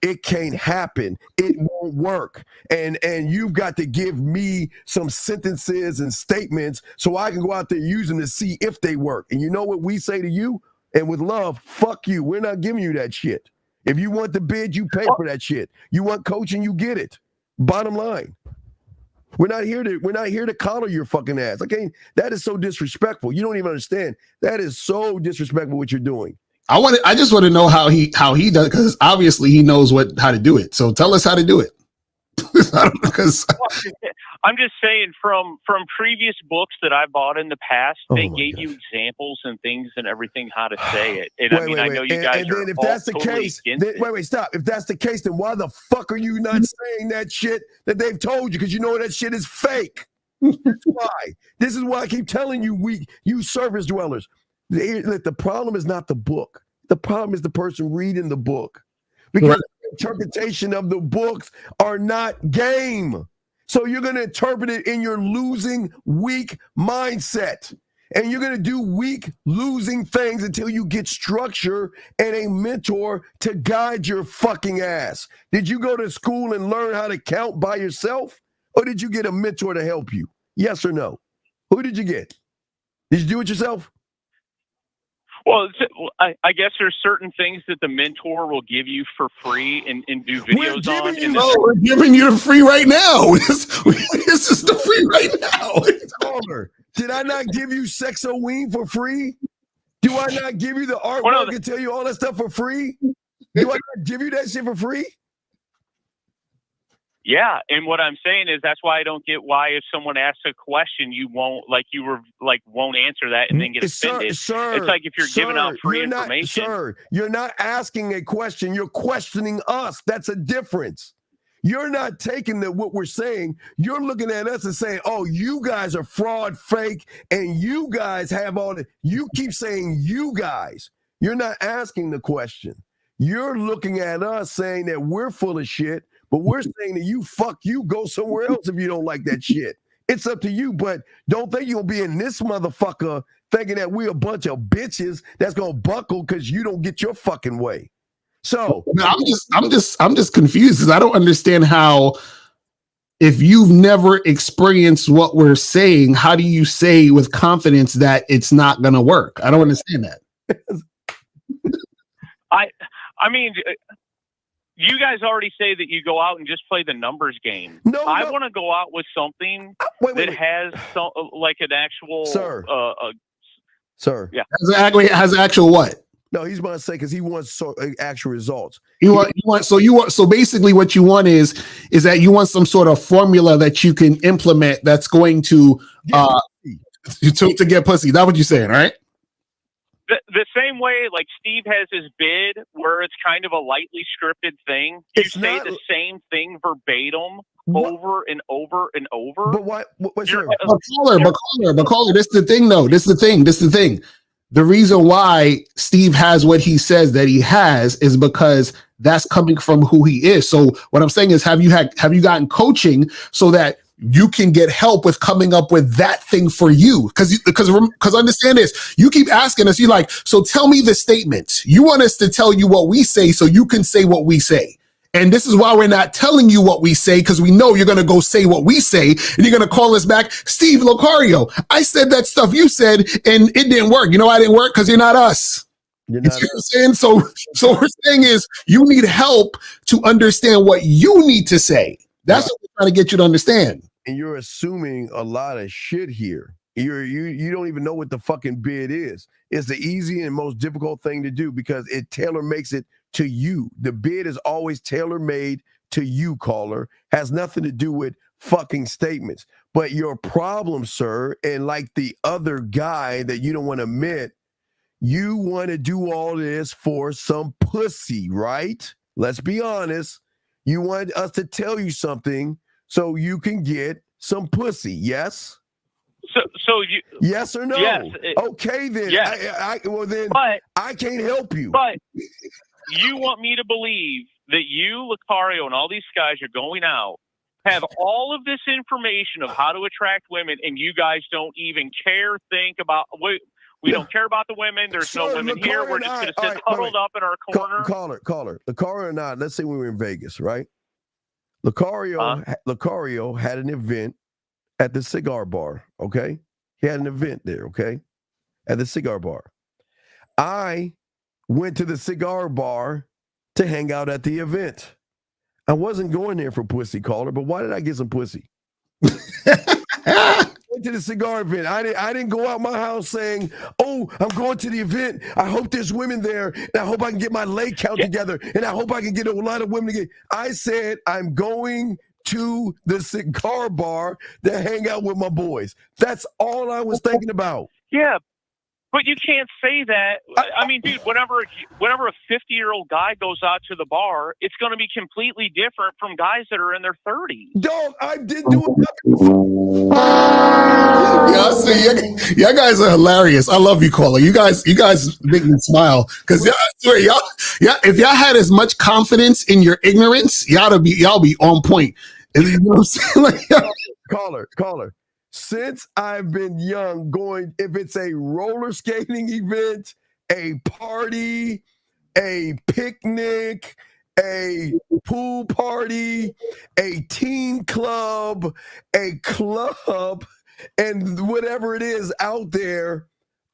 Speaker 1: it can't happen. It won't work. And you've got to give me some sentences and statements so I can go out there and use them to see if they work. And you know what we say to you? And with love, fuck you. We're not giving you that shit. If you want the bid, you pay for that shit. You want coaching, you get it. Bottom line. We're not here to collar your fucking ass. Okay, that is so disrespectful. You don't even understand. That is so disrespectful what you're doing.
Speaker 2: I just want to know how he does, because obviously he knows how to do it. So tell us how to do it.
Speaker 7: I'm just saying from previous books that I bought in the past, they gave you examples and things and everything how to say it. And I know you guys are if that's the case,
Speaker 1: stop. If that's the case, then why the fuck are you not saying that shit that they've told you? Because you know that shit is fake. That's why. This is why I keep telling you, you surface dwellers. The problem is not the book. The problem is the person reading the book. Because the interpretation of the books are not game. So you're going to interpret it in your losing, weak mindset. And you're going to do weak, losing things until you get structure and a mentor to guide your fucking ass. Did you go to school and learn how to count by yourself? Or did you get a mentor to help you? Yes or no? Who did you get? Did you do it yourself?
Speaker 7: Well, I guess there's certain things that the mentor will give you for free and do videos on.
Speaker 2: We're giving you the free right now. This is the free right now.
Speaker 1: Caller, did I not give you Sexoween for free? Do I not give you the artwork and tell you all that stuff for free? Do I not give you that shit for free?
Speaker 7: Yeah, and what I'm saying is that's why I don't get why if someone asks a question you won't won't answer that and then get offended.
Speaker 1: Sir,
Speaker 7: it's like if you're giving out free information.
Speaker 1: Sir, you're not asking a question, you're questioning us. That's a difference. You're not taking what we're saying. You're looking at us and saying, oh, you guys are fraud, fake, and you guys have all the. You keep saying you guys. You're not asking the question. You're looking at us saying that we're full of shit. But we're saying that you go somewhere else if you don't like that shit. It's up to you, but don't think you'll be in this motherfucker thinking that we're a bunch of bitches that's gonna buckle because you don't get your fucking way. So
Speaker 2: I'm just confused because I don't understand how, if you've never experienced what we're saying, how do you say with confidence that it's not gonna work? I don't understand that.
Speaker 7: I mean. You guys already say that you go out and just play the numbers game.
Speaker 1: No,
Speaker 7: I want to go out with something that has some, like an actual.
Speaker 2: Sir.
Speaker 7: Yeah.
Speaker 2: Has actual what?
Speaker 1: No, he's about to say because he wants actual results.
Speaker 2: So basically what you want is that you want some sort of formula that you can implement that's going to get pussy. That's what you're saying, right?
Speaker 7: The same way, like Steve has his bid, where it's kind of a lightly scripted thing. You say the same thing verbatim over and over and over.
Speaker 1: But what?
Speaker 2: But caller, this is the thing, though. This is the thing. The reason why Steve has what he says that he has is because that's coming from who he is. So what I'm saying is, have you gotten coaching so that you can get help with coming up with that thing for you? Because understand this, you keep asking us, you're like, so tell me the statements. You want us to tell you what we say so you can say what we say. And this is why we're not telling you what we say, because we know you're going to go say what we say and you're going to call us back, Steve Locario, I said that stuff you said and it didn't work. You know why it didn't work? Because you're not us. You know what I'm saying? So what we're saying is you need help to understand what you need to say. That's what we're trying to get you to understand.
Speaker 1: And you're assuming a lot of shit here. You don't even know what the fucking bid is. It's the easy and most difficult thing to do because it tailor makes it to you. The bid is always tailor made to you, caller. Has nothing to do with fucking statements. But your problem, sir, and like the other guy that you don't want to admit, you want to do all this for some pussy, right? Let's be honest. You want us to tell you something so you can get some pussy, yes?
Speaker 7: So you
Speaker 1: yes or no?
Speaker 7: Yes.
Speaker 1: Okay then.
Speaker 7: Yes.
Speaker 1: Then I can't help you.
Speaker 7: But you want me to believe that you, Lucario, and all these guys are going out, have all of this information of how to attract women, and you guys don't even care, think about. We don't care about the women. There's no women here. We're just going to sit huddled up in our corner.
Speaker 1: Caller. Lucario and I, let's say we were in Vegas, right? Lucario had an event at the cigar bar, okay? He had an event there, okay? At the cigar bar. I went to the cigar bar to hang out at the event. I wasn't going there for pussy, caller, but why did I get some pussy? Went to the cigar event. I didn't go out my house saying, oh, I'm going to the event. I hope there's women there. And I hope I can get my leg count together. And I hope I can get a lot of women together. I said, I'm going to the cigar bar to hang out with my boys. That's all I was thinking about.
Speaker 7: Yeah. But you can't say that. I mean, dude, whenever a 50-year-old guy goes out to the bar, it's going to be completely different from guys that are in their 30s.
Speaker 1: Dog, I didn't do nothing.
Speaker 2: Yeah, see, y'all guys are hilarious. I love you, caller. You guys make me smile because if y'all had as much confidence in your ignorance, y'all be on point. You know what I'm saying? Like,
Speaker 1: caller. Since I've been young, if it's a roller skating event, a party, a picnic, a pool party, a teen club, a club, and whatever it is out there,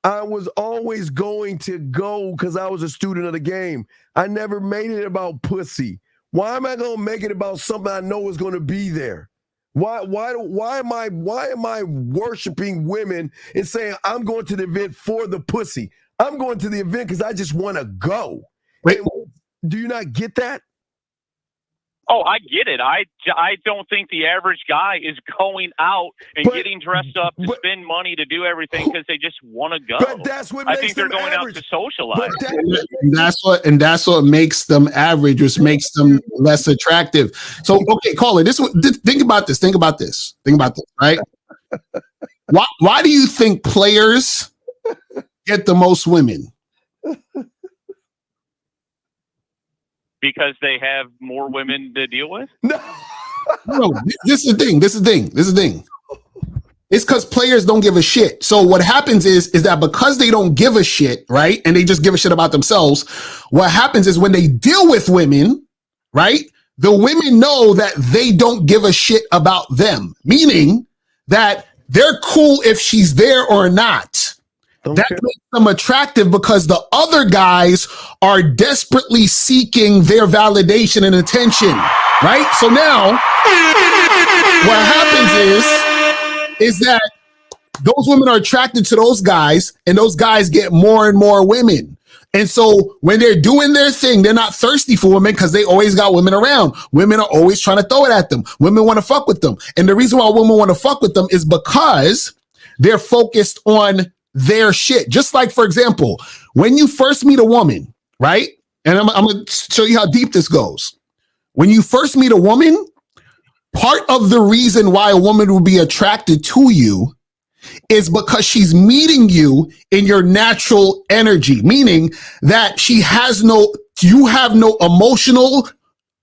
Speaker 1: I was always going to go because I was a student of the game. I never made it about pussy. Why am I going to make it about something I know is going to be there? Why am I worshiping women and saying I'm going to the event for the pussy? I'm going to the event because I just want to go.
Speaker 2: Wait.
Speaker 1: Do you not get that?
Speaker 7: Oh, I get it. I don't think the average guy is going out and getting dressed up to spend money to do everything because they just want to go.
Speaker 1: But that's what makes them
Speaker 7: they're going
Speaker 1: average.
Speaker 7: out to socialize.
Speaker 2: That's what makes them average, which makes them less attractive. So, okay, caller, think about this, right? Why do you think players get the most women?
Speaker 7: Because they have more women to deal with?
Speaker 1: No,
Speaker 2: this is the thing. It's because players don't give a shit. So what happens is that because they don't give a shit, right? And they just give a shit about themselves. What happens is when they deal with women, right? The women know that they don't give a shit about them, meaning that they're cool if she's there or not. That makes them attractive because the other guys are desperately seeking their validation and attention, right? So now what happens is that those women are attracted to those guys and those guys get more and more women. And so when they're doing their thing, they're not thirsty for women because they always got women around. Women are always trying to throw it at them. Women want to fuck with them. And the reason why women want to fuck with them is because they're focused on their shit. Just like, for example, when you first meet a woman, right? And I'm going to show you how deep this goes. When you first meet a woman, part of the reason why a woman will be attracted to you is because she's meeting you in your natural energy, meaning that you have no emotional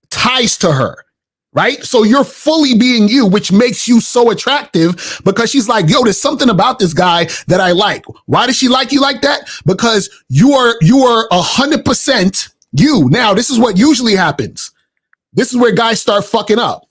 Speaker 2: ties to her. Right? So you're fully being you, which makes you so attractive because she's like, yo, there's something about this guy that I like. Why does she like you like that? Because you are 100% you. Now, this is what usually happens. This is where guys start fucking up.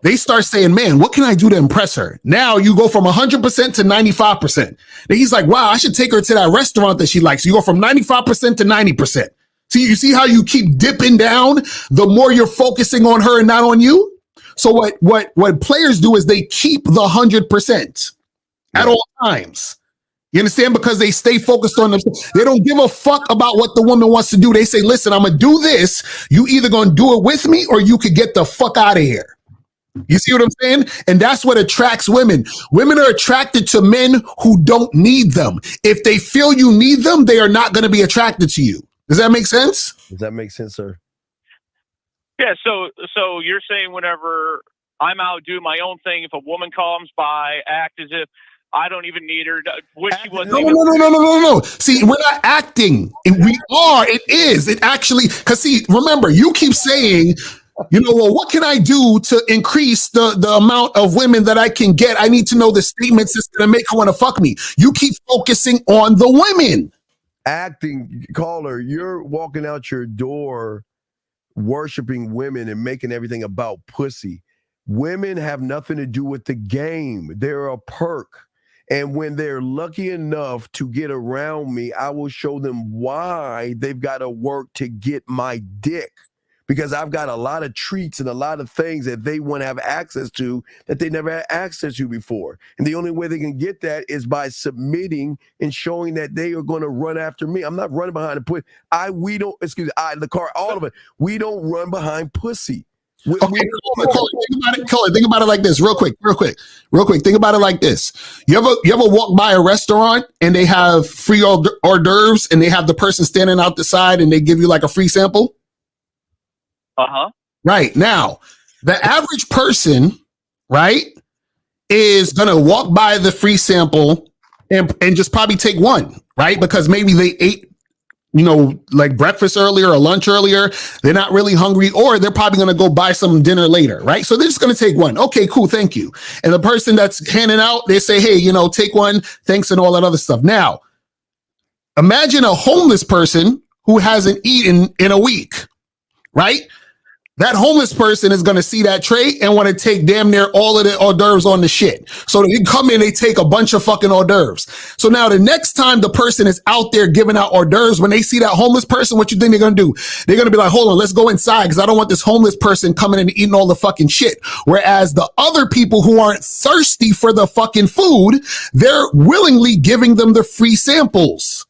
Speaker 2: They start saying, man, what can I do to impress her? Now you go from 100% to 95%. Then he's like, wow, I should take her to that restaurant that she likes. You go from 95% to 90%. See, you see how you keep dipping down the more you're focusing on her and not on you? So what players do is they keep the 100% at all times. You understand? Because they stay focused on them. They don't give a fuck about what the woman wants to do. They say, listen, I'm going to do this. You either going to do it with me or you could get the fuck out of here. You see what I'm saying? And that's what attracts women. Women are attracted to men who don't need them. If they feel you need them, they are not going to be attracted to you. Does that make sense?
Speaker 1: Does that make sense, sir?
Speaker 7: Yeah, so you're saying whenever I'm out doing my own thing, if a woman comes by, act as if I don't even need her. Wish she wasn't.
Speaker 2: No. See, we're not acting. We are. It is. It actually, because see, remember, you keep saying, well, what can I do to increase the amount of women that I can get? I need to know the statements that's going to make her want to fuck me. You keep focusing on the women.
Speaker 1: Acting, caller, you're walking out your door worshiping women and making everything about pussy. Women have nothing to do with the game. They're a perk. And when they're lucky enough to get around me, I will show them why they've got to work to get my dick. Because I've got a lot of treats and a lot of things that they want to have access to that they never had access to before. And the only way they can get that is by submitting and showing that they are going to run after me. I'm not running behind the pussy. All of it. We don't run behind pussy.
Speaker 2: Think about it like this, real quick. Think about it like this. You ever walk by a restaurant and they have free hors d'oeuvres and they have the person standing out the side and they give you like a free sample?
Speaker 7: Uh-huh.
Speaker 2: Right. Now, the average person, right, is going to walk by the free sample and just probably take one, right? Because maybe they ate like breakfast earlier or lunch earlier. They're not really hungry, or they're probably going to go buy some dinner later, right? So they're just going to take one. Okay, cool, thank you. And the person that's handing out, they say, hey, take one, thanks, and all that other stuff. Now, imagine a homeless person who hasn't eaten in a week, right? That homeless person is going to see that tray and want to take damn near all of the hors d'oeuvres on the shit. So they come in, they take a bunch of fucking hors d'oeuvres. So now the next time the person is out there giving out hors d'oeuvres, when they see that homeless person, what you think they're going to do? They're going to be like, hold on, let's go inside because I don't want this homeless person coming in and eating all the fucking shit. Whereas the other people who aren't thirsty for the fucking food, they're willingly giving them the free samples.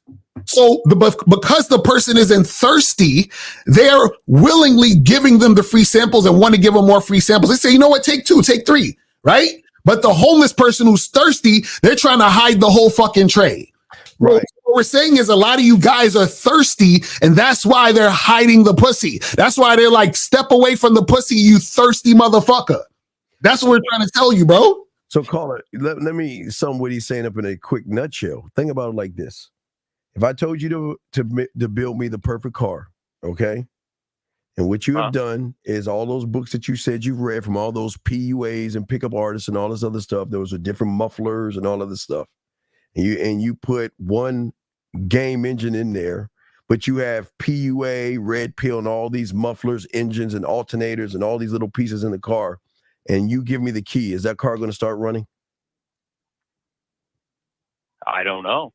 Speaker 2: So because the person isn't thirsty, they're willingly giving them the free samples and want to give them more free samples. They say, you know what, take 2, take 3, right? But the homeless person who's thirsty, they're trying to hide the whole fucking tray. Right. Well, what we're saying is a lot of you guys are thirsty, and that's why they're hiding the pussy. That's why they're like, step away from the pussy, you thirsty motherfucker. That's what we're trying to tell you, bro.
Speaker 1: So, caller, let me sum what he's saying up in a quick nutshell. Think about it like this. If I told you to build me the perfect car, okay? And what you have done is all those books that you said you've read from all those PUAs and pickup artists and all this other stuff, those are different mufflers and all of this stuff. And you put one game engine in there, but you have PUA, red pill, and all these mufflers, engines, and alternators, and all these little pieces in the car, and you give me the key. Is that car going to start running?
Speaker 7: I don't know.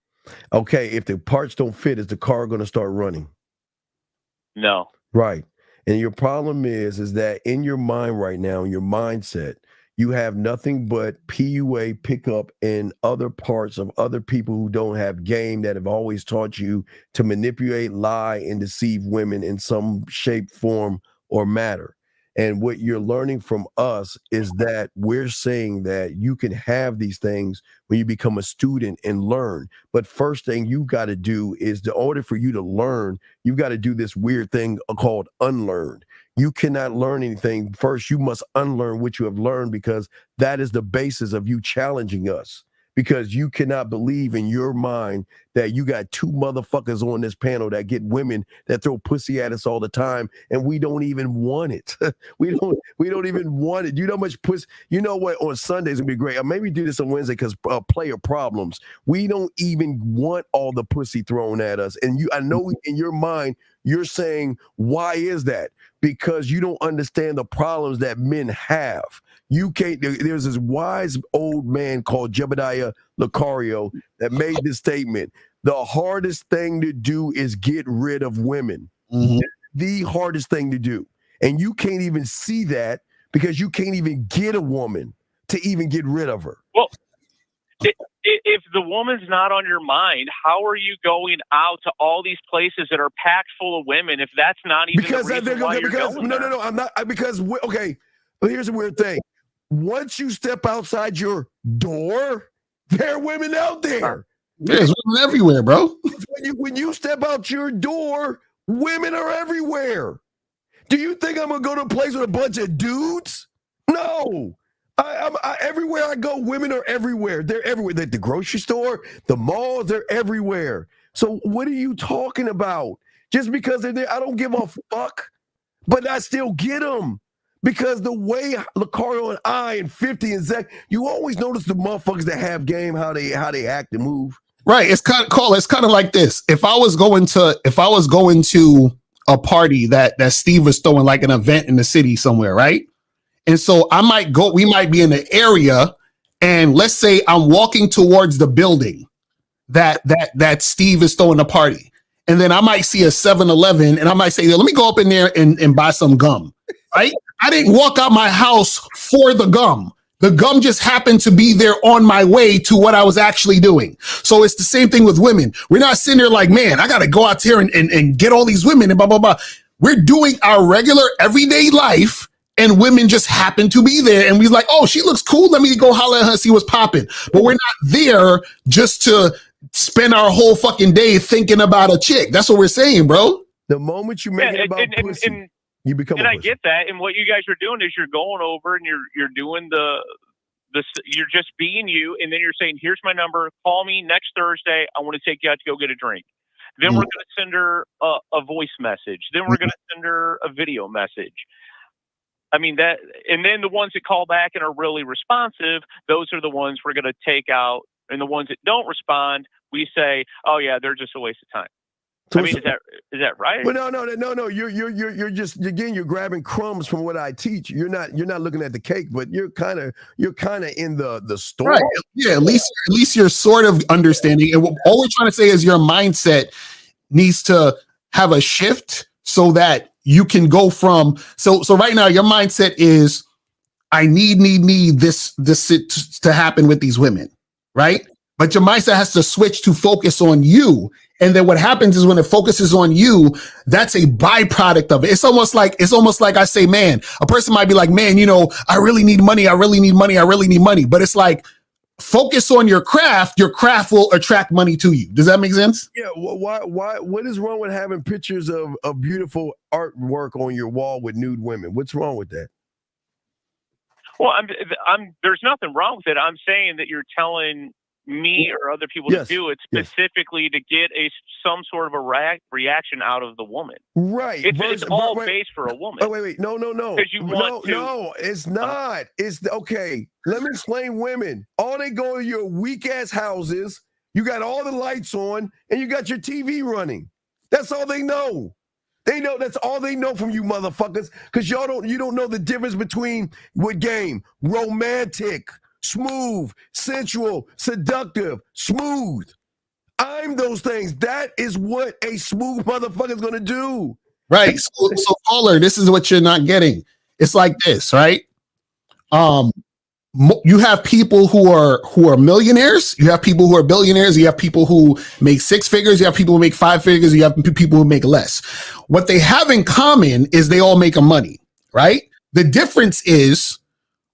Speaker 1: Okay, if the parts don't fit, is the car going to start running?
Speaker 7: No.
Speaker 1: Right. And your problem is that in your mind right now, in your mindset, you have nothing but PUA pickup and other parts of other people who don't have game, that have always taught you to manipulate, lie, and deceive women in some shape, form, or matter. And what you're learning from us is that we're saying that you can have these things when you become a student and learn. But first thing you got to do is, in order for you to learn, you've got to do this weird thing called unlearned. You cannot learn anything. First, you must unlearn what you have learned, because that is the basis of you challenging us. Because you cannot believe in your mind that you got 2 motherfuckers on this panel that get women that throw pussy at us all the time, and we don't even want it. we don't even want it. You know how much pussy? You know what? On Sundays it'd be great. Or maybe do this on Wednesday because player problems. We don't even want all the pussy thrown at us. And I know in your mind you're saying, why is that? Because you don't understand the problems that men have. You can't. There's this wise old man called Jebediah Lucario that made this statement: the hardest thing to do is get rid of women. Mm-hmm. The hardest thing to do. And you can't even see that because you can't even get a woman to even get rid of her.
Speaker 7: Well, if the woman's not on your mind, how are you going out to all these places that are packed full of women if that's not even the reason why you're going there?
Speaker 1: No, I'm not. Because, okay, but here's the weird thing. Once you step outside your door, there are women out there.
Speaker 2: There's women everywhere, bro.
Speaker 1: When you step out your door, women are everywhere. Do you think I'm going to go to a place with a bunch of dudes? No. Everywhere I go, women are everywhere. They're everywhere. They're at the grocery store, the malls, they're everywhere. So what are you talking about? Just because they're there, I don't give a fuck, but I still get them. Because the way Lucario and I and 50 and Zach, you always notice the motherfuckers that have game, how they act and move.
Speaker 2: Right. It's kind of like this. If I was going to a party that Steve was throwing, like an event in the city somewhere, right? And so we might be in the area, and let's say I'm walking towards the building that Steve is throwing a party. And then I might see a 7-Eleven, and I might say, let me go up in there and buy some gum, right? I didn't walk out my house for the gum. The gum just happened to be there on my way to what I was actually doing. So it's the same thing with women. We're not sitting there like, man, I got to go out here and get all these women and blah, blah, blah. We're doing our regular everyday life, and women just happen to be there. And we're like, oh, she looks cool. Let me go holler at her, see what's popping. But we're not there just to spend our whole fucking day thinking about a chick. That's what we're saying, bro.
Speaker 1: The moment you make it about pussy, you become.
Speaker 7: And I get that. And what you guys are doing is you're going over and you're doing you're just being you, and then you're saying, here's my number. Call me next Thursday. I want to take you out to go get a drink. Then we're going to send her a voice message. Then we're going to send her a video message. I mean, that, and then the ones that call back and are really responsive, those are the ones we're going to take out. And the ones that don't respond, we say, oh yeah, they're just a waste of time. I mean, is that right?
Speaker 1: Well, no. You're just, again, you're grabbing crumbs from what I teach. You're not looking at the cake, but you're kind of in the story.
Speaker 2: Right. Yeah. At least you're sort of understanding. And all we're trying to say is your mindset needs to have a shift so that you can go from. So right now your mindset is, I need this to happen with these women, right? But your mindset has to switch to focus on you. And then what happens is when it focuses on you, that's a byproduct of it. It's almost like I say, man, a person might be like, man, I really need money. But it's like, focus on your craft will attract money to you. Does that make sense?
Speaker 1: Yeah. Why, what is wrong with having pictures of beautiful artwork on your wall with nude women? What's wrong with that?
Speaker 7: Well, there's nothing wrong with it. I'm saying that you're telling me or other people to do it specifically to get some sort of a reaction out of the woman.
Speaker 1: Right.
Speaker 7: It's all based for a woman.
Speaker 1: Oh, wait. No.
Speaker 7: Because you want
Speaker 1: No, it's not. It's okay. Let me explain women. All they go to your weak ass houses. You got all the lights on and you got your TV running. That's all they know. They know that's all they know from you motherfuckers. Because you don't know the difference between what game? Romantic, smooth, sensual, seductive, smooth. I'm those things. That is what a smooth motherfucker is going to do.
Speaker 2: Right. So caller, this is what you're not getting. It's like this, right? You have people who are millionaires. You have people who are billionaires. You have people who make 6 figures. You have people who make 5 figures. You have people who make less. What they have in common is they all make money, right? The difference is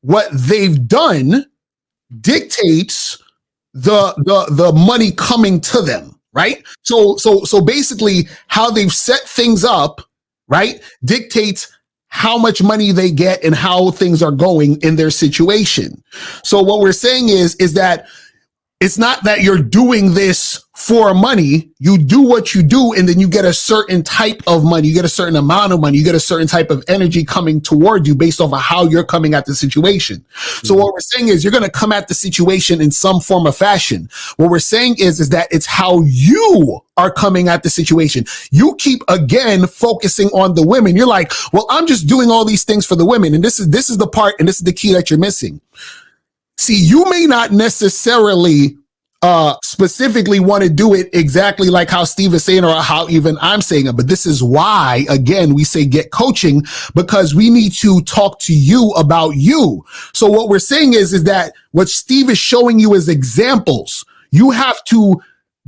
Speaker 2: what they've done dictates the money coming to them, right? So basically how they've set things up, right, dictates how much money they get and how things are going in their situation. So what we're saying is that it's not that you're doing this for money. You do what you do, and then you get a certain type of money. You get a certain amount of money. You get a certain type of energy coming toward you based off of how you're coming at the situation. So what we're saying is you're going to come at the situation in some form of fashion. What we're saying is that it's how you are coming at the situation. You keep, again, focusing on the women. You're like, well, I'm just doing all these things for the women. And this is the part, and this is the key that you're missing. See, you may not necessarily specifically want to do it exactly like how Steve is saying or how even I'm saying it. But this is why, again, we say get coaching, because we need to talk to you about you. So what we're saying is that what Steve is showing you is examples. You have to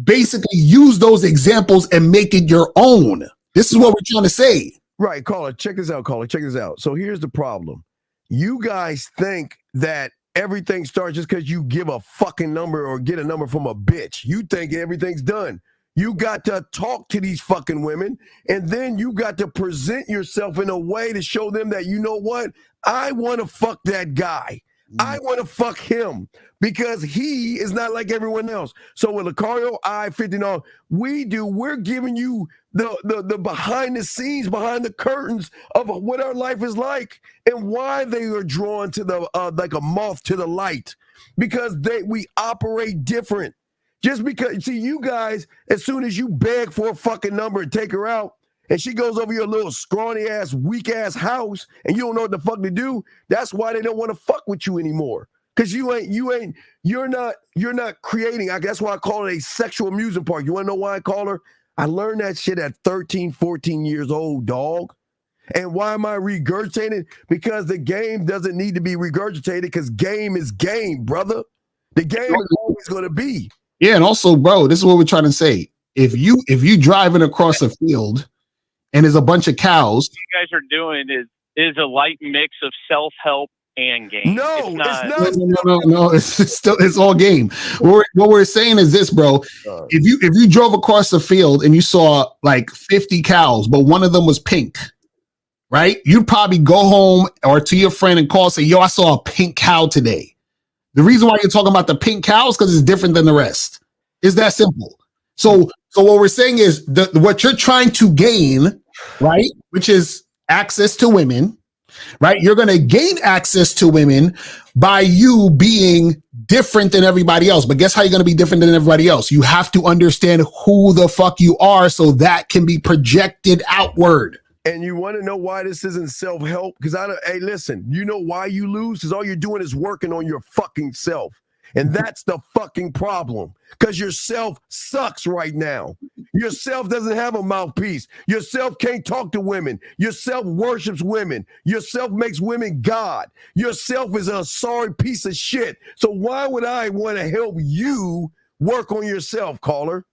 Speaker 2: basically use those examples and make it your own. This is what we're trying to say.
Speaker 1: Right, caller, check this out, caller. Check this out. So here's the problem. You guys think that everything starts just because you give a fucking number or get a number from a bitch. You think everything's done. You got to talk to these fucking women, and then you got to present yourself in a way to show them that, you know what? I want to fuck that guy. I want to fuck him because he is not like everyone else. So with Lucario, I-50, we're giving you the behind the scenes, behind the curtains of what our life is like and why they are drawn to the like a moth to the light, because we operate different. Just because, see, you guys, as soon as you beg for a fucking number and take her out, and she goes over your little scrawny ass, weak ass house, and you don't know what the fuck to do, that's why they don't want to fuck with you anymore. Because you're not creating. That's why I call it a sexual amusement park. You want to know why I call her? I learned that shit at 13, 14 years old, dog. And why am I regurgitating? Because the game doesn't need to be regurgitated, because game is game, brother. The game is always going to be.
Speaker 2: Yeah, and also, bro, this is what we're trying to say. If you driving across a field and there's a bunch of cows,
Speaker 7: what you guys are doing is a light mix of self-help and game.
Speaker 1: No,
Speaker 7: it's not.
Speaker 2: No. It's all game. What we're saying is this, bro. If you drove across the field and you saw like 50 cows, but one of them was pink, right? You'd probably go home or to your friend and call and say, yo, I saw a pink cow today. The reason why you're talking about the pink cows because it's different than the rest. It's that simple. So So what we're saying is what you're trying to gain, right, which is access to women, right? You're going to gain access to women by you being different than everybody else. But guess how you're going to be different than everybody else? You have to understand who the fuck you are so that can be projected outward.
Speaker 1: And you want to know why this isn't self-help? Because hey, listen, you know why you lose? Because all you're doing is working on your fucking self. And that's the fucking problem. Because your self sucks right now. Your self doesn't have a mouthpiece. Your self can't talk to women. Your self worships women. Your self makes women God. Your self is a sorry piece of shit. So why would I want to help you work on yourself, caller?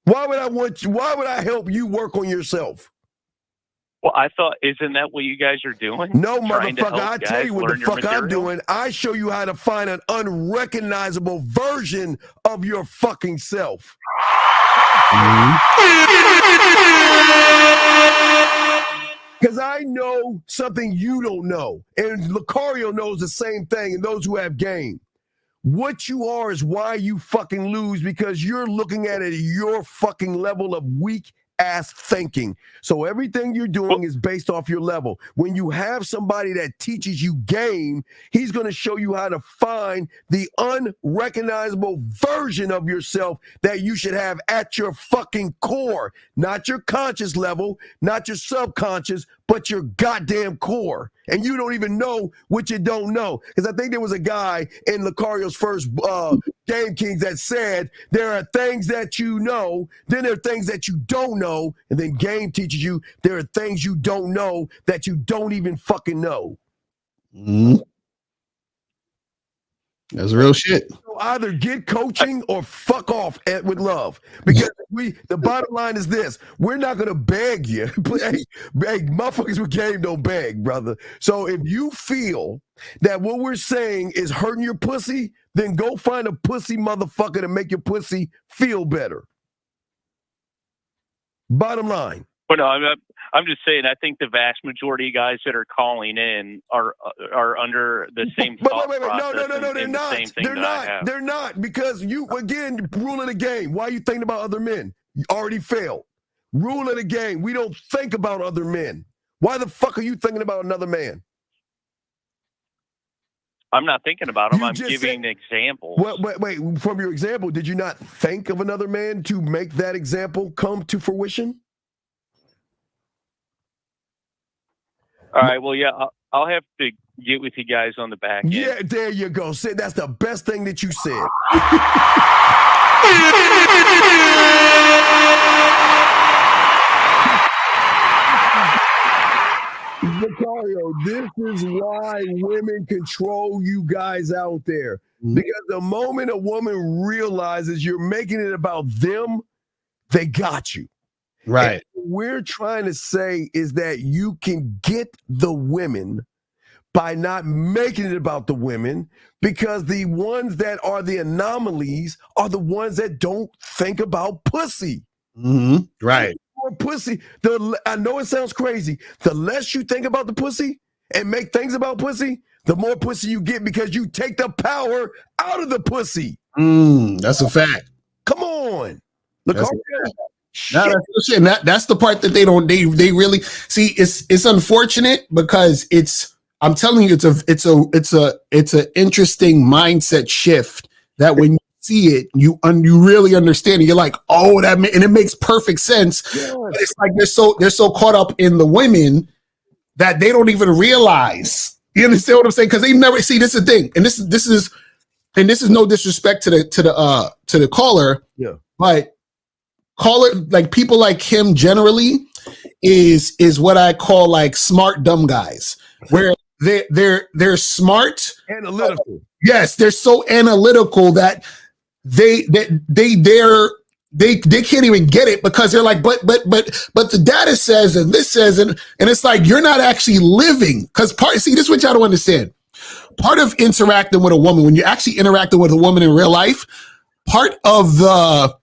Speaker 1: Why would I help you work on yourself?
Speaker 7: Well, I thought, isn't that what you guys are doing?
Speaker 1: No, motherfucker, I tell you what the fuck I'm doing. I show you how to find an unrecognizable version of your fucking self. Because I know something you don't know. And Lucario knows the same thing, and those who have game. What you are is why you fucking lose, because you're looking at it at your fucking level of weak ass thinking. So everything you're doing is based off your level. When you have somebody that teaches you game, he's going to show you how to find the unrecognizable version of yourself that you should have at your fucking core, not your conscious level, not your subconscious, but your goddamn core. And you don't even know what you don't know. Because I think there was a guy in Lucario's first Game Kings that said there are things that you know, then there are things that you don't know, and then Game teaches you there are things you don't know that you don't even fucking know.
Speaker 2: Mm-hmm. That's real shit.
Speaker 1: So either get coaching or fuck off with love. Because the bottom line is this: we're not gonna beg you. hey, motherfuckers with game don't beg, brother. So if you feel that what we're saying is hurting your pussy, then go find a pussy motherfucker to make your pussy feel better. Bottom line.
Speaker 7: Well, no, I'm just saying. I think the vast majority of guys that are calling in are under the same thought
Speaker 1: wait.
Speaker 7: process.
Speaker 1: No, they're not. They're not, because you, again, rule of the game. Why are you thinking about other men? You already failed. Rule of the game. We don't think about other men. Why the fuck are you thinking about another man?
Speaker 7: I'm not thinking about them. I'm giving examples.
Speaker 1: Wait. From your example, did you not think of another man to make that example come to fruition?
Speaker 7: All right. Well, yeah, I'll have to get with you guys on the back end.
Speaker 1: Yeah, there you go. Say that's the best thing that you said. Lucario, this is why women control you guys out there. Because the moment a woman realizes you're making it about them, they got you.
Speaker 2: Right.
Speaker 1: And what we're trying to say is that you can get the women by not making it about the women, because the ones that are the anomalies are the ones that don't think about pussy.
Speaker 2: Mm-hmm. Right.
Speaker 1: More pussy. I know it sounds crazy. The less you think about the pussy and make things about pussy, the more pussy you get, because you take the power out of the pussy.
Speaker 2: That's a fact.
Speaker 1: Come on. Look,
Speaker 2: that's the part that they really see. It's unfortunate, because I'm telling you, it's an interesting mindset shift that when you see it, you really understand it. You're like, oh, and it makes perfect sense. Yes. But it's like they're so caught up in the women that they don't even realize. You understand what I'm saying? Because they never see. This is the thing, and this is no disrespect to the caller.
Speaker 1: Yeah,
Speaker 2: but caller, like people like him generally is what I call like smart dumb guys, where they're smart,
Speaker 1: analytical.
Speaker 2: Yes, they're so analytical that they can't even get it, because they're like, but the data says, and this says, and it's like, you're not actually living. Because this is what y'all don't understand. Part of interacting with a woman, when you're actually interacting with a woman in real life, part of the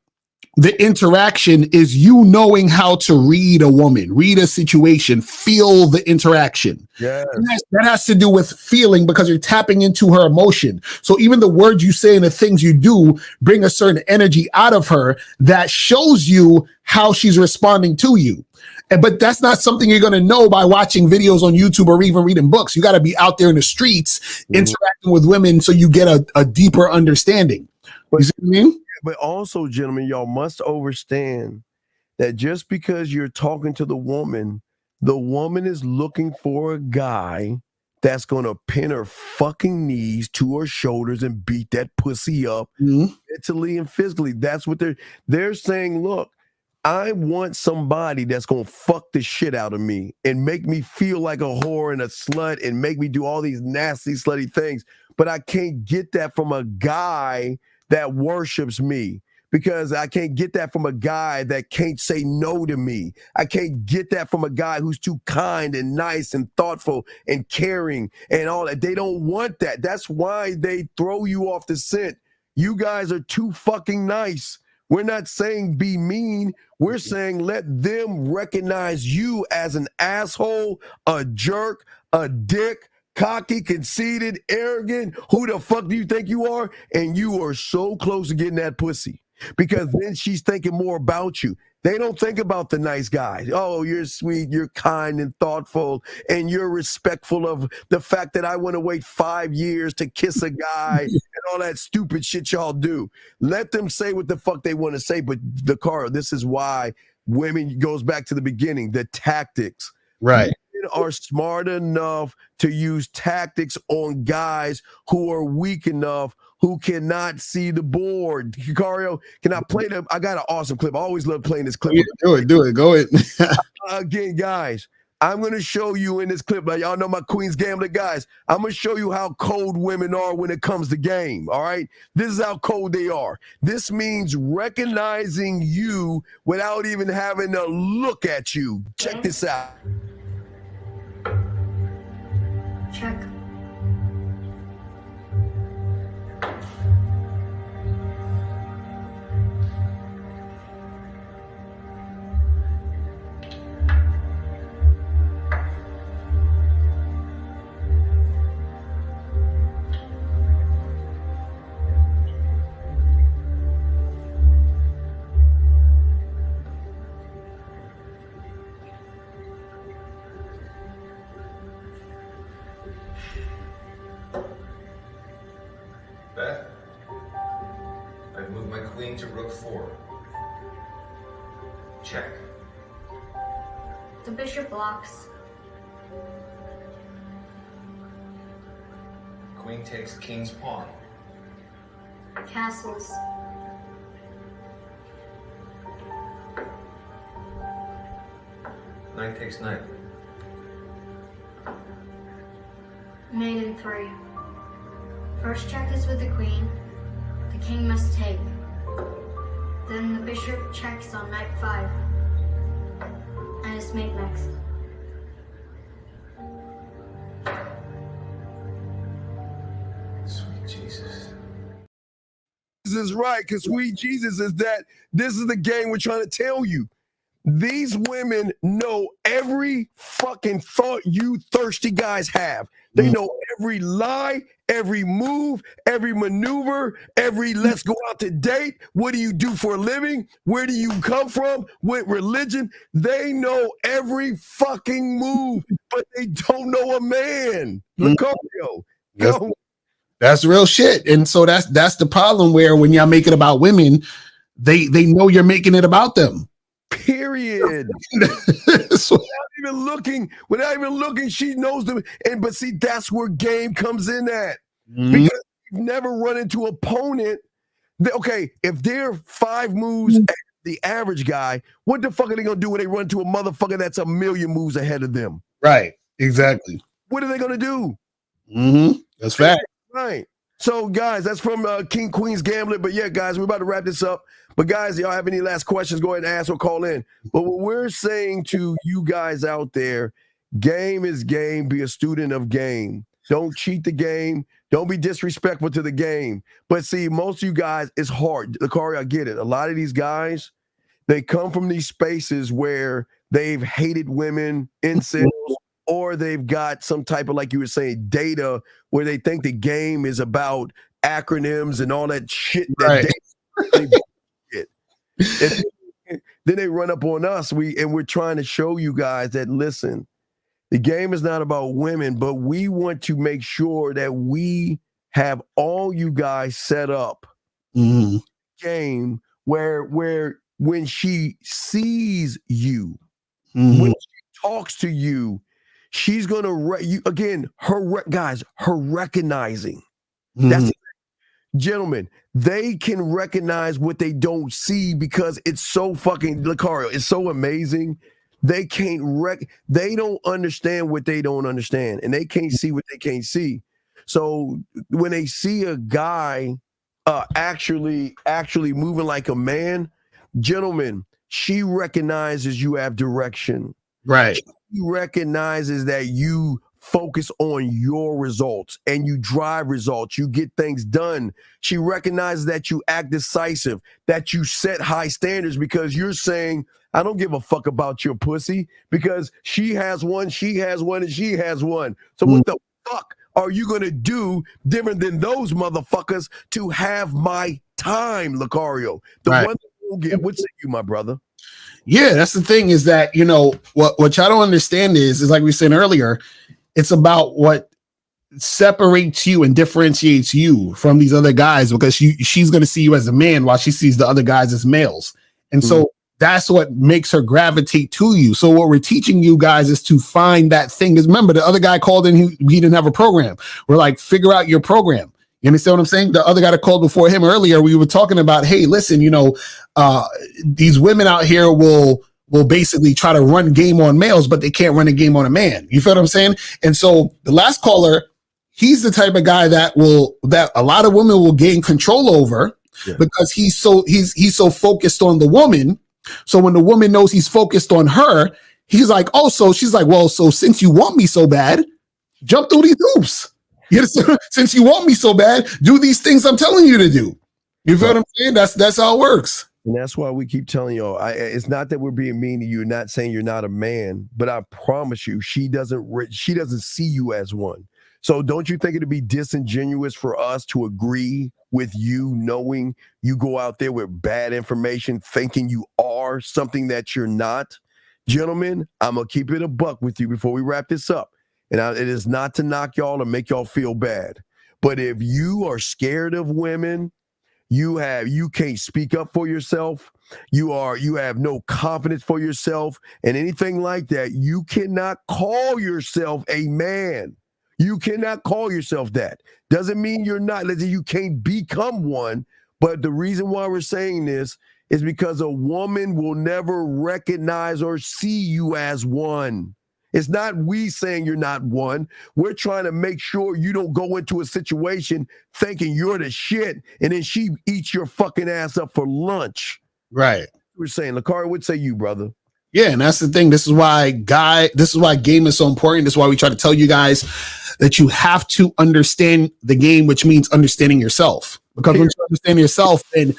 Speaker 2: the interaction is you knowing how to read a woman, read a situation, feel the interaction.
Speaker 1: Yes.
Speaker 2: That has to do with feeling because you're tapping into her emotion. So even the words you say and the things you do bring a certain energy out of her that shows you how she's responding to you. But that's not something you're going to know by watching videos on YouTube or even reading books. You got to be out there in the streets interacting with women so you get a deeper understanding. You see what I mean?
Speaker 1: But also, gentlemen, y'all must understand that just because you're talking to the woman is looking for a guy that's going to pin her fucking knees to her shoulders and beat that pussy up mentally and physically. That's what they're saying. Look, I want somebody that's going to fuck the shit out of me and make me feel like a whore and a slut and make me do all these nasty, slutty things. But I can't get that from a guy that worships me, because I can't get that from a guy that can't say no to me. I can't get that from a guy who's too kind and nice and thoughtful and caring and all that. They don't want that. That's why they throw you off the scent. You guys are too fucking nice. We're not saying be mean. We're saying let them recognize you as an asshole, a jerk, a dick, cocky, conceited, arrogant. Who the fuck do you think you are? And you are so close to getting that pussy, because then she's thinking more about you. They don't think about the nice guys. Oh, you're sweet, you're kind and thoughtful, and you're respectful of the fact that I want to wait 5 years to kiss a guy and all that stupid shit y'all do. Let them say what the fuck they want to say. But this is why women, goes back to the beginning, the tactics.
Speaker 2: Right.
Speaker 1: Women are smart enough to use tactics on guys who are weak enough, who cannot see the board. Cario, can I play them? I got an awesome clip. I always love playing this clip.
Speaker 2: Yeah, do it. Go ahead.
Speaker 1: Again, guys, I'm going to show you in this clip, like y'all know my Queen's Gambler guys, I'm going to show you how cold women are when it comes to game, all right? This is how cold they are. This means recognizing you without even having to look at you. Check this out.
Speaker 8: Check.
Speaker 9: Bet. I've moved my queen to rook 4. Check.
Speaker 8: The bishop blocks.
Speaker 9: Queen takes king's pawn.
Speaker 8: Castles.
Speaker 9: Knight takes knight.
Speaker 8: Mate in 3. First check is with the queen. The king must take. Then the bishop checks on knight 5. And it's mate next.
Speaker 9: Sweet Jesus.
Speaker 1: This is right, because sweet Jesus is that this is the game we're trying to tell you. These women know every fucking thought you thirsty guys have. They know every lie, every move, every maneuver, every let's go out to date. What do you do for a living? Where do you come from? What religion? They know every fucking move, but they don't know a man. Lucario, go.
Speaker 2: That's real shit. And so that's the problem, where when y'all make it about women, they know you're making it about them.
Speaker 1: Period.
Speaker 2: So,
Speaker 1: without even looking, she knows them. But see, that's where game comes in at. Because you've never run into opponent. Okay, if they're 5 moves at the average guy, what the fuck are they gonna do when they run to a motherfucker that's a million moves ahead of them?
Speaker 2: right, exactly.
Speaker 1: What are they gonna do?
Speaker 2: That's fact.
Speaker 1: Right. So, guys, that's from King Queen's Gambler. But yeah, guys, we're about to wrap this up. But guys, y'all have any last questions, go ahead and ask or call in. But what we're saying to you guys out there, game is game. Be a student of game. Don't cheat the game. Don't be disrespectful to the game. But see, most of you guys, it's hard. Lakari, I get it. A lot of these guys, they come from these spaces where they've hated women, incels, or they've got some type of, like you were saying, data where they think the game is about acronyms and all that shit. That then they run up on us. We're trying to show you guys that, listen, the game is not about women, but we want to make sure that we have all you guys set up game where when she sees you, when she talks to you, she's gonna you again. Her recognizing. That's gentlemen. They can recognize what they don't see because it's so fucking Lucario. It's so amazing. They can't they don't understand what they don't understand, and they can't see what they can't see. So when they see a guy actually moving like a man, gentlemen, she recognizes you have direction.
Speaker 2: Right.
Speaker 1: She recognizes that you focus on your results and you drive results. You get things done. She recognizes that you act decisive, that you set high standards because you're saying, I don't give a fuck about your pussy because she has one, and she has one. So what the fuck are you going to do different than those motherfuckers to have my time, Lucario? The one that we'll get. What say you, my brother?
Speaker 2: Yeah, that's the thing is that, you know, what y'all don't understand is like we said earlier, it's about what separates you and differentiates you from these other guys because she's going to see you as a man while she sees the other guys as males. And so that's what makes her gravitate to you. So what we're teaching you guys is to find that thing. Because remember, the other guy called in, he didn't have a program. We're like, figure out your program. You understand what I'm saying? The other guy that called before him earlier, we were talking about, hey, listen, you know, these women out here will basically try to run game on males, but they can't run a game on a man. You feel what I'm saying? And so the last caller, he's the type of guy that a lot of women will gain control over because he's so focused on the woman. So when the woman knows he's focused on her, he's like, oh, so she's like, well, so since you want me so bad, jump through these hoops. Since you want me so bad, do these things I'm telling you to do. You feel what I'm saying? That's how it works.
Speaker 1: And that's why we keep telling y'all, it's not that we're being mean to you, not saying you're not a man, but I promise you, she doesn't see you as one. So don't you think it'd be disingenuous for us to agree with you, knowing you go out there with bad information, thinking you are something that you're not? Gentlemen, I'm going to keep it a buck with you before we wrap this up. And it is not to knock y'all or make y'all feel bad. But if you are scared of women, you can't speak up for yourself, you have no confidence for yourself and anything like that, you cannot call yourself a man. You cannot call yourself that. Doesn't mean you're not, you can't become one. But the reason why we're saying this is because a woman will never recognize or see you as one. It's not we saying you're not one. We're trying to make sure you don't go into a situation thinking you're the shit and then she eats your fucking ass up for lunch.
Speaker 2: Right.
Speaker 1: We're saying, Lakari, what say you, brother?
Speaker 2: Yeah, and that's the thing. This is why game is so important. This is why we try to tell you guys that you have to understand the game, which means understanding yourself. Because when you understand yourself, then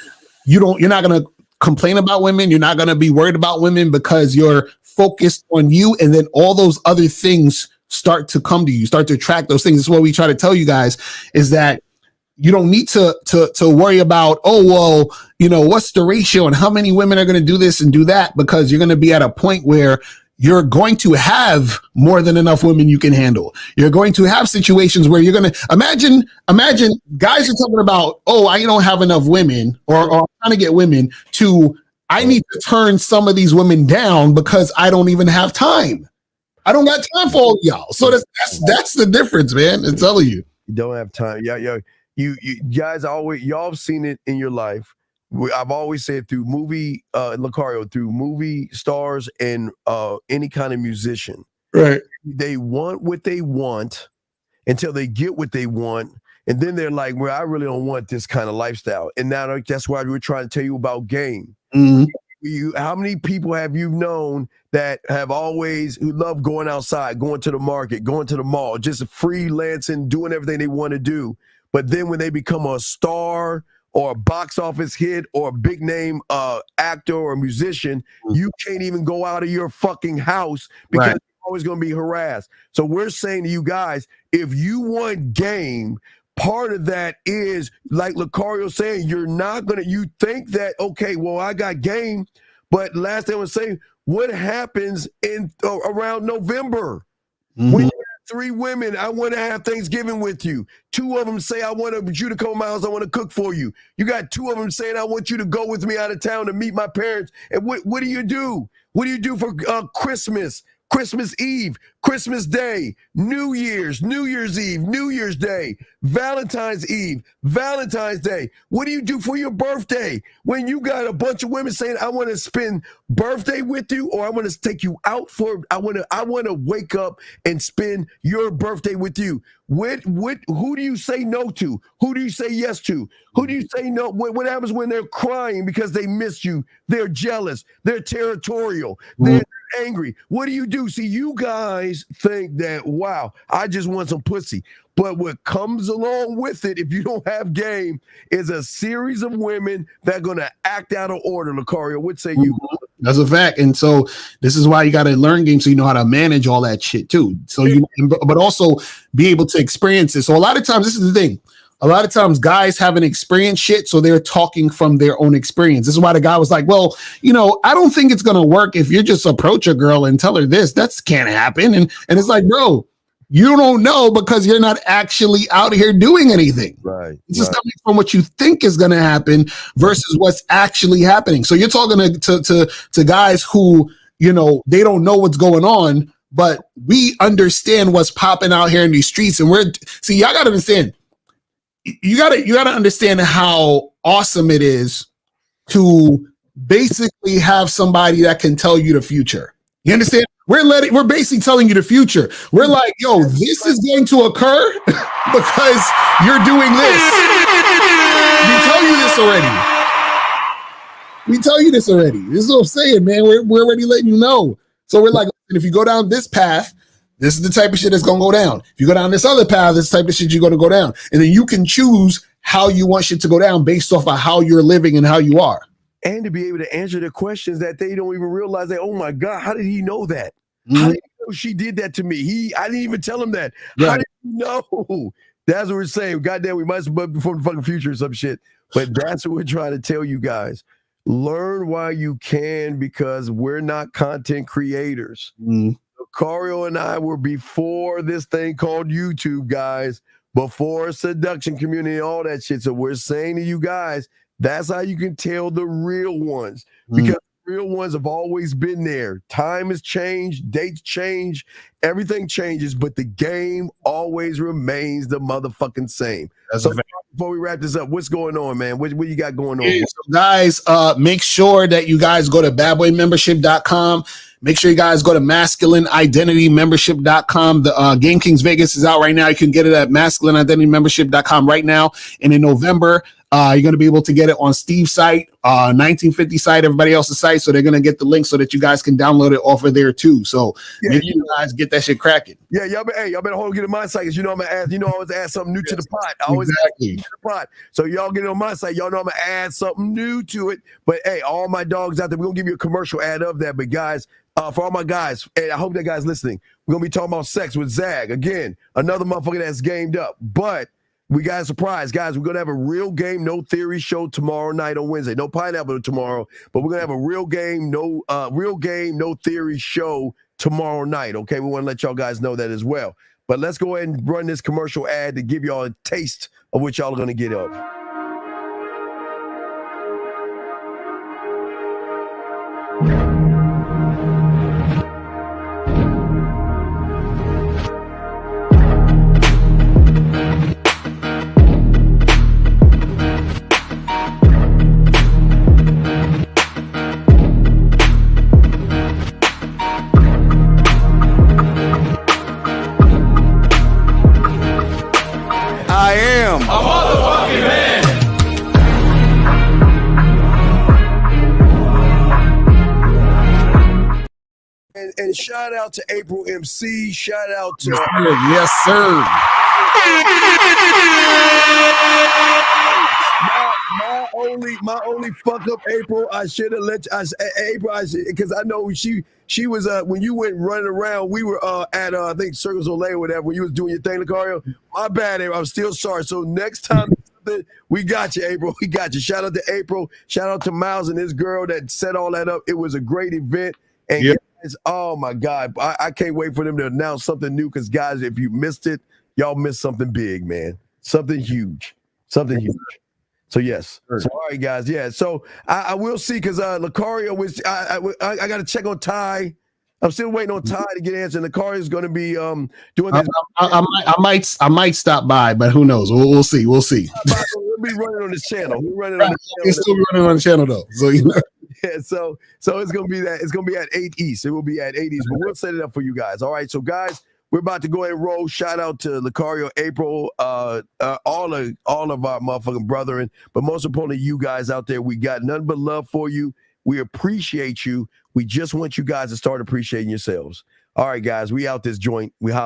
Speaker 2: you're not going to complain about women. You're not going to be worried about women because you're focused on you. And then all those other things start to come to you, start to attract those things. This is what we try to tell you guys is that you don't need to worry about, oh, well, you know, what's the ratio and how many women are going to do this and do that, because you're going to be at a point where you're going to have more than enough women you can handle. You're going to have situations where you're going to imagine guys are talking about, oh, I don't have enough women or I'm trying to get women to, I need to turn some of these women down because I don't even have time. I don't got time for all y'all. So that's the difference, man. I'm telling you.
Speaker 1: You don't have time. Yeah. You guys y'all have seen it in your life. I've always said through movie, Lucario, through movie stars and any kind of musician.
Speaker 2: Right.
Speaker 1: They want what they want until they get what they want. And then they're like, well, I really don't want this kind of lifestyle. And now that's why we're trying to tell you about game.
Speaker 2: Mm-hmm.
Speaker 1: how many people have you known that have always who love going outside, going to the market, going to the mall, just freelancing, doing everything they want to do, but then when they become a star or a box office hit or a big name actor or musician, you can't even go out of your fucking house because you're always going to be harassed. So we're saying to you guys, if you want game, part of that is, like Lucario saying, you're not going to, you think that, okay, well, I got game, but last thing I was saying, what happens in around November? When you have 3 women, I want to have Thanksgiving with you. 2 of them say, I want you to come to my house, I want to cook for you. You got 2 of them saying, I want you to go with me out of town to meet my parents. And what do you do? What do you do for Christmas? Christmas Eve, Christmas Day, New Year's Eve, New Year's Day, Valentine's Eve, Valentine's Day. What do you do for your birthday? When you got a bunch of women saying, I want to spend birthday with you, or I want to take you out for, I want to wake up and spend your birthday with you. Who do you say no to? Who do you say yes to? Who do you say no? What happens when they're crying because they miss you? They're jealous. They're territorial. They're angry. What do you do? See, you guys think that, wow, I just want some pussy. But what comes along with it, if you don't have game, is a series of women that are going to act out of order. Lucario, what say you?
Speaker 2: That's a fact. And so this is why you got to learn game so you know how to manage all that shit too. So but also be able to experience it. So a lot of times, this is the thing. A lot of times guys haven't experienced shit, so they're talking from their own experience. This is why the guy was like, well, I don't think it's going to work if you just approach a girl and tell her this. That can't happen. And it's like, bro, you don't know because you're not actually out here doing anything.
Speaker 1: Right.
Speaker 2: It's just coming from what you think is going to happen versus what's actually happening. So you're talking to guys who, they don't know what's going on, but we understand what's popping out here in these streets. And y'all got to understand. You gotta understand how awesome it is to basically have somebody that can tell you the future. You understand? We're basically telling you the future. We're like, yo, this is going to occur because you're doing this. We tell you this already. This is what I'm saying, man. We're already letting you know. So we're like, if you go down this path, this is the type of shit that's going to go down. If you go down this other path, this type of shit you're going to go down. And then you can choose how you want shit to go down based off of how you're living and how you are.
Speaker 1: And to be able to answer the questions that they don't even realize that, oh my God, how did he know that? How did he know she did that to me? I didn't even tell him that. Right. How did you know? That's what we're saying. Goddamn, we might as well be from the fucking future or some shit. But that's what we're trying to tell you guys. Learn while you can, because we're not content creators. Lucario and I were before this thing called YouTube, guys, before seduction community and all that shit. So we're saying to you guys, that's how you can tell the real ones, because real ones have always been there. Time has changed, dates change, everything changes, but the game always remains the motherfucking same. So before we wrap this up, what's going on, man? What you got going on?
Speaker 2: So guys, make sure that you guys go to badboymembership.com. Make sure you guys go to masculineidentitymembership.com. The Game Kings Vegas is out right now. You can get it at masculineidentitymembership.com right now. And in November, you're going to be able to get it on Steve's site, 1950 site, everybody else's site. So they're going to get the link so that you guys can download it off of there too. So make sure you guys get that shit cracking.
Speaker 1: Yeah, y'all better hold get on my site, because I'm gonna add. I always add something new to the pot. I always add new to the pot. So y'all get it on my site. Y'all know I'm gonna add something new to it. But hey, all my dogs out there, we're gonna give you a commercial ad of that. But guys, for all my guys, and I hope that guys listening, we're gonna be talking about sex with Zag again. Another motherfucker that's gamed up, but. We got a surprise, guys. We're going to have a real game, no theory show tomorrow night on Wednesday. No pineapple tomorrow, but we're going to have a real game, no theory show tomorrow night, okay? We want to let y'all guys know that as well. But let's go ahead and run this commercial ad to give y'all a taste of what y'all are going to get of.
Speaker 10: I am a motherfucking man.
Speaker 1: shout out to April MC. Shout out to
Speaker 2: yes, sir.
Speaker 1: My only fuck up, April. I should have let April. Because I know she was when you went running around. We were at I think Circus Olay or whatever. When you was doing your thing, Lucario. My bad, April. I'm still sorry. So next time we got you, April. We got you. Shout out to April. Shout out to Miles and his girl that set all that up. It was a great event. And guys, oh my God, I can't wait for them to announce something new. Because guys, if you missed it, y'all missed something big, man. Something huge. Something huge. So yes. So all right, guys. Yeah. So I will see because Lucario was. I got to check on Ty. I'm still waiting on Ty to get answered. Lucario is going to be doing this.
Speaker 2: I might stop by, but who knows? We'll see. We'll see.
Speaker 1: We'll be running on this channel. We're running on the channel.
Speaker 2: It's still running on the channel though. So you know.
Speaker 1: Yeah. So it's going to be that. It's going to be at 8 East. It will be at 8 East. But we'll set it up for you guys. All right. So guys. We're about to go ahead and roll. Shout out to Lucario, April, all of our motherfucking brethren, but most importantly, you guys out there. We got nothing but love for you. We appreciate you. We just want you guys to start appreciating yourselves. All right, guys, we out this joint. We holla.